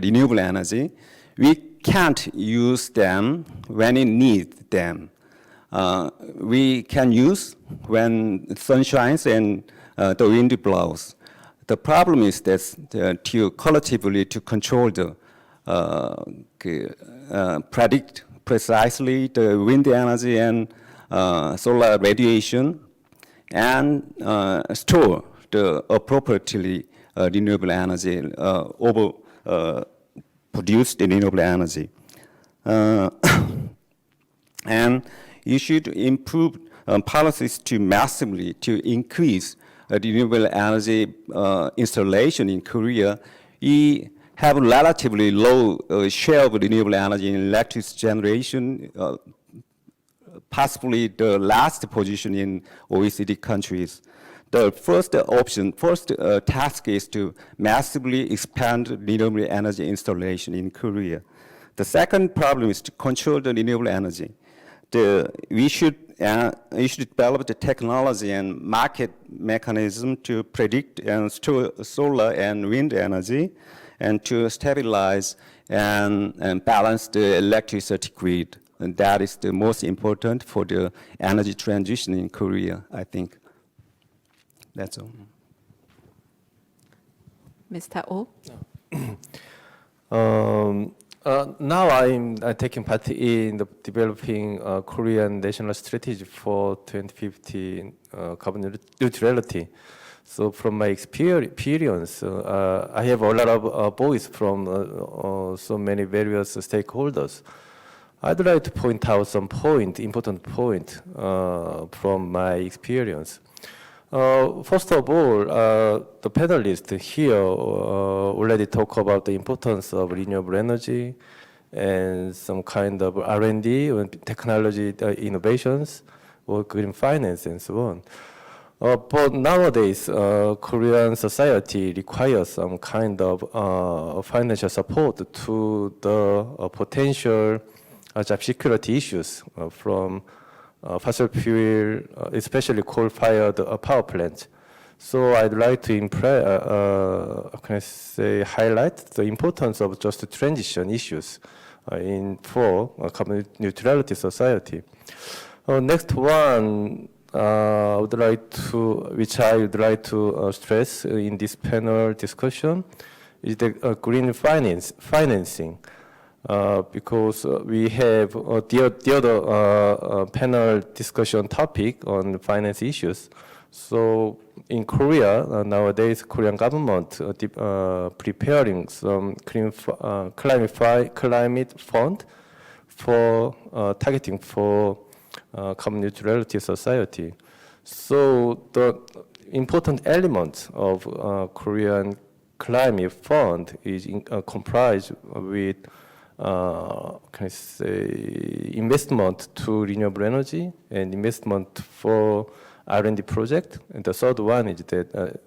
renewable energy, we can't use them when we need them. We can use when the sun shines and the wind blows. The problem is that to collectively to control the predict precisely the wind energy and solar radiation and store the appropriately renewable energy over produced renewable energy. And you should improve policies to massively to increase renewable energy installation in Korea. We have a relatively low share of renewable energy in electricity generation, possibly the last position in OECD countries. The first task is to massively expand renewable energy installation in Korea. The second problem is to control the renewable energy. We should develop the technology and market mechanism to predict and store solar and wind energy, and to stabilize and balance the electricity grid. And that is the most important for the energy transition in Korea, I think. That's all. Mr. Oh. Now I'm taking part in the developing Korean national strategy for 2050 carbon neutrality. So from my experience, I have a lot of voice from so many various stakeholders. I'd like to point out some important point from my experience. First of all, the panelists here already talk about the importance of renewable energy and some kind of R&D and technology innovations or green finance and so on. But nowadays, Korean society requires some kind of financial support to the potential job security issues from fossil fuel, especially coal-fired power plants. So I'd like to highlight the importance of just transition issues for carbon neutrality society. Next one, I would like to stress in this panel discussion is the green financing. Because we have the other panel discussion topic on finance issues. So in Korea, nowadays, Korean government preparing some climate fund for targeting for carbon neutrality society. So the important element of Korean climate fund is comprised with investment to renewable energy and investment for R&D project, and the third one is that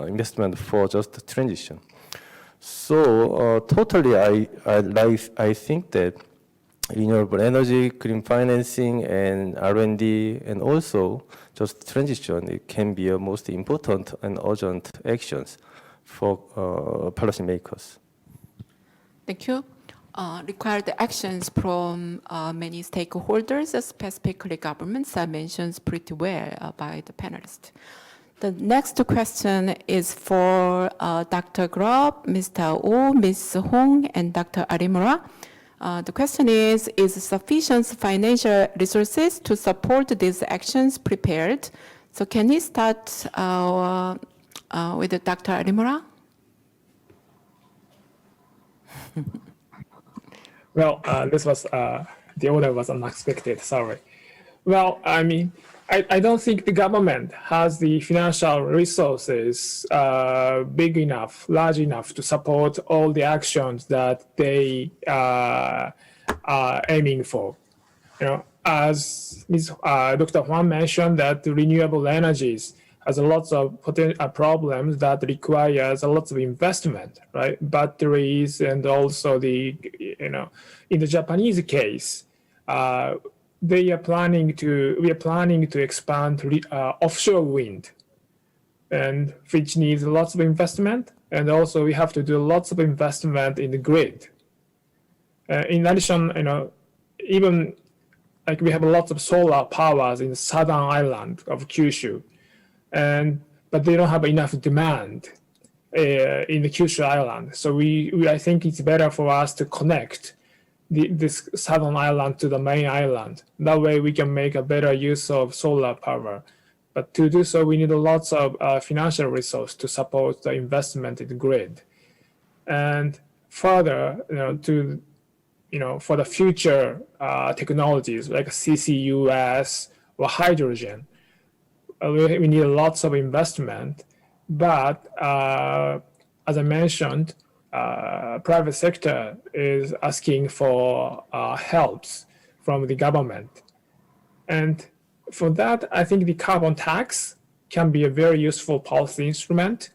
investment for just transition. So totally, I think that renewable energy, green financing, and R&D, and also just transition, it can be a most important and urgent actions for policymakers. Thank you. Required actions from many stakeholders, specifically governments, are mentioned pretty well by the panelists. The next question is for Dr. Grubb, Mr. Oh, Ms. Hoon, and Dr. Arimura. The question is sufficient financial resources to support these actions prepared? So can we start with Dr. Arimura? Well, this was, the order was unexpected, sorry. Well, I mean, I don't think the government has the financial resources big enough, large enough to support all the actions that they are aiming for. You know, as Dr. Huang mentioned, that renewable energies has a lot of problems that requires a lot of investment, right? Batteries, and also the, in the Japanese case, we are planning to expand offshore wind, and which needs lots of investment, and also we have to do lots of investment in the grid. In addition, even like we have lots of solar powers in the southern island of Kyushu, but they don't have enough demand in the Kyushu island. So I think it's better for us to connect this southern island to the main island. That way we can make a better use of solar power. But to do so, we need lots of financial resources to support the investment in the grid. And further, for the future technologies like CCUS or hydrogen, we need lots of investment. But as I mentioned, private sector is asking for helps from the government. And for that, I think the carbon tax can be a very useful policy instrument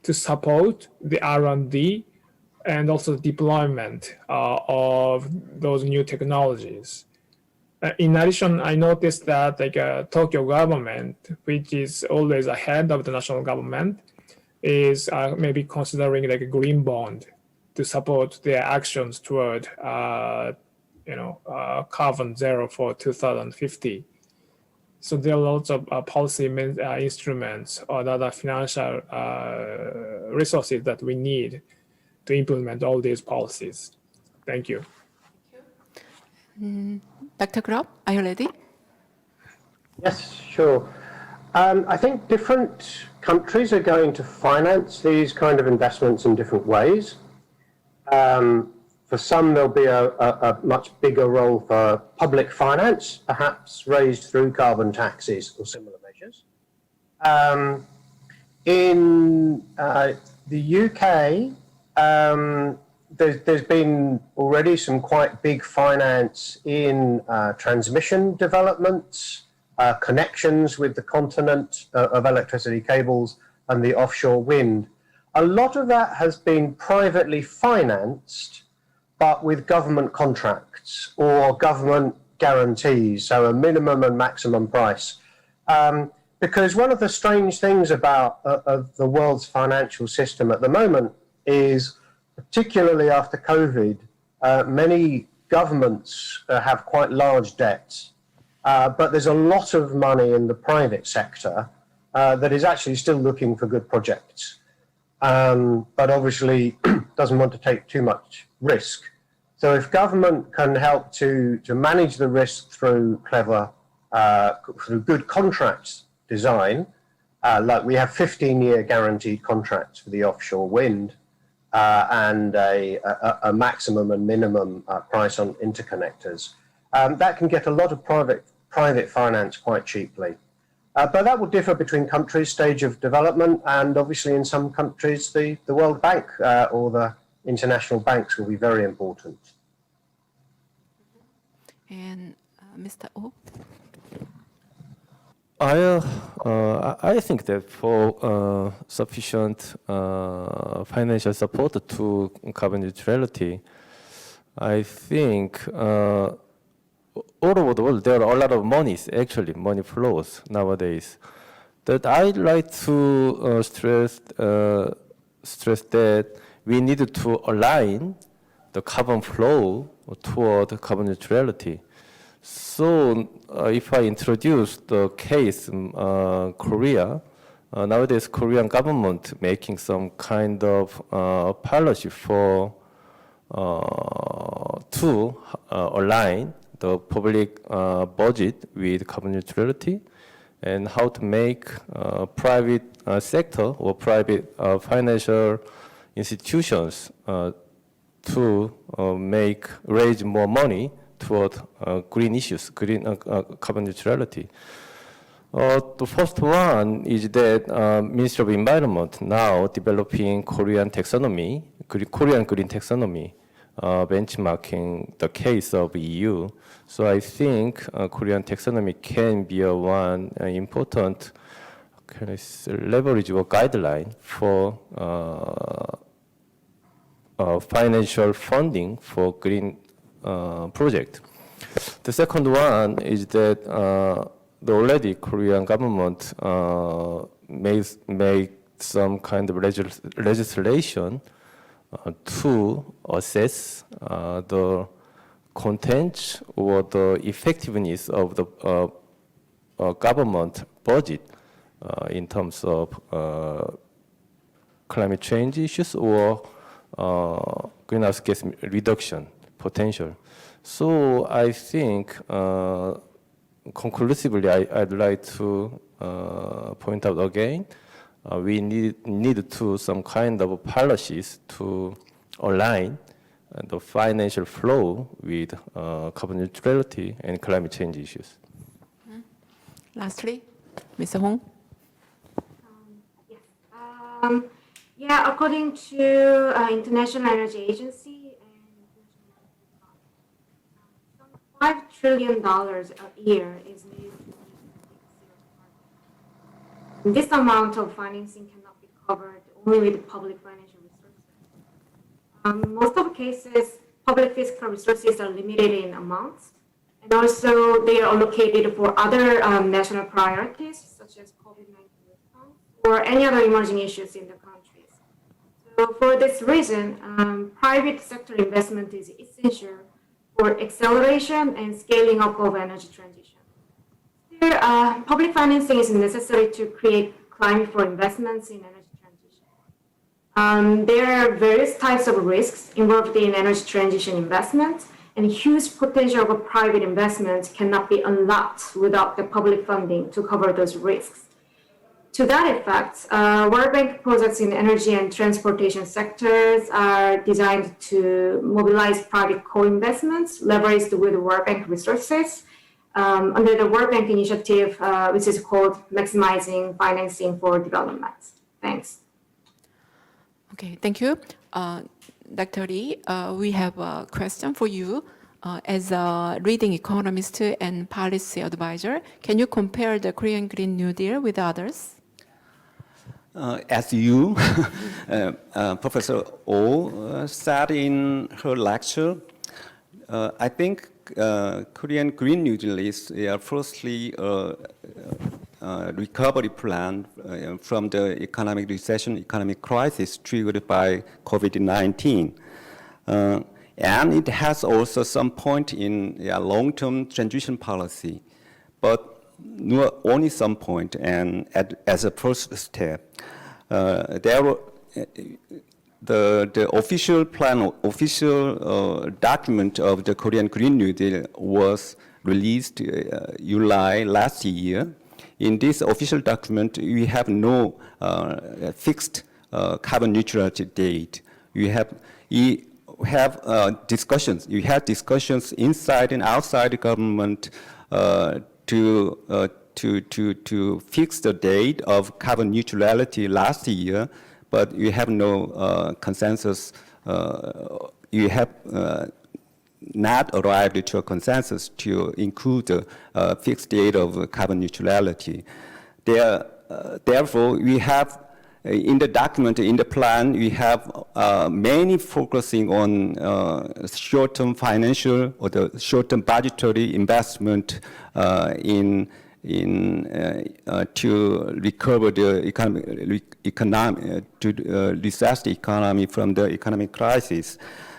to support the R&D and also deployment of those new technologies. In addition, I noticed that Tokyo government, which is always ahead of the national government, is maybe considering a green bond to support their actions toward carbon zero for 2050. So there are lots of policy instruments or other financial resources that we need to implement all these policies. Thank you. Dr. Grubb, are you ready? Yes, sure. I think different countries are going to finance these kind of investments in different ways. For some, there'll be a much bigger role for public finance, perhaps raised through carbon taxes or similar measures. In the UK, there's been already some quite big finance in transmission developments, connections with the continent of electricity cables and the offshore wind. A lot of that has been privately financed, but with government contracts or government guarantees, so a minimum and maximum price. Because one of the strange things about the world's financial system at the moment is, particularly after COVID, many governments have quite large debts, but there's a lot of money in the private sector that is actually still looking for good projects, but obviously doesn't want to take too much risk. So if government can help to manage the risk through through good contracts design, like we have 15-year guaranteed contracts for the offshore wind, and a maximum and minimum price on interconnectors. That can get a lot of private finance quite cheaply. But that will differ between countries, stage of development, and obviously in some countries the World Bank or the international banks will be very important. And Mr. Oh. I think that for sufficient financial support to carbon neutrality, I think all over the world there are a lot of money flows nowadays. That I'd like to stress that we need to align the carbon flow toward carbon neutrality. So if I introduce the case Korea, nowadays Korean government making some kind of policy for to align the public budget with carbon neutrality, and how to make private sector or private financial institutions to raise more money toward green issues, carbon neutrality. The first one is that Ministry of Environment now developing Korean green taxonomy. benchmarking the case of EU. So I think Korean taxonomy can be a one important leverageable guideline for financial funding for green project. The second one is that the already Korean government made some kind of legislation to assess the content or the effectiveness of the government budget in terms of climate change issues or greenhouse gas reduction potential. So I think conclusively, I'd like to point out again, we need to some kind of policies to align the financial flow with carbon neutrality and climate change issues. Lastly, Mr. Hoon. Yeah, according to International Energy Agency and $5 trillion a year is needed to meet net zero target. This amount of financing cannot be covered only with public financial resources. Most of the cases, public fiscal resources are limited in amounts, and also they are allocated for other national priorities, such as COVID-19 response or any other emerging issues in the countries. So for this reason, private sector investment is essential for acceleration and scaling up of energy transition. Here, public financing is necessary to create climate for investments in energy transition. There are various types of risks involved in energy transition investments, and huge potential of private investment cannot be unlocked without the public funding to cover those risks. To that effect, World Bank projects in energy and transportation sectors are designed to mobilize private co-investments leveraged with World Bank resources under the World Bank initiative, which is called Maximizing Financing for Development. Thanks. Okay, thank you. Dr. Lee, we have a question for you. As a leading economist and policy advisor, can you compare the Korean Green New Deal with others? As you, Professor Oh, said in her lecture, I think Korean Green New Deal is firstly a recovery plan from the economic recession, economic crisis triggered by COVID-19. And it has also some point in long-term transition policy, but only some point, and as a first step. The official plan, official document of the Korean Green New Deal was released July last year. In this official document, we have no fixed carbon neutrality date. We have discussions. You had discussions inside and outside the government to fix the date of carbon neutrality last year, but you have no consensus. You have not arrived to a consensus to include the fixed date of carbon neutrality. Therefore, we have in the document, in the plan, we have mainly focusing on short-term financial or the short-term budgetary investment to recover the economy, to reset the economy from the economic crisis.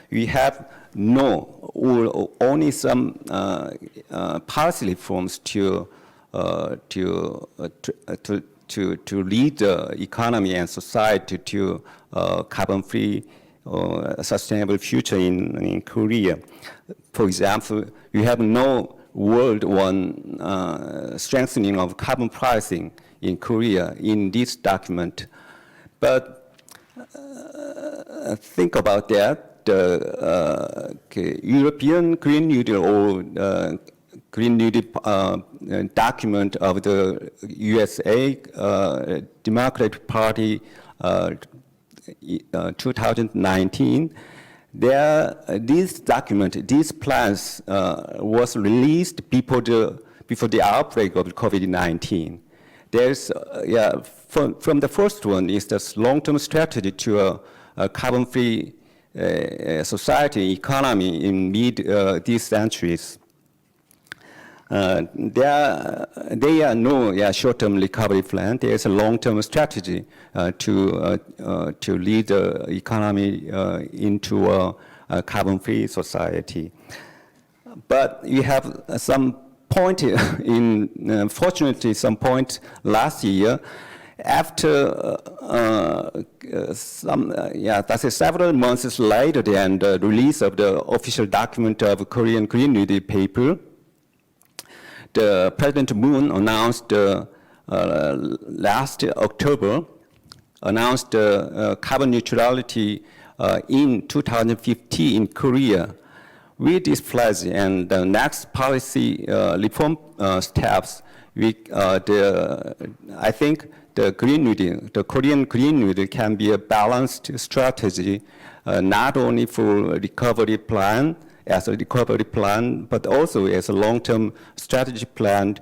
We have only some policy reforms to lead the economy and society to carbon-free sustainable future in Korea. For example, we have no world-one strengthening of carbon pricing in Korea in this document. But think about that. The European Green New Deal or Green New Deal document of the USA Democratic Party 2019, This document, these plans was released before the outbreak of COVID-19. There's, from the first one is this long-term strategy to a carbon-free society, economy in these centuries. There are no short-term recovery plan. There is a long-term strategy to lead the economy into a carbon-free society. But you have some point fortunately, some point last year, after several months later than the release of the official document of Korean Green New Deal paper, the President Moon announced last October, announced carbon neutrality in 2050 in Korea. With this pledge and the next policy reform steps, I think the Green New Deal, the Korean Green New Deal can be a balanced strategy, not only for recovery plan, as a recovery plan, but also as a long-term strategy plan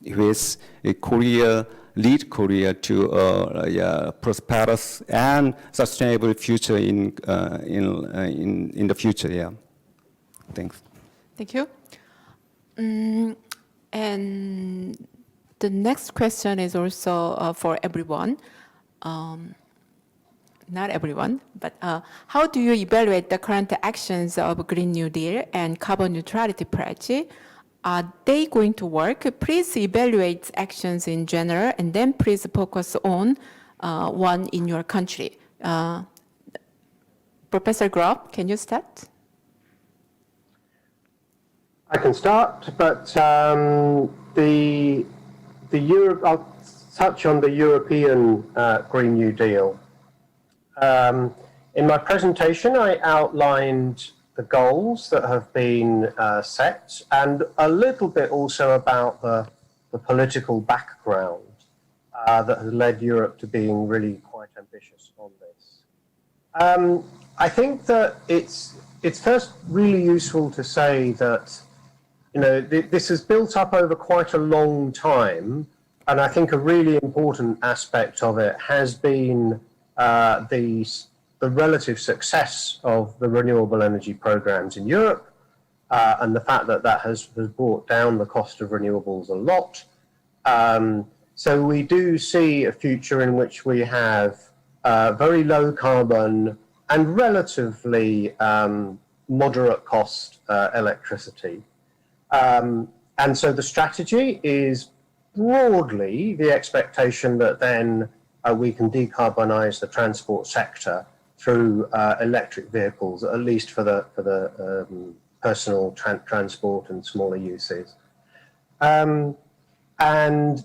with Korea, lead Korea to a prosperous and sustainable future in the future. Yeah. Thanks. Thank you. And the next question is also for everyone. Not everyone, but how do you evaluate the current actions of Green New Deal and carbon neutrality pledge? Are they going to work? Please evaluate actions in general, and then please focus on one in your country. Professor Grubb, can you start? I can start, but I'll touch on the European Green New Deal. In my presentation, I outlined the goals that have been set and a little bit also about the political background that has led Europe to being really quite ambitious on this. I think that it's first really useful to say that, you know, this has built up over quite a long time, and I think a really important aspect of it has been the relative success of the renewable energy programs in Europe, and the fact that that has brought down the cost of renewables a lot. So we do see a future in which we have very low carbon and relatively moderate cost electricity. And so the strategy is broadly the expectation that then we can decarbonize the transport sector through electric vehicles, at least for the personal transport and smaller uses. And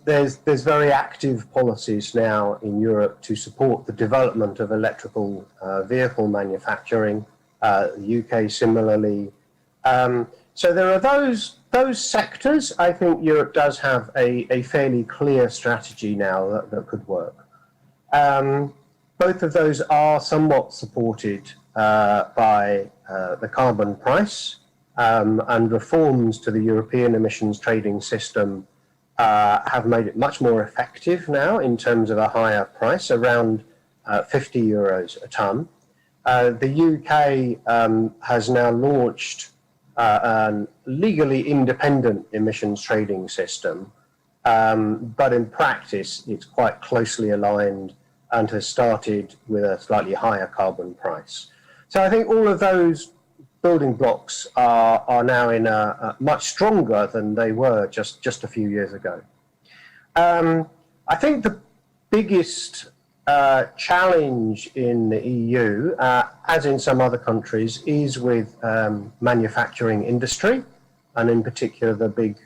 there's very active policies now in Europe to support the development of electrical vehicle manufacturing, the UK similarly. So there are those sectors. I think Europe does have a fairly clear strategy now that could work. Both of those are somewhat supported by the carbon price, and reforms to the European emissions trading system have made it much more effective now in terms of a higher price, around 50 euros a tonne. The UK has now launched a legally independent emissions trading system, but in practice it's quite closely aligned and has started with a slightly higher carbon price. So I think all of those building blocks are now in a much stronger than they were just a few years ago. I think the biggest challenge in the EU, as in some other countries, is with manufacturing industry, and in particular the big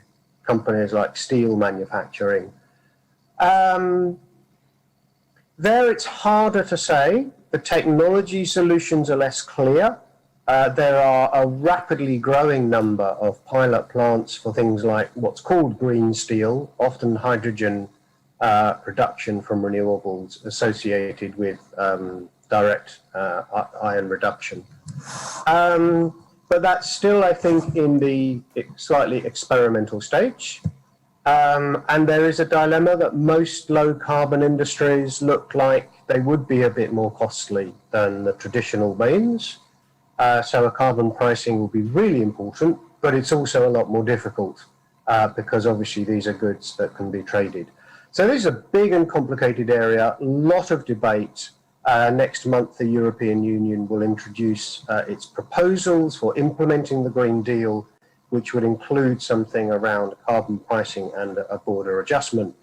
companies like steel manufacturing. There it's harder to say. The technology solutions are less clear. There are a rapidly growing number of pilot plants for things like what's called green steel, often hydrogen production from renewables associated with direct ion reduction. But that's still, I think, in the slightly experimental stage. And there is a dilemma that most low carbon industries look like they would be a bit more costly than the traditional means. So a carbon pricing will be really important, but it's also a lot more difficult because obviously these are goods that can be traded. So this is a big and complicated area, a lot of debate. Next month, the European Union will introduce its proposals for implementing the Green Deal, which would include something around carbon pricing and a border adjustment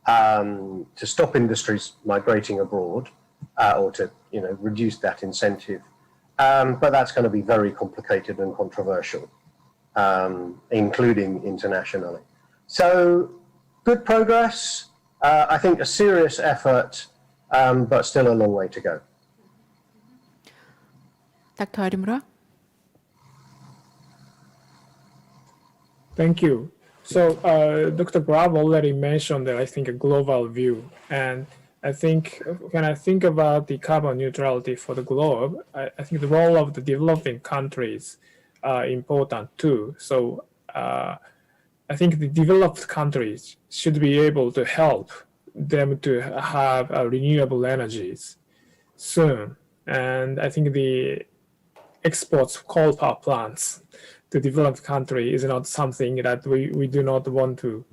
to stop industries migrating abroad or to reduce that incentive. But that's going to be very complicated and controversial, including internationally. So good progress, I think a serious effort, but still a long way to go. Dr. Arimura? Thank you. So Dr. Grubb already mentioned that I think a global view. And I think when I think about the carbon neutrality for the globe, I think the role of the developing countries are important too. So I think the developed countries should be able to help them to have renewable energies soon. And I think the exports of coal power plants to developed country is not something that we do not want to,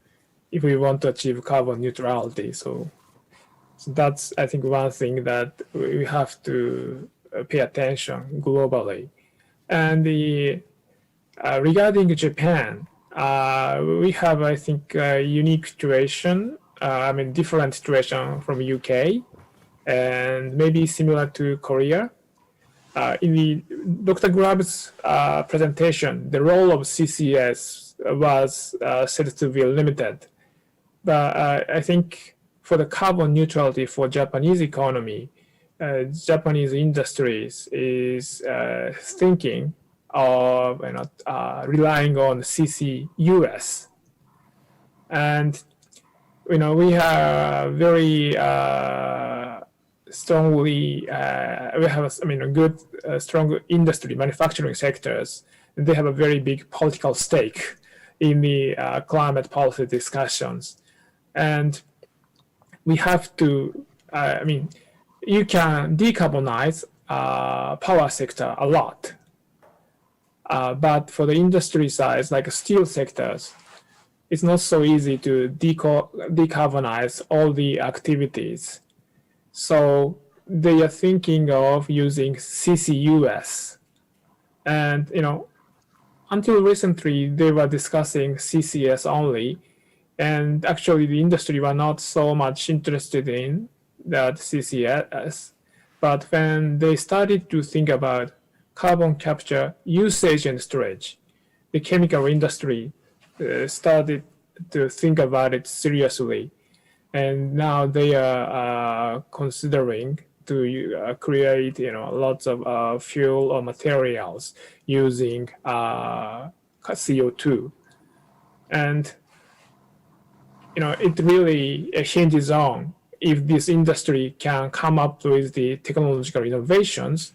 if we want to achieve carbon neutrality. So that's, I think, one thing that we have to pay attention globally. And regarding Japan, we have, I think, a unique situation. Different situation from UK, and maybe similar to Korea. In Dr. Grubb's presentation, the role of CCS was said to be limited. But I think for the carbon neutrality for Japanese economy, Japanese industries is thinking of relying on CCUS. And we have very strongly, we have a good, strong industry, manufacturing sectors. They have a very big political stake in the climate policy discussions. And we have to, you can decarbonize power sector a lot. But for the industry size, like steel sectors, it's not so easy to decarbonize all the activities. So they are thinking of using CCUS. And, until recently, they were discussing CCS only. And actually, the industry were not so much interested in that CCS. But when they started to think about carbon capture, usage, and storage, the chemical industry started to think about it seriously. And now they are considering to create, lots of fuel or materials using CO2. And, it really hinges on if this industry can come up with the technological innovations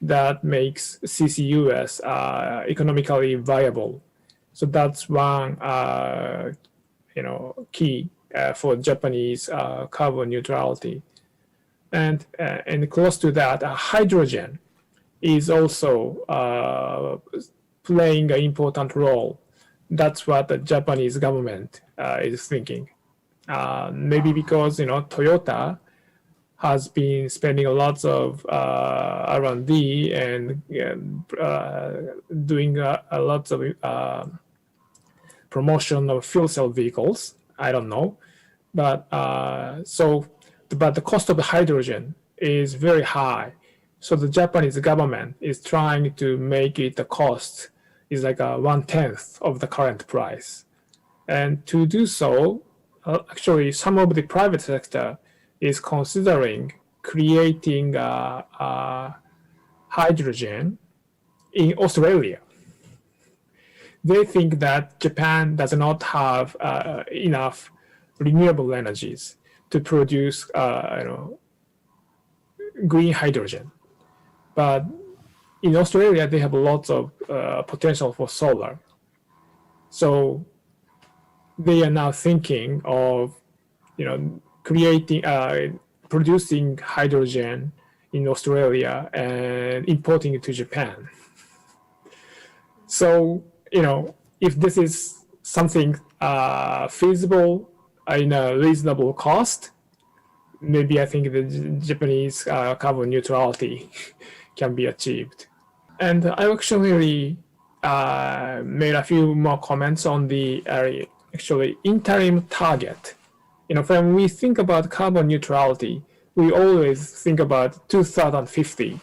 that makes CCUS economically viable. So that's one, key for Japanese carbon neutrality. And close to that, hydrogen is also playing an important role. That's what the Japanese government is thinking. Maybe because, Toyota has been spending a lot of R&D and doing a lot of promotion of fuel cell vehicles. I don't know, but but the cost of the hydrogen is very high. So the Japanese government is trying to make it the cost is like 1/10 of the current price. And to do so, actually some of the private sector is considering creating hydrogen in Australia. They think that Japan does not have enough renewable energies to produce green hydrogen. But in Australia, they have lots of potential for solar. So they are now thinking of, creating, producing hydrogen in Australia and importing it to Japan. So, if this is something feasible in a reasonable cost, maybe I think the Japanese carbon neutrality can be achieved. And I actually made a few more comments on the actually interim target. When we think about carbon neutrality, we always think about 2050.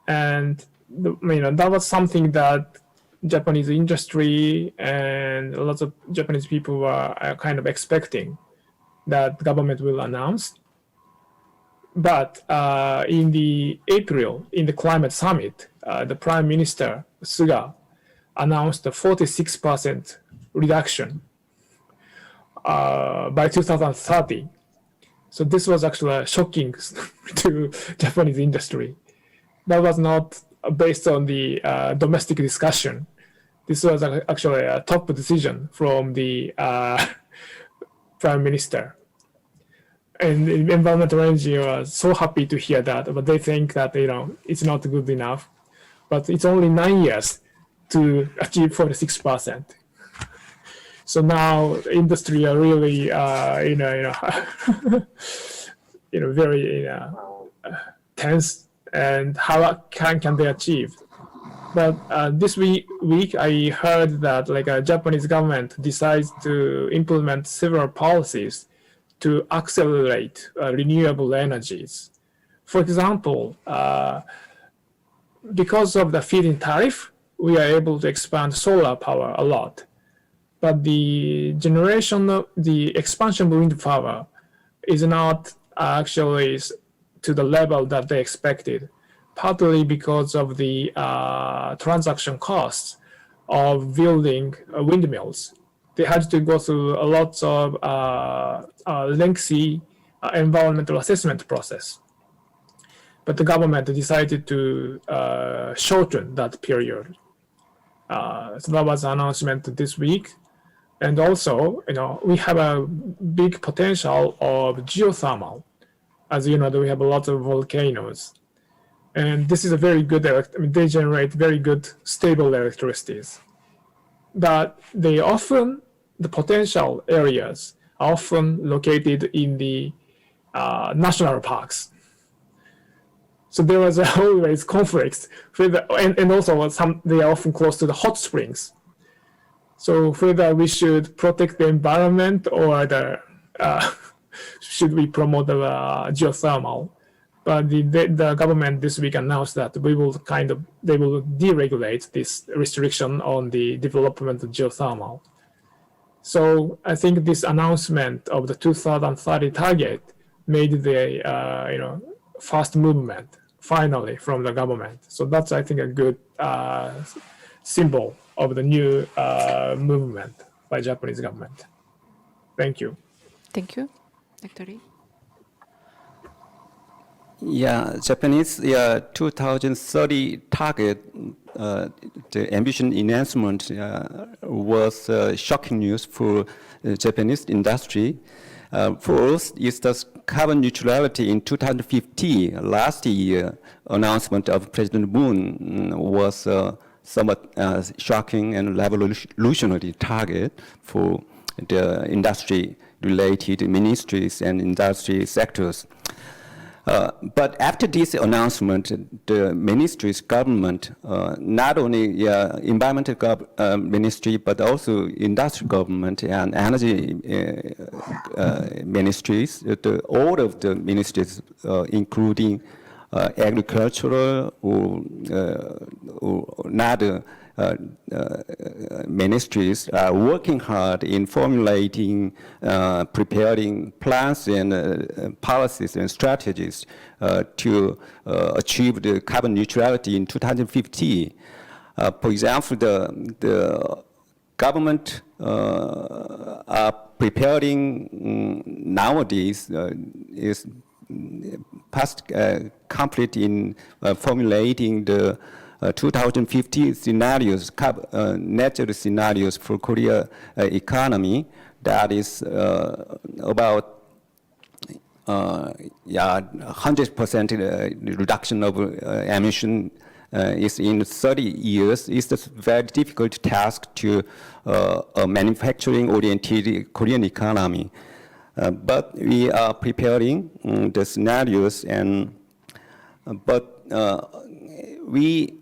And that was something that Japanese industry and lots of Japanese people were kind of expecting that government will announce. But in the April, in the climate summit, the Prime Minister Suga announced a 46% reduction by 2030. So this was actually shocking to Japanese industry. That was not based on the domestic discussion. This was actually a top decision from the Prime Minister. And the environmental NGO was so happy to hear that, but they think that it's not good enough. But it's only 9 years to achieve 46%. So now the industry are really, very tense, and how can they achieve? But this week I heard that a Japanese government decides to implement several policies to accelerate renewable energies. For example, because of the feed-in tariff, we are able to expand solar power a lot. But the expansion of wind power is not actually to the level that they expected, partly because of the transaction costs of building windmills. They had to go through a lot of lengthy environmental assessment process. But the government decided to shorten that period. So that was an announcement this week. And also, we have a big potential of geothermal. As you know, we have a lot of volcanoes. And this is a very good, they generate very good, stable electricities. But the potential areas are often located in the national parks. So there was always conflicts, and also they are often close to the hot springs. So whether we should protect the environment or should we promote the geothermal? But the government this week announced that they will deregulate this restriction on the development of geothermal. So I think this announcement of the 2030 target made the first movement finally from the government. So that's, I think, a good symbol of the new movement by Japanese government. Thank you. Thank you. Dr. Lee. Yeah, Japanese 2030 target, the ambition enhancement was shocking news for Japanese industry. For us, it's the carbon neutrality in 2050. Last year, announcement of President Moon was somewhat shocking and revolutionary target for the industry-related ministries and industry sectors. But after this announcement, the ministry's government, not only environmental ministry, but also industry government and energy ministries, all of the ministries, including agricultural or other ministries, are working hard in formulating, preparing plans and policies and strategies to achieve the carbon neutrality in 2050. For example, the government are preparing nowadays is past complete in formulating the 2050 scenarios, net zero scenarios for Korea economy. That is about 100% reduction of emission is in 30 years. It's a very difficult task to a manufacturing-oriented Korean economy. But we are preparing the scenarios, and we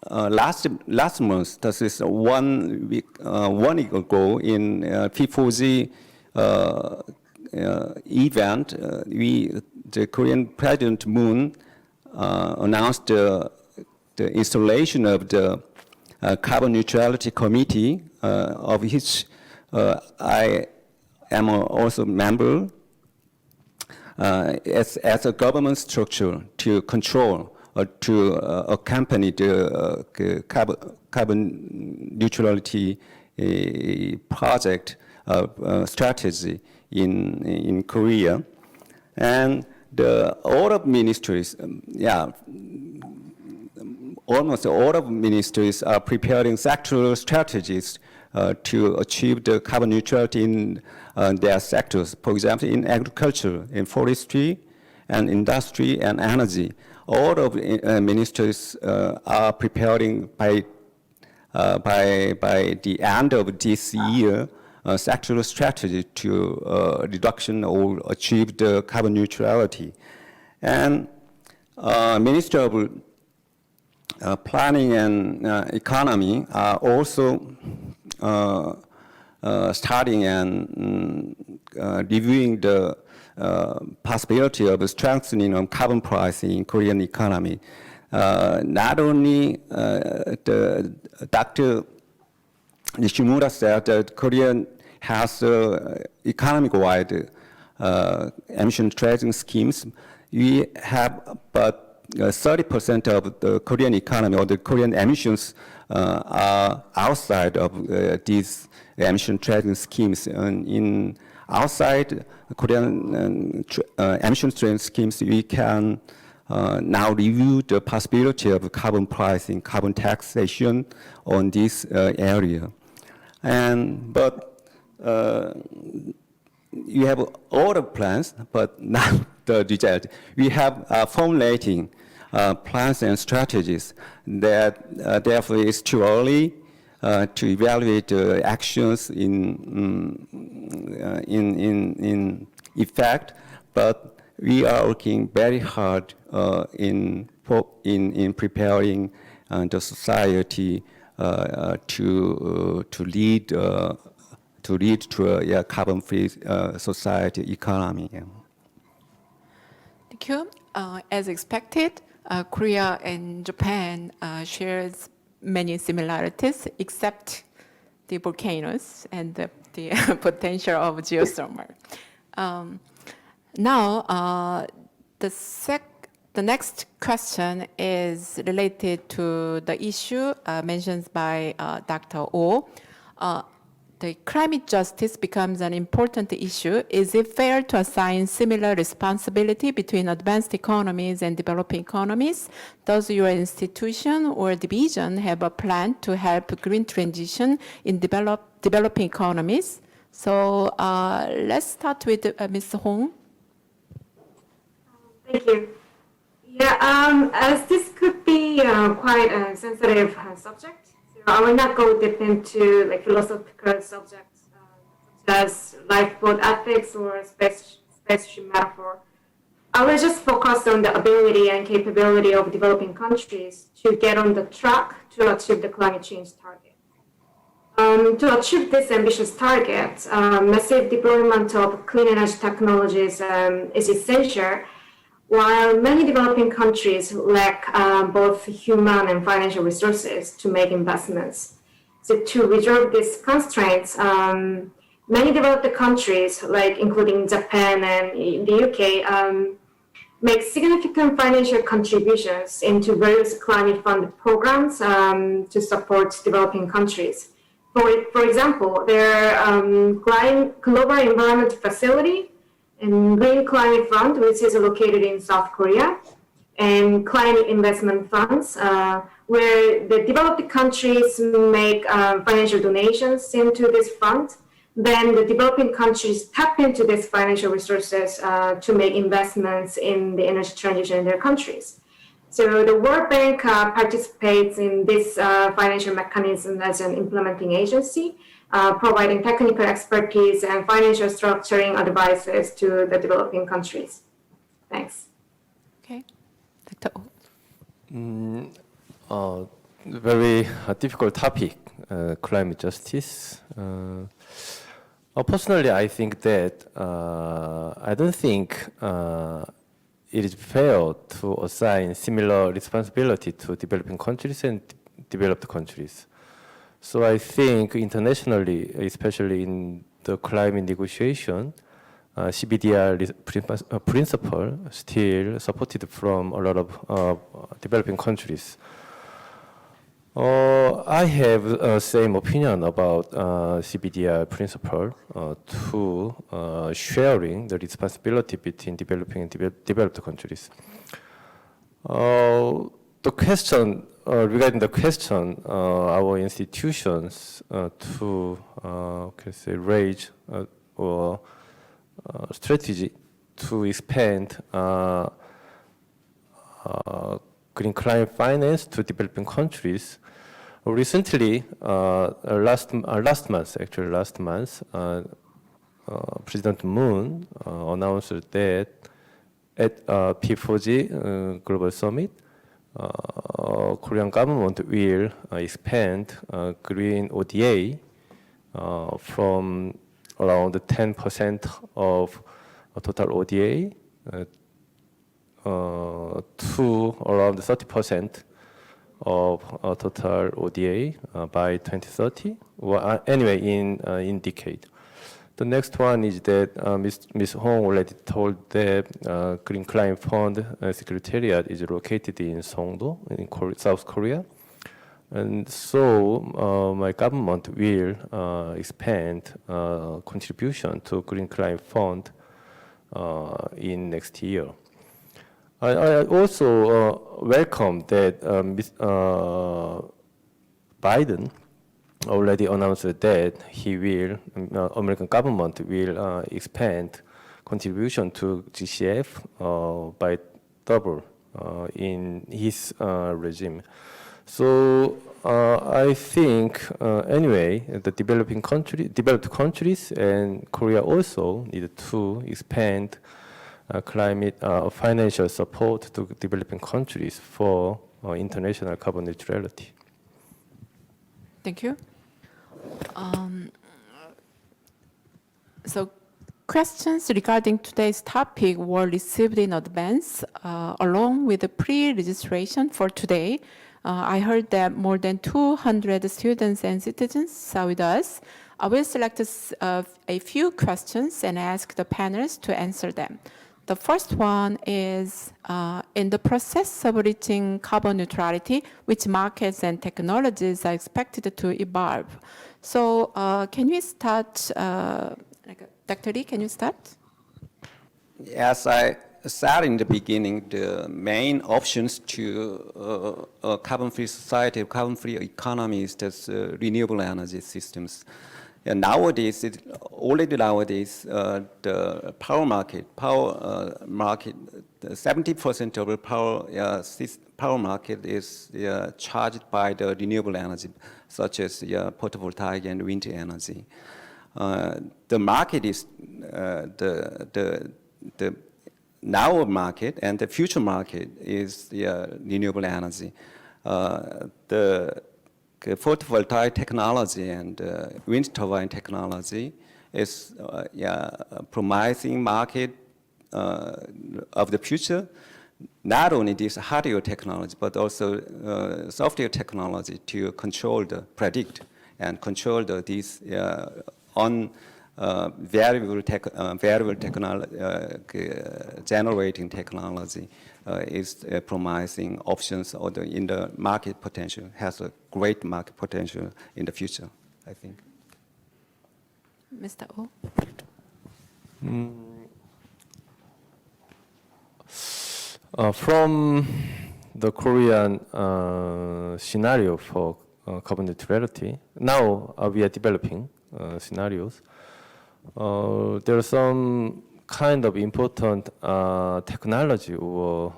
last month, this is 1 week ago in P4G event, the Korean President Moon announced the installation of the Carbon Neutrality Committee, of which I am also a member, as a government structure to control or to accompany the carbon neutrality project strategy in Korea. And all of ministries, almost all of ministries are preparing sectoral strategies to achieve the carbon neutrality in their sectors. For example, in agriculture, in forestry, and industry and energy. All of ministries are preparing by the end of this year sectoral strategy to reduction or achieve the carbon neutrality. And Minister of Planning and Economy are also studying and reviewing the possibility of strengthening of carbon pricing in Korean economy. Not only the Dr. Nishimura said that Korea has economic-wide emission trading schemes. We have but 30% of the Korean economy or the Korean emissions are outside of these emission trading schemes. And in outside Korean emission trading schemes, we can now review the possibility of carbon pricing, carbon taxation on this area. But you have all the plans, but not the result. We have formulating plans and strategies that therefore it's too early to evaluate actions in effect, but we are working very hard in preparing the society to lead to a carbon-free society economy. Thank you. As expected, Korea and Japan shares many similarities, except the volcanoes and the potential of geothermal. Now, the next question is related to the issue mentioned by Dr. Oh. The climate justice becomes an important issue. Is it fair to assign similar responsibility between advanced economies and developing economies? Does your institution or division have a plan to help green transition in developing economies? So let's start with Ms. Hoon. Thank you. Yeah, as this could be quite a sensitive subject, I will not go deep into like philosophical subjects such as lifeboat ethics or spaceship metaphor. I will just focus on the ability and capability of developing countries to get on the track to achieve the climate change target. To achieve this ambitious target, massive deployment of clean energy technologies is essential, while many developing countries lack both human and financial resources to make investments. So to resolve these constraints, many developed countries, like including Japan and the UK, make significant financial contributions into various climate fund programs to support developing countries. For example, their Global Environment Facility and Green Climate Fund, which is located in South Korea, and climate investment funds, where the developed countries make financial donations into this fund. Then the developing countries tap into these financial resources to make investments in the energy transition in their countries. So the World Bank participates in this financial mechanism as an implementing agency, providing technical expertise and financial structuring advices to the developing countries. Thanks. Okay, Dr. Oh. Very difficult topic, climate justice. Personally, I think that I don't think it is fair to assign similar responsibility to developing countries and developed countries. So I think internationally, especially in the climate negotiation, CBDR principle still supported from a lot of developing countries. I have same opinion about CBDR principle to sharing the responsibility between developing and developed countries. The question regarding the question, our institutions to raise or strategy to expand green climate finance to developing countries. Recently, last month, President Moon announced that at P4G Global Summit, Korean government will expand green ODA from around 10% of total ODA to around 30% of total ODA by 2030. Well, anyway, in decade. The next one is that Ms. Hong already told that Green Climate Fund Secretariat is located in Songdo, in South Korea. And so my government will expand contribution to Green Climate Fund in next year. I also welcome that Biden already announced that he will, American government will expand contribution to GCF by double in his regime. So I think anyway, the developed countries and Korea also need to expand climate financial support to developing countries for international carbon neutrality. Thank you. So questions regarding today's topic were received in advance along with the pre-registration for today. I heard that more than 200 students and citizens are with us. I will select a few questions and ask the panelists to answer them. The first one is, in the process of reaching carbon neutrality, which markets and technologies are expected to evolve? So can we start, Dr. Lee, can you start? As I said in the beginning, the main options to a carbon-free society, carbon-free economy is just renewable energy systems. And nowadays, already nowadays, the power market, 70% of the power market is charged by the renewable energy, such as photovoltaic and wind energy. The market is the now market, and the future market is renewable energy. The photovoltaic technology and wind turbine technology is promising market of the future. Not only this hardware technology, but also software technology to predict and control these variable generating technology is promising options in the market potential, has a great market potential in the future, I think. Mr. Oh. From the Korean scenario for carbon neutrality, now we are developing scenarios. There are some kind of important technology or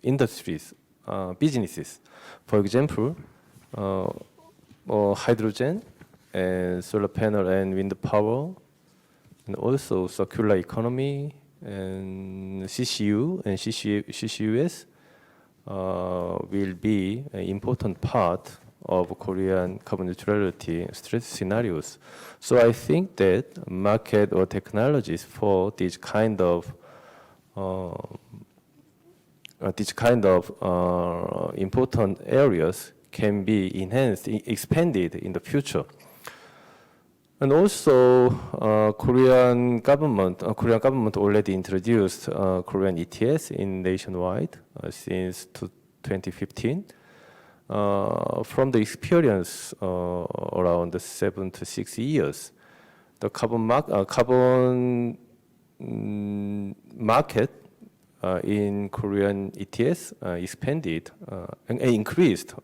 industries, businesses. For example, hydrogen and solar panel and wind power, and also circular economy and CCU and CCUS will be an important part of Korean carbon neutrality scenarios. So I think that market or technologies for these kind of important areas can be enhanced, expanded in the future. And also, Korean government already introduced Korean ETS in nationwide since 2015. From the experience around 7 to 6 years, the carbon market in Korean ETS expanded and increased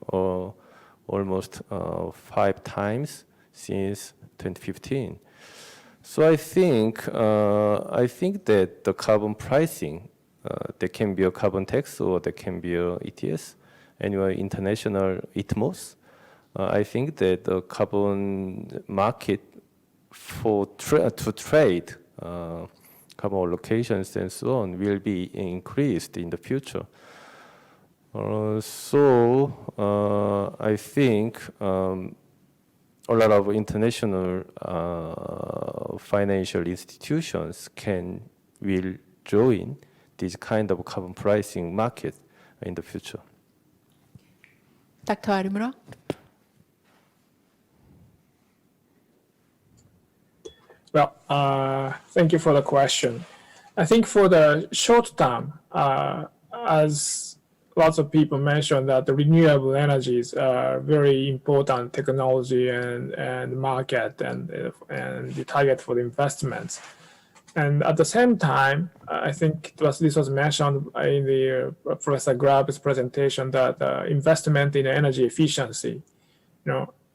almost 5 times since 2015. So I think that the carbon pricing, there can be a carbon tax or there can be a ETS, annual international ITMOS. I think that the carbon market for to trade carbon allocations and so on will be increased in the future. So I think a lot of international financial institutions will join this kind of carbon pricing market in the future. Dr. Arimura? Well, thank you for the question. I think for the short term, as lots of people mentioned, that the renewable energies are very important technology and market and the target for the investments. And at the same time, I think this was mentioned in the Professor Grubb's presentation that investment in energy efficiency,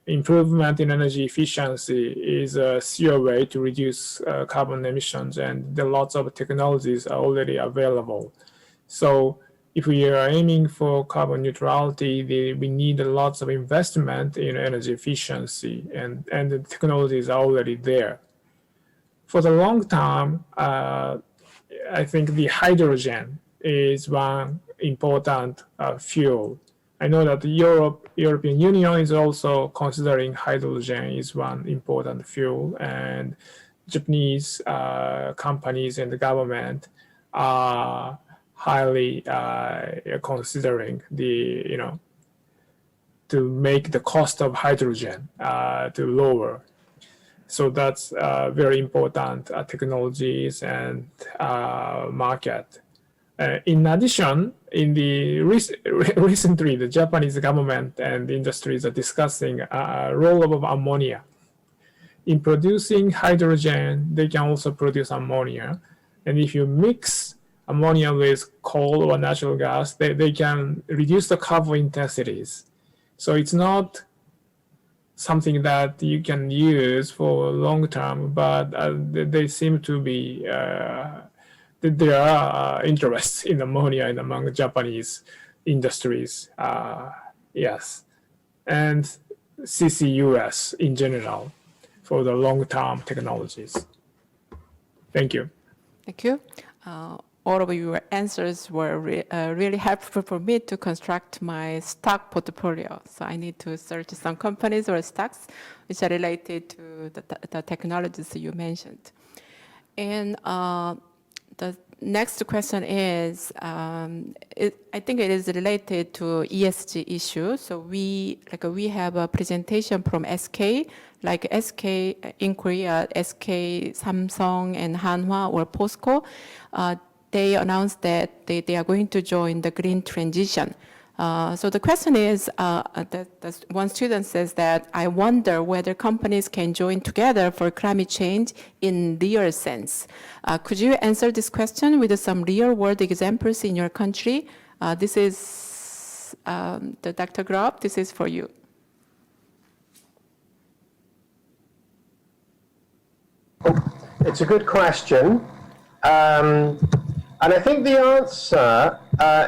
improvement in energy efficiency is a sure way to reduce carbon emissions, and there are lots of technologies are already available. So if we are aiming for carbon neutrality, we need lots of investment in energy efficiency, and the technologies are already there. For the long term, I think the hydrogen is one important fuel. I know that the European Union is also considering hydrogen is one important fuel, and Japanese companies and the government are highly considering to make the cost of hydrogen to lower. So that's very important technologies and market. In addition, recently, the Japanese government and industries are discussing a role of ammonia. In producing hydrogen, they can also produce ammonia. And if you mix ammonia with coal or natural gas, they can reduce the carbon intensities. So it's not something that you can use for long term, but they seem to be, there are interests in ammonia and among Japanese industries, yes. And CCUS in general for the long-term technologies. Thank you. Thank you. All of your answers were really helpful for me to construct my stock portfolio. So I need to search some companies or stocks which are related to the technologies you mentioned. And the next question is, I think it is related to ESG issues. So we have a presentation from SK, like SK in Korea, SK, Samsung, and Hanwha or POSCO. They announced that they are going to join the green transition So the question is, that one student says that, I wonder whether companies can join together for climate change in real sense. Could you answer this question with some real world examples in your country? This is the Dr. Grubb, this is for you. It's a good question. And I think the answer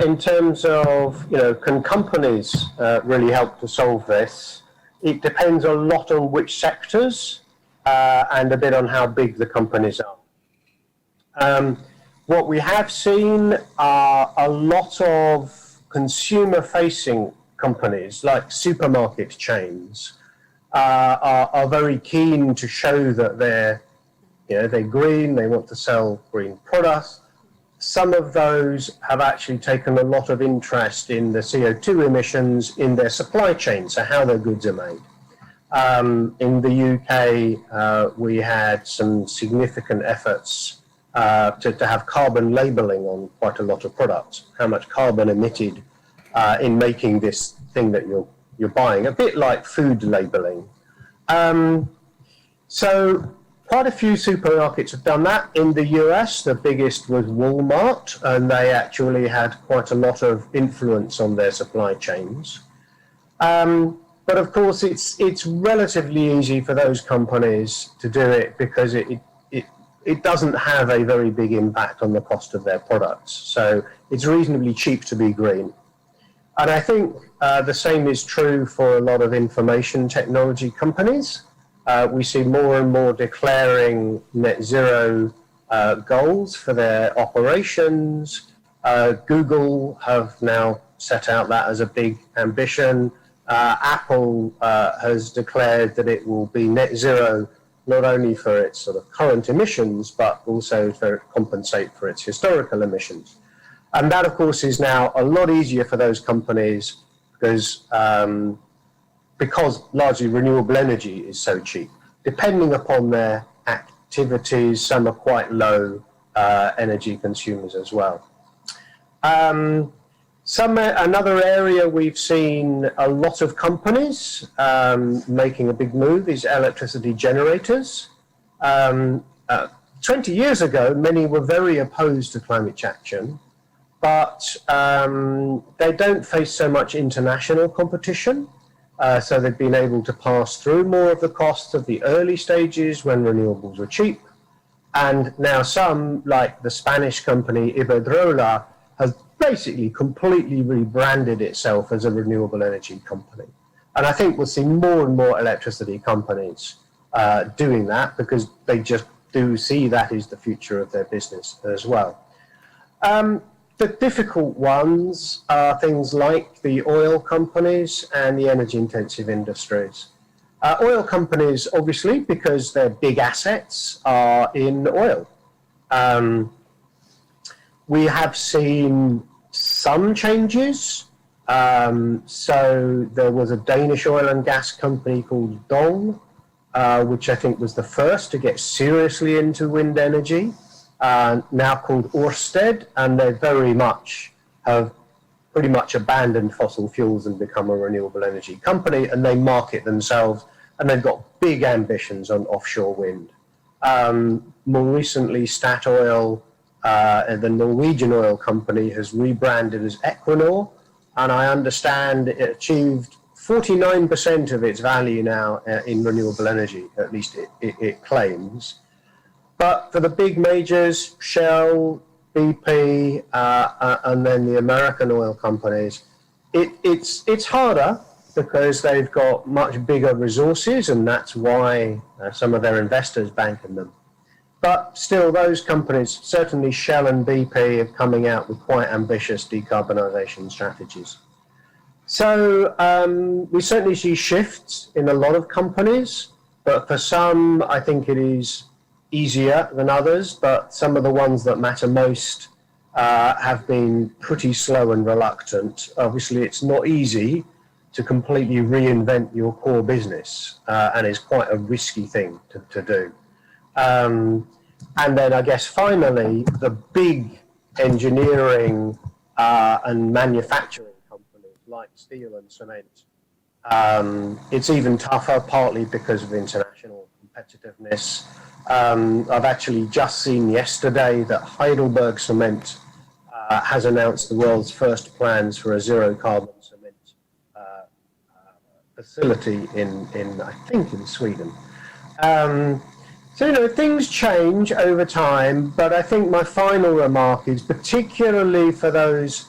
in terms of, can companies really help to solve this? It depends a lot on which sectors and a bit on how big the companies are. What we have seen are a lot of consumer-facing companies like supermarket chains are very keen to show that they're green, they want to sell green products. Some of those have actually taken a lot of interest in the CO2 emissions in their supply chain, so how their goods are made. In the UK, we had some significant efforts to have carbon labeling on quite a lot of products, how much carbon emitted in making this thing that you're buying, a bit like food labeling. So quite a few supermarkets have done that. In the US, the biggest was Walmart, and they actually had quite a lot of influence on their supply chains. But of course, it's relatively easy for those companies to do it because it doesn't have a very big impact on the cost of their products. So it's reasonably cheap to be green. And I think the same is true for a lot of information technology companies. We see more and more declaring net zero goals for their operations. Google have now set out that as a big ambition. Apple has declared that it will be net zero not only for its sort of current emissions, but also to compensate for its historical emissions. And that, of course, is now a lot easier for those companies because largely renewable energy is so cheap. Depending upon their activities, some are quite low energy consumers as well. Another area we've seen a lot of companies making a big move is electricity generators. 20 years ago, many were very opposed to climate action, but they don't face so much international competition. So they've been able to pass through more of the costs of the early stages when renewables were cheap. And now some, like the Spanish company Iberdrola, has basically completely rebranded itself as a renewable energy company. And I think we'll see more and more electricity companies doing that because they just do see that is the future of their business as well. The difficult ones are things like the oil companies and the energy-intensive industries. Oil companies, obviously, because their big assets are in oil. We have seen some changes. So there was a Danish oil and gas company called Dong, which I think was the first to get seriously into wind energy. Now called Ørsted, and they very much have pretty much abandoned fossil fuels and become a renewable energy company, and they market themselves, and they've got big ambitions on offshore wind. More recently, Statoil, the Norwegian oil company, has rebranded as Equinor, and I understand it achieved 49% of its value now in renewable energy, at least it claims. But for the big majors, Shell, BP, and then the American oil companies, it's harder because they've got much bigger resources, and that's why some of their investors bank in them. But still, those companies, certainly Shell and BP, are coming out with quite ambitious decarbonisation strategies. So we certainly see shifts in a lot of companies, but for some, I think it is easier than others, but some of the ones that matter most have been pretty slow and reluctant. Obviously, it's not easy to completely reinvent your core business, and it's quite a risky thing to do. And then I guess finally, the big engineering and manufacturing companies like steel and cement. It's even tougher, partly because of international competitiveness. I've actually just seen yesterday that Heidelberg Cement has announced the world's first plans for a zero carbon cement facility in I think in Sweden. So, you know, things change over time, but I think my final remark is particularly for those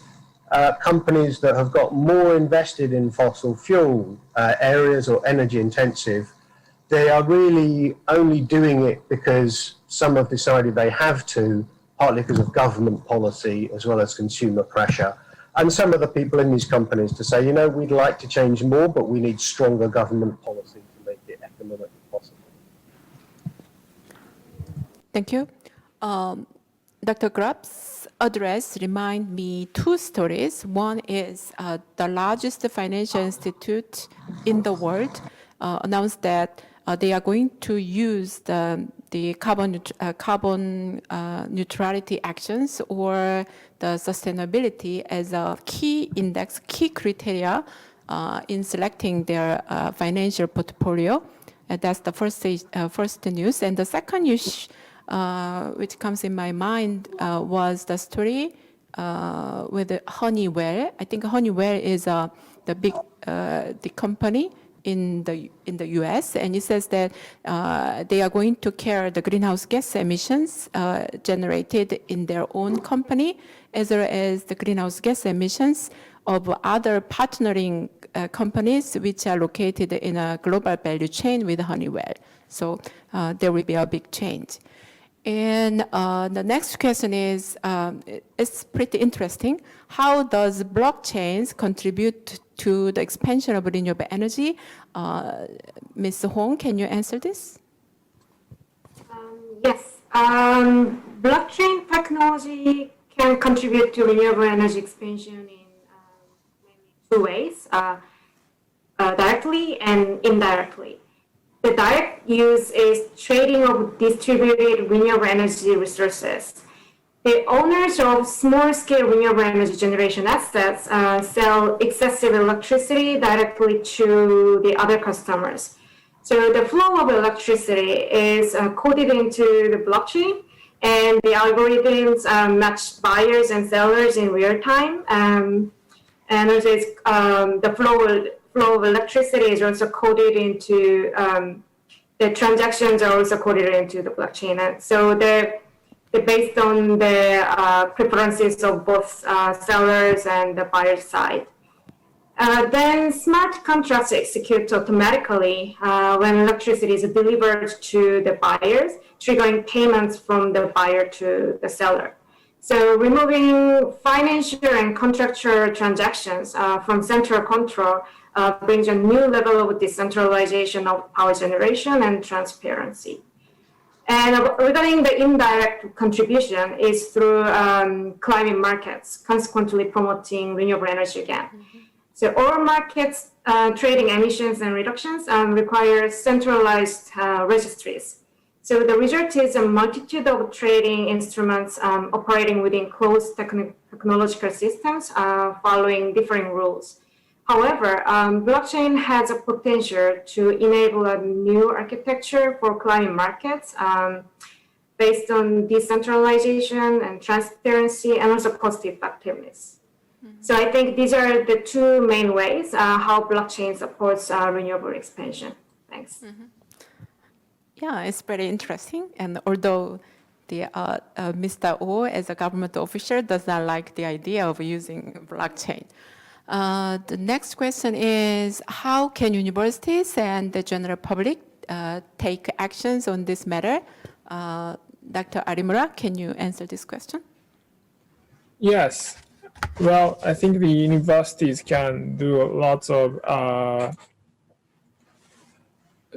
companies that have got more invested in fossil fuel areas or energy intensive, they are really only doing it because some have decided they have to, partly because of government policy as well as consumer pressure. And some of the people in these companies to say, you know, we'd like to change more, but we need stronger government policy to make it economically possible. Thank you. Dr. Grubb's address remind me two stories. One is the largest financial institute in the world announced that they are going to use the carbon neutrality actions or the sustainability as a key index, key criteria in selecting their financial portfolio. That's the first news. And the second news, which comes in my mind, was the story with Honeywell. I think Honeywell is the big the company in the U.S. and it says that they are going to carry the greenhouse gas emissions generated in their own company, as well as the greenhouse gas emissions of other partnering companies which are located in a global value chain with Honeywell. So there will be a big change. And the next question is, it's pretty interesting. How does blockchains contribute to the expansion of renewable energy? Ms. Hoon, can you answer this? Yes. Blockchain technology can contribute to renewable energy expansion in mainly two ways, directly and indirectly. The direct use is trading of distributed renewable energy resources. The owners of small-scale renewable energy generation assets sell excessive electricity directly to the other customers. So the flow of electricity is coded into the blockchain, and the algorithms match buyers and sellers in real time. And also the flow of electricity is also coded into, the transactions are also coded into the blockchain. And so they're based on the preferences of both sellers and the buyer side. Then smart contracts execute automatically when electricity is delivered to the buyers, triggering payments from the buyer to the seller. So removing financial and contractual transactions from central control brings a new level of decentralization of power generation and transparency. And regarding the indirect contribution is through climate markets, consequently promoting renewable energy again. Mm-hmm. So all markets trading emissions and reductions require centralized registries. So the result is a multitude of trading instruments operating within closed technological systems following differing rules. However, blockchain has a potential to enable a new architecture for climate markets based on decentralization and transparency and also cost effectiveness. Mm-hmm. So I think these are the two main ways how blockchain supports renewable expansion. Thanks. Mm-hmm. Yeah, it's very interesting. And although the Mr. Oh, as a government official, does not like the idea of using blockchain. The next question is, how can universities and the general public take actions on this matter? Dr. Arimura, can you answer this question? Yes. Well, I think the universities can do lots of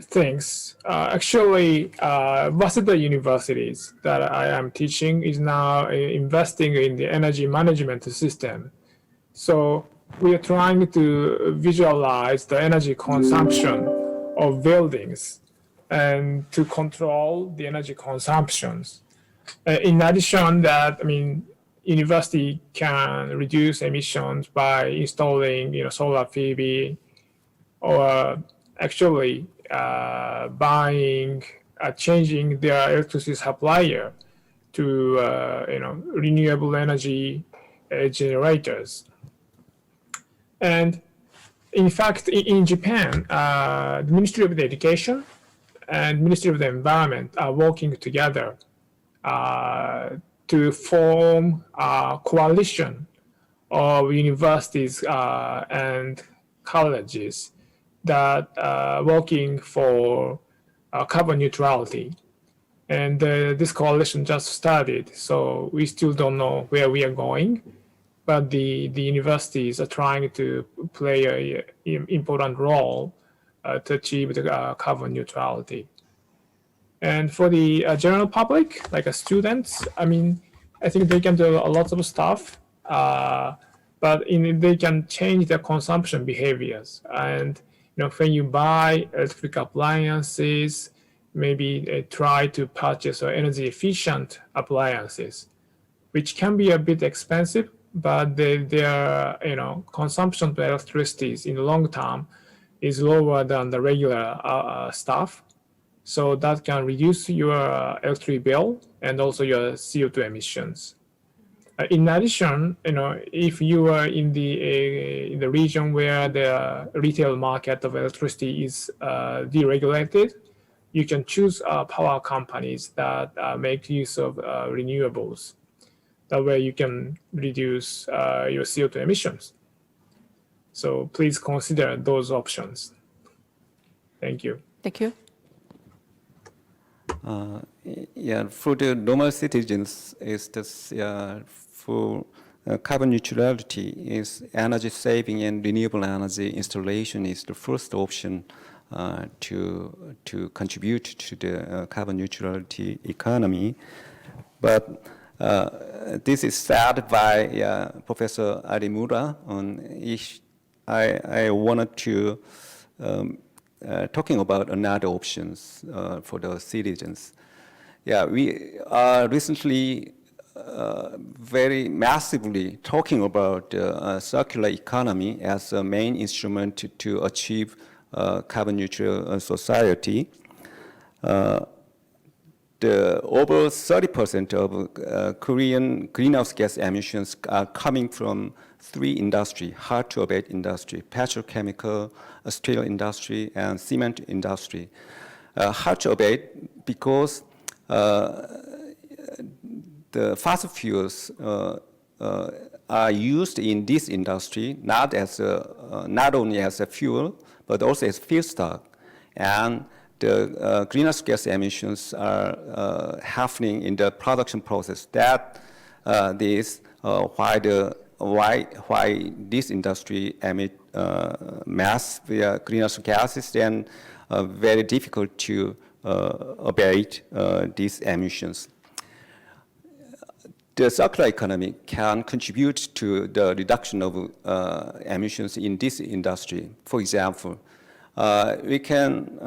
things. Actually, Waseda universities that I am teaching is now investing in the energy management system. So we are trying to visualize the energy consumption of buildings and to control the energy consumptions. In addition, that university can reduce emissions by installing, solar PV, or actually changing their electricity supplier to renewable energy generators. And in fact, in Japan, the Ministry of Education and Ministry of the Environment are working together to form a coalition of universities and colleges that are working for carbon neutrality. And this coalition just started, so we still don't know where we are going. But the universities are trying to play an important role to achieve the carbon neutrality. And for the general public, like students, I think they can do a lot of stuff, but they can change their consumption behaviors. And when you buy electric appliances, maybe try to purchase energy efficient appliances, which can be a bit expensive, but their consumption of electricity in the long term is lower than the regular stuff. So that can reduce your electricity bill and also your CO2 emissions. In addition, if you are in the region where the retail market of electricity is deregulated, you can choose power companies that make use of renewables. That way you can reduce your CO2 emissions. So please consider those options. Thank you. Thank you. For the normal citizens, is this for carbon neutrality is energy saving and renewable energy installation is the first option to contribute to the carbon neutrality economy. But this is said by Professor Arimura. I wanted to talking about another options for the citizens. We are recently very massively talking about circular economy as a main instrument to achieve carbon neutral society. Over 30% of Korean greenhouse gas emissions are coming from three industries: hard to abate industry, petrochemical, steel industry, and cement industry. Hard to abate because the fossil fuels are used in this industry not only as a fuel but also as feedstock, and the greenhouse gas emissions are happening in the production process. That is why this industry emit mass via greenhouse gases, and very difficult to abate these emissions. The circular economy can contribute to the reduction of emissions in this industry. For example, we can,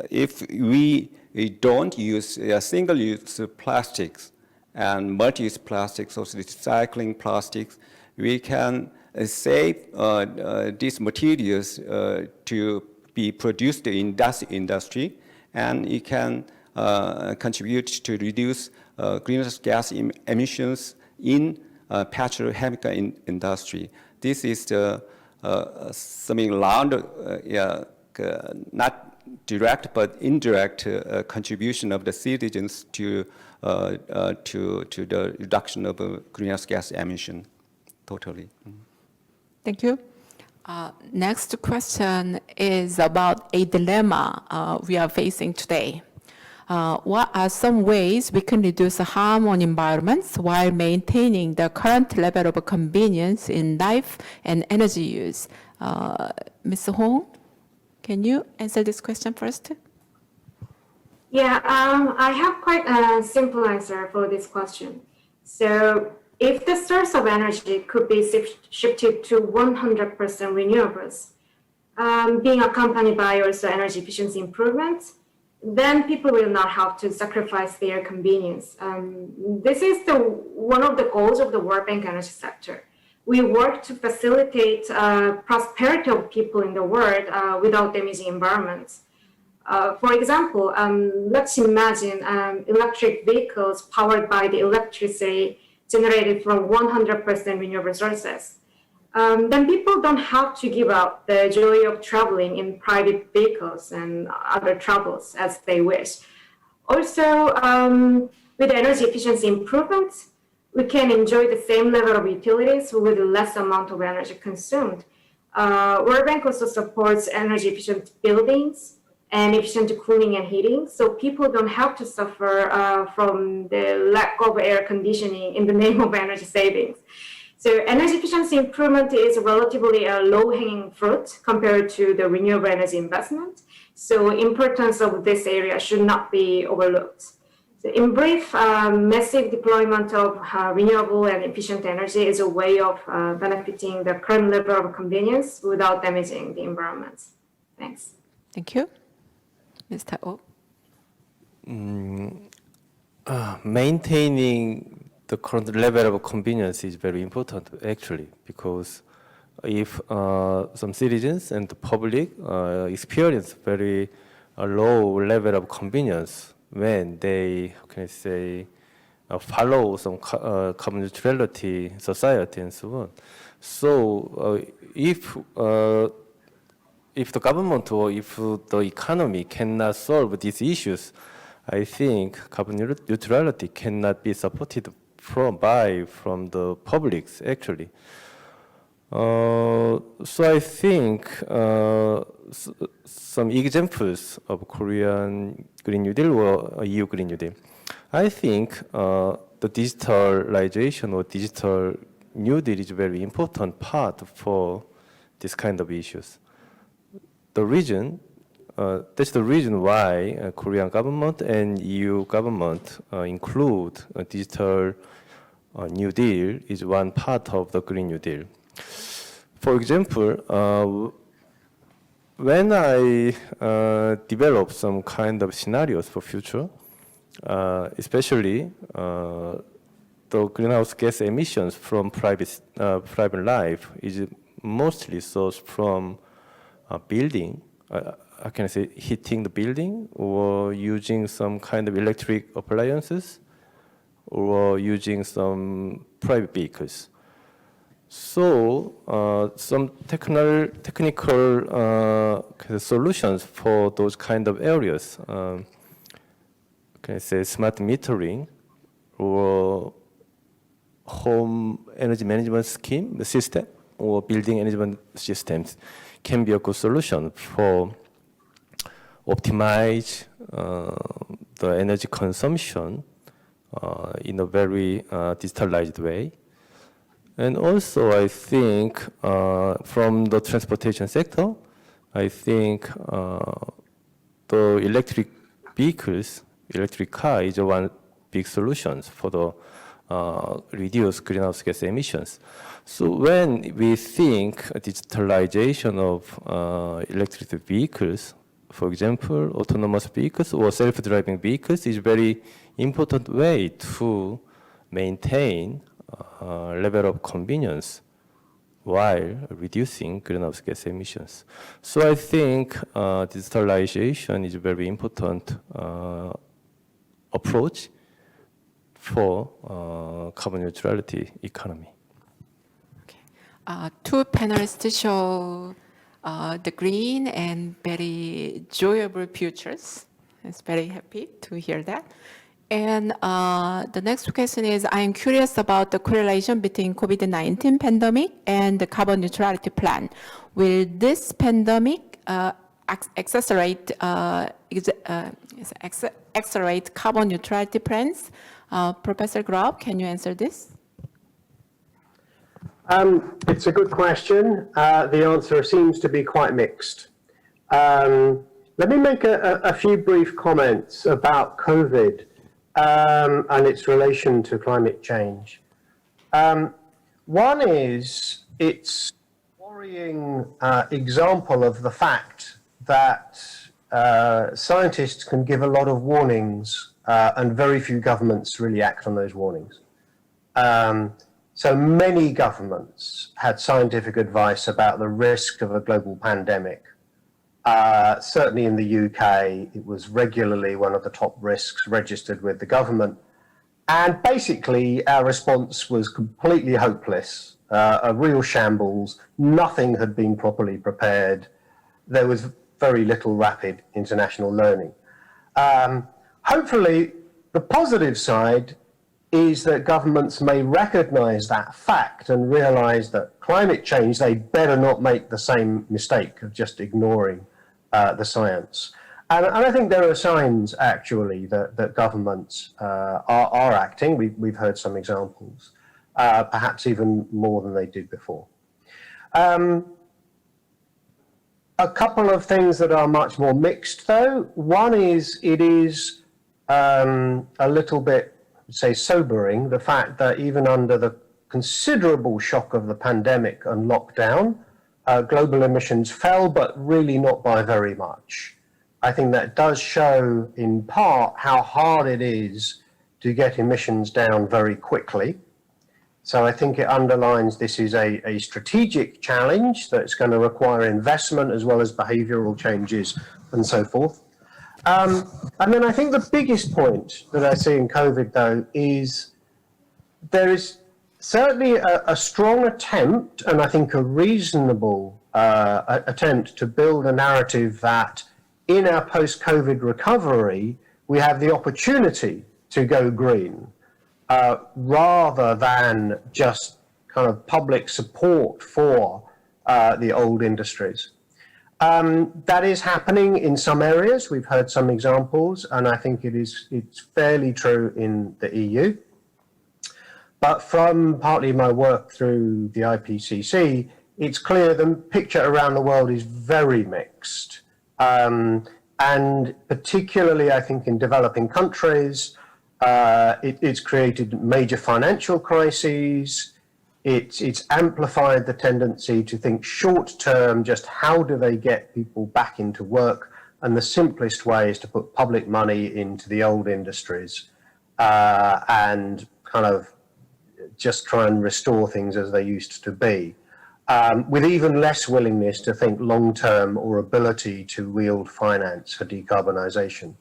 if we don't use single-use plastics and multi-use plastics, also recycling plastics, we can save these materials to be produced in that industry, and it can contribute to reduce greenhouse gas emissions in petrochemical industry. This is the something around, not direct but indirect contribution of the citizens to the reduction of greenhouse gas emission. Totally. Thank you. Next question is about a dilemma we are facing today. What are some ways we can reduce harm on environments while maintaining the current level of convenience in life and energy use? Ms. Hoon, can you answer this question first? Yeah, I have quite a simple answer for this question. So if the source of energy could be shifted to 100% renewables, being accompanied by also energy efficiency improvements, then people will not have to sacrifice their convenience. This is one of the goals of the World Bank energy sector. We work to facilitate prosperity of people in the world without damaging environments. For example, let's imagine electric vehicles powered by the electricity generated from 100% renewable sources. Then people don't have to give up the joy of traveling in private vehicles and other travels as they wish. Also, with energy efficiency improvements, we can enjoy the same level of utilities with less amount of energy consumed. World Bank also supports energy efficient buildings and efficient cooling and heating, so people don't have to suffer from the lack of air conditioning in the name of energy savings. So energy efficiency improvement is relatively a low-hanging fruit compared to the renewable energy investment. So importance of this area should not be overlooked. So in brief, massive deployment of renewable and efficient energy is a way of benefiting the current level of convenience without damaging the environment. Thanks. Thank you. Mr. Oh. Maintaining the current level of convenience is very important, actually, because if some citizens and the public experience very low level of convenience when they, how can I say, follow some carbon neutrality society and so on. So if the government or if the economy cannot solve these issues, I think carbon neutrality cannot be supported from the publics, actually. So I think some examples of Korean Green New Deal or EU Green New Deal. I think the digitalization or digital New Deal is a very important part for this kind of issues. That's the reason why Korean government and EU government include a digital New Deal is one part of the Green New Deal. For example, when I develop some kind of scenarios for future, especially the greenhouse gas emissions from private life is mostly sourced from building. I can say heating the building or using some kind of electric appliances or using some private vehicles. So some technical solutions for those kind of areas, can I say smart metering or home energy management scheme, the system, or building management systems can be a good solution for optimize the energy consumption in a very digitalized way. And also, I think from the transportation sector, I think the electric vehicles, electric car is one big solution for the reduce greenhouse gas emissions. So when we think digitalization of electric vehicles, for example, autonomous vehicles or self-driving vehicles is very important way to maintain level of convenience while reducing greenhouse gas emissions. So I think digitalization is a very important approach for carbon neutrality economy. Okay. Two panelists show the green and very enjoyable futures. I'm very happy to hear that. And the next question is, I'm curious about the correlation between COVID-19 pandemic and the carbon neutrality plan. Will this pandemic accelerate carbon neutrality plans? Professor Grubb, can you answer this? It's a good question. The answer seems to be quite mixed. Let me make a few brief comments about COVID and its relation to climate change. One is it's a worrying example of the fact that scientists can give a lot of warnings and very few governments really act on those warnings. So many governments had scientific advice about the risk of a global pandemic. Certainly in the UK, it was regularly one of the top risks registered with the government. And basically, our response was completely hopeless, a real shambles. Nothing had been properly prepared. There was very little rapid international learning. Hopefully, the positive side is that governments may recognize that fact and realize that climate change, they better not make the same mistake of just ignoring the science. And I think there are signs, actually, that governments are acting. We've heard some examples, perhaps even more than they did before. A couple of things that are much more mixed, though. One is it is a little bit, say, sobering, the fact that even under the considerable shock of the pandemic and lockdown, global emissions fell, but really not by very much. I think that does show in part how hard it is to get emissions down very quickly. So I think it underlines this is a strategic challenge that's going to require investment as well as behavioral changes and so forth. And then I think the biggest point that I see in COVID, though, is there is certainly a strong attempt, and I think a reasonable attempt to build a narrative that in our post-COVID recovery, we have the opportunity to go green, rather than just kind of public support for the old industries. That is happening in some areas. We've heard some examples, and I think it's fairly true in the EU. But from partly my work through the IPCC, it's clear the picture around the world is very mixed. And particularly, I think, in developing countries, it's created major financial crises. It's amplified the tendency to think short term, just how do they get people back into work? And the simplest way is to put public money into the old industries and kind of just try and restore things as they used to be, with even less willingness to think long term or ability to wield finance for decarbonisation.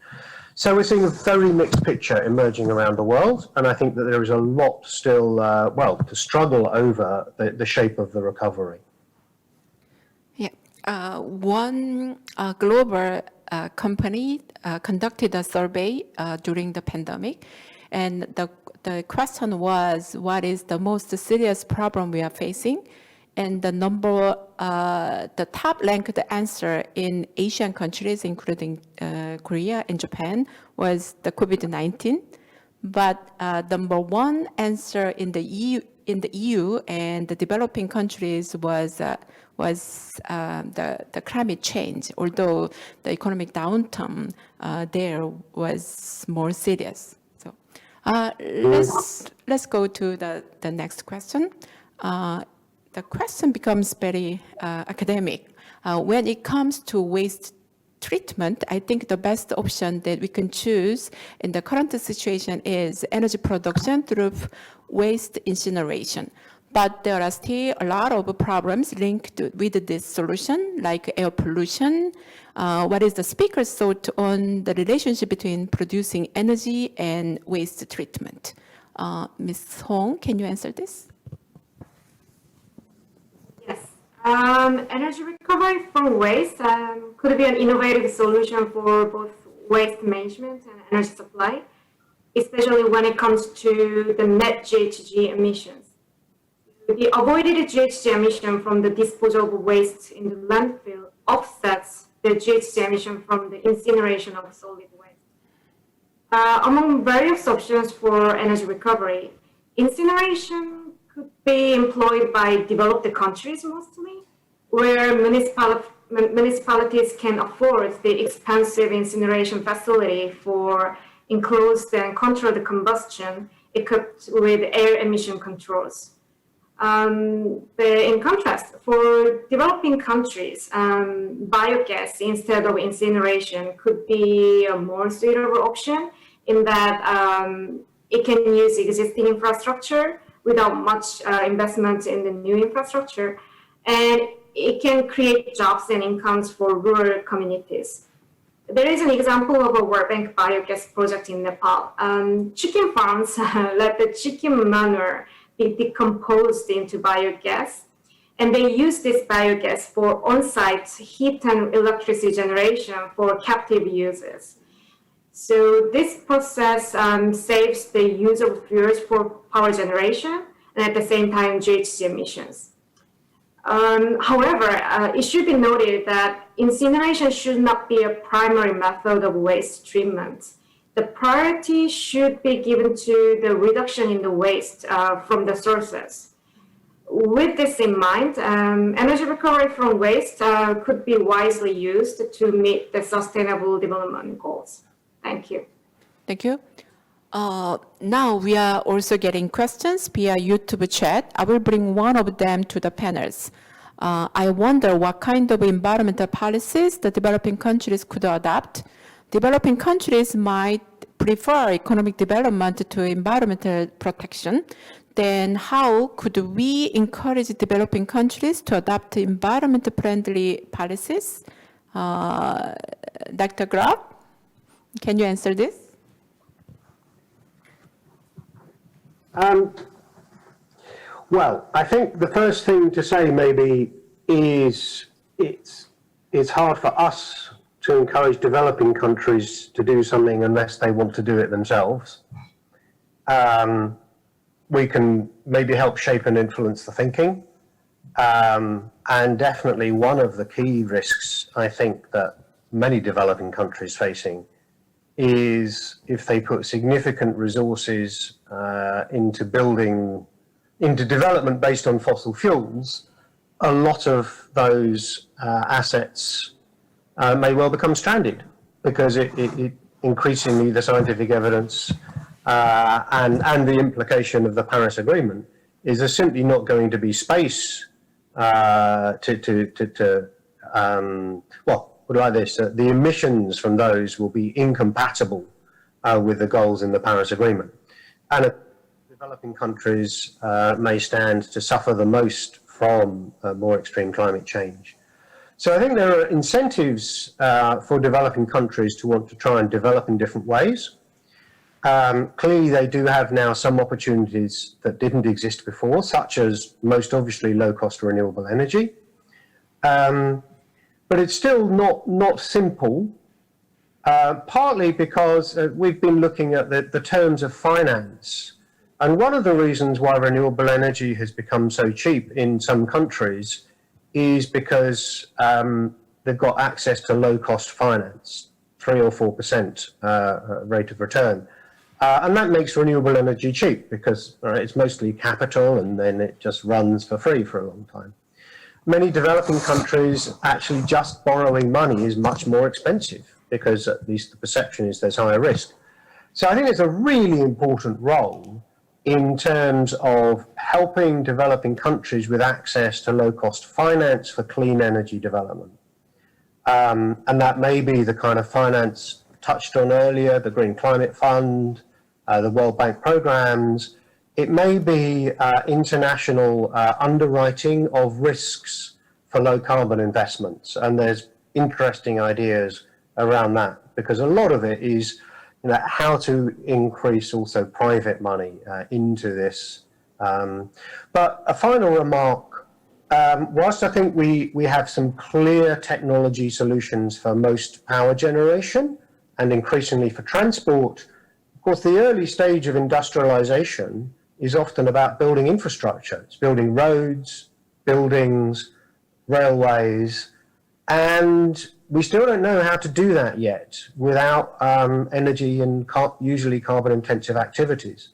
So we're seeing a very mixed picture emerging around the world, and I think that there is a lot still, to struggle over the shape of the recovery. Yeah, one global company conducted a survey during the pandemic, and the question was, what is the most serious problem we are facing? And the top ranked answer in Asian countries, including Korea and Japan, was the COVID-19. But number one answer in the EU and the developing countries was the climate change, although the economic downturn there was more serious. So let's go to the next question. The question becomes very academic. When it comes to waste treatment, I think the best option that we can choose in the current situation is energy production through waste incineration. But there are still a lot of problems linked with this solution, like air pollution. What is the speaker's thought on the relationship between producing energy and waste treatment? Ms. Hong, can you answer this? Energy recovery from waste could be an innovative solution for both waste management and energy supply, especially when it comes to the net GHG emissions. The avoided GHG emission from the disposal of waste in the landfill offsets the GHG emission from the incineration of solid waste. Among various options for energy recovery, incineration could be employed by developed countries mostly, where municipalities can afford the expensive incineration facility for enclosed and controlled combustion equipped with air emission controls. In contrast, for developing countries, biogas instead of incineration could be a more suitable option in that it can use existing infrastructure without much investment in the new infrastructure, and it can create jobs and incomes for rural communities. There is an example of a World Bank biogas project in Nepal. Chicken farms let the chicken manure be decomposed into biogas, and they use this biogas for on-site heat and electricity generation for captive users. So this process saves the use of fuels for power generation and at the same time GHG emissions. However, it should be noted that incineration should not be a primary method of waste treatment. The priority should be given to the reduction in the waste from the sources. With this in mind, energy recovery from waste could be wisely used to meet the sustainable development goals. Thank you. Thank you. Now we are also getting questions via YouTube chat. I will bring one of them to the panels. I wonder what kind of environmental policies the developing countries could adopt. Developing countries might prefer economic development to environmental protection. Then how could we encourage developing countries to adopt environment-friendly policies? Dr. Grubb, can you answer this? Well, I think the first thing to say maybe is it's hard for us to encourage developing countries to do something unless they want to do it themselves. We can maybe help shape and influence the thinking. And definitely one of the key risks I think that many developing countries facing is if they put significant resources into development based on fossil fuels, a lot of those assets may well become stranded because it increasingly the scientific evidence and the implication of the Paris Agreement is there's simply not going to be space put it like this, the emissions from those will be incompatible with the goals in the Paris Agreement. And developing countries may stand to suffer the most from more extreme climate change. So I think there are incentives for developing countries to want to try and develop in different ways. Clearly, they do have now some opportunities that didn't exist before, such as most obviously low-cost renewable energy. But it's still not simple, partly because we've been looking at the terms of finance. And one of the reasons why renewable energy has become so cheap in some countries is because they've got access to low-cost finance, 3 or 4% rate of return. And that makes renewable energy cheap because it's mostly capital and then it just runs for free for a long time. Many developing countries actually just borrowing money is much more expensive because at least the perception is there's higher risk. So I think it's a really important role in terms of helping developing countries with access to low-cost finance for clean energy development. And that may be the kind of finance touched on earlier, the Green Climate Fund, the World Bank programs. It may be international underwriting of risks for low carbon investments. And there's interesting ideas around that because a lot of it is how to increase also private money into this. But a final remark, whilst I think we have some clear technology solutions for most power generation and increasingly for transport, of course, the early stage of industrialization is often about building infrastructure. It's building roads, buildings, railways, and we still don't know how to do that yet without energy and usually carbon-intensive activities.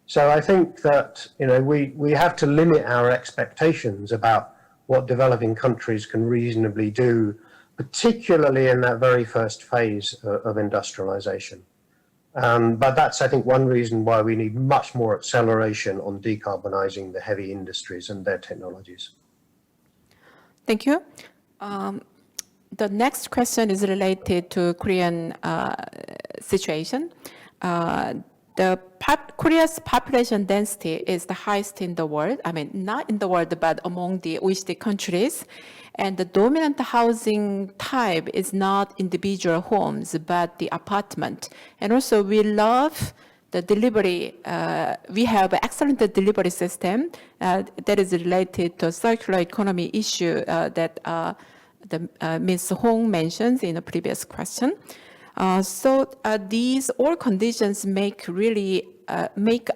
So I think that we have to limit our expectations about what developing countries can reasonably do, particularly in that very first phase of industrialization. But that's, I think, one reason why we need much more acceleration on decarbonizing the heavy industries and their technologies. Thank you. The next question is related to Korean situation. Korea's population density is the highest in the world. I mean, not in the world, but among the OECD countries. And the dominant housing type is not individual homes, but the apartment. And also we love the delivery. We have an excellent delivery system that is related to circular economy issue that Ms. Hong mentions in a previous question. So these all conditions make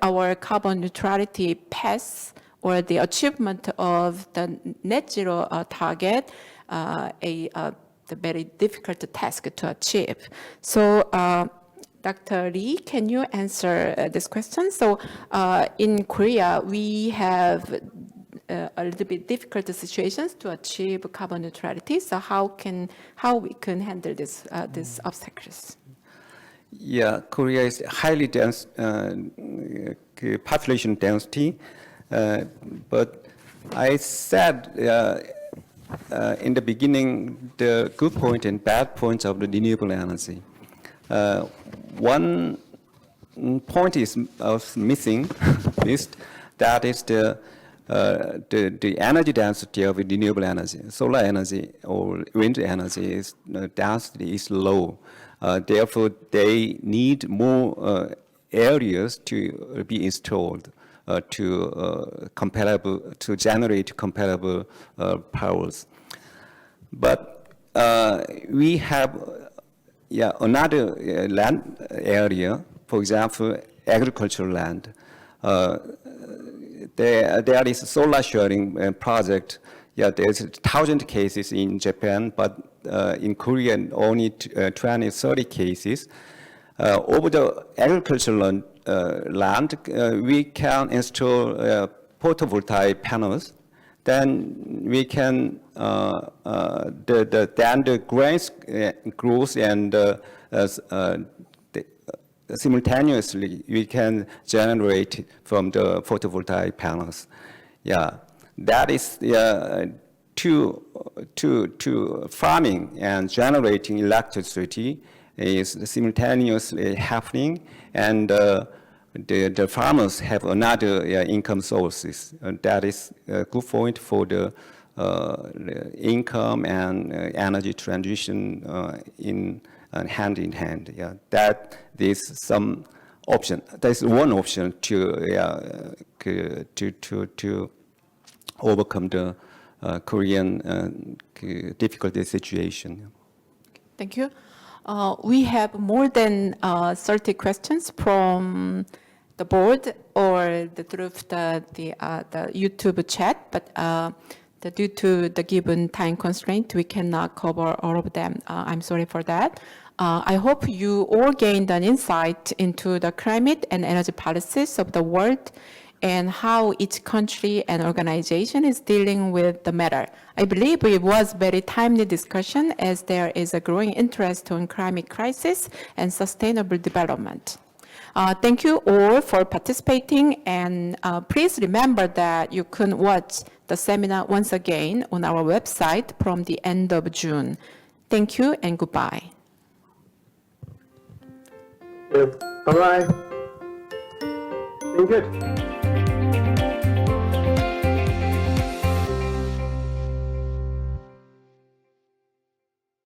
our carbon neutrality path or the achievement of the net zero target the very difficult task to achieve. So Dr. Lee, can you answer this question? So in Korea, we have a little bit difficult situations to achieve carbon neutrality. So how we can handle these obstacles? Yeah, Korea is highly dense population density, but I said in the beginning the good point and bad points of the renewable energy. One point is missing, that is the energy density of renewable energy. Solar energy or wind energy density is low. Therefore, they need more areas to be installed to generate comparable powers. But we have another land area, for example, agricultural land. There is a solar sharing project. Yeah, there's 1,000 cases in Japan, but in Korea only 20, 30 cases. Over the agricultural land, we can install photovoltaic panels. Then we can the grains grows and simultaneously we can generate from the photovoltaic panels. Yeah, that is to farming and generating electricity is simultaneously happening, and the farmers have another income sources. That is a good point for the income and energy transition in hand in hand. Yeah, that is some option. That's one option to overcome the Korean difficult situation. Thank you. We have more than 30 questions from the board or through the YouTube chat, but due to the given time constraint, we cannot cover all of them. I'm sorry for that. I hope you all gained an insight into the climate and energy policies of the world and how each country and organization is dealing with the matter. I believe it was very timely discussion as there is a growing interest on climate crisis and sustainable development. Thank you all for participating, and please remember that you can watch the seminar once again on our website from the end of June. Thank you and goodbye. Bye-bye. Been good.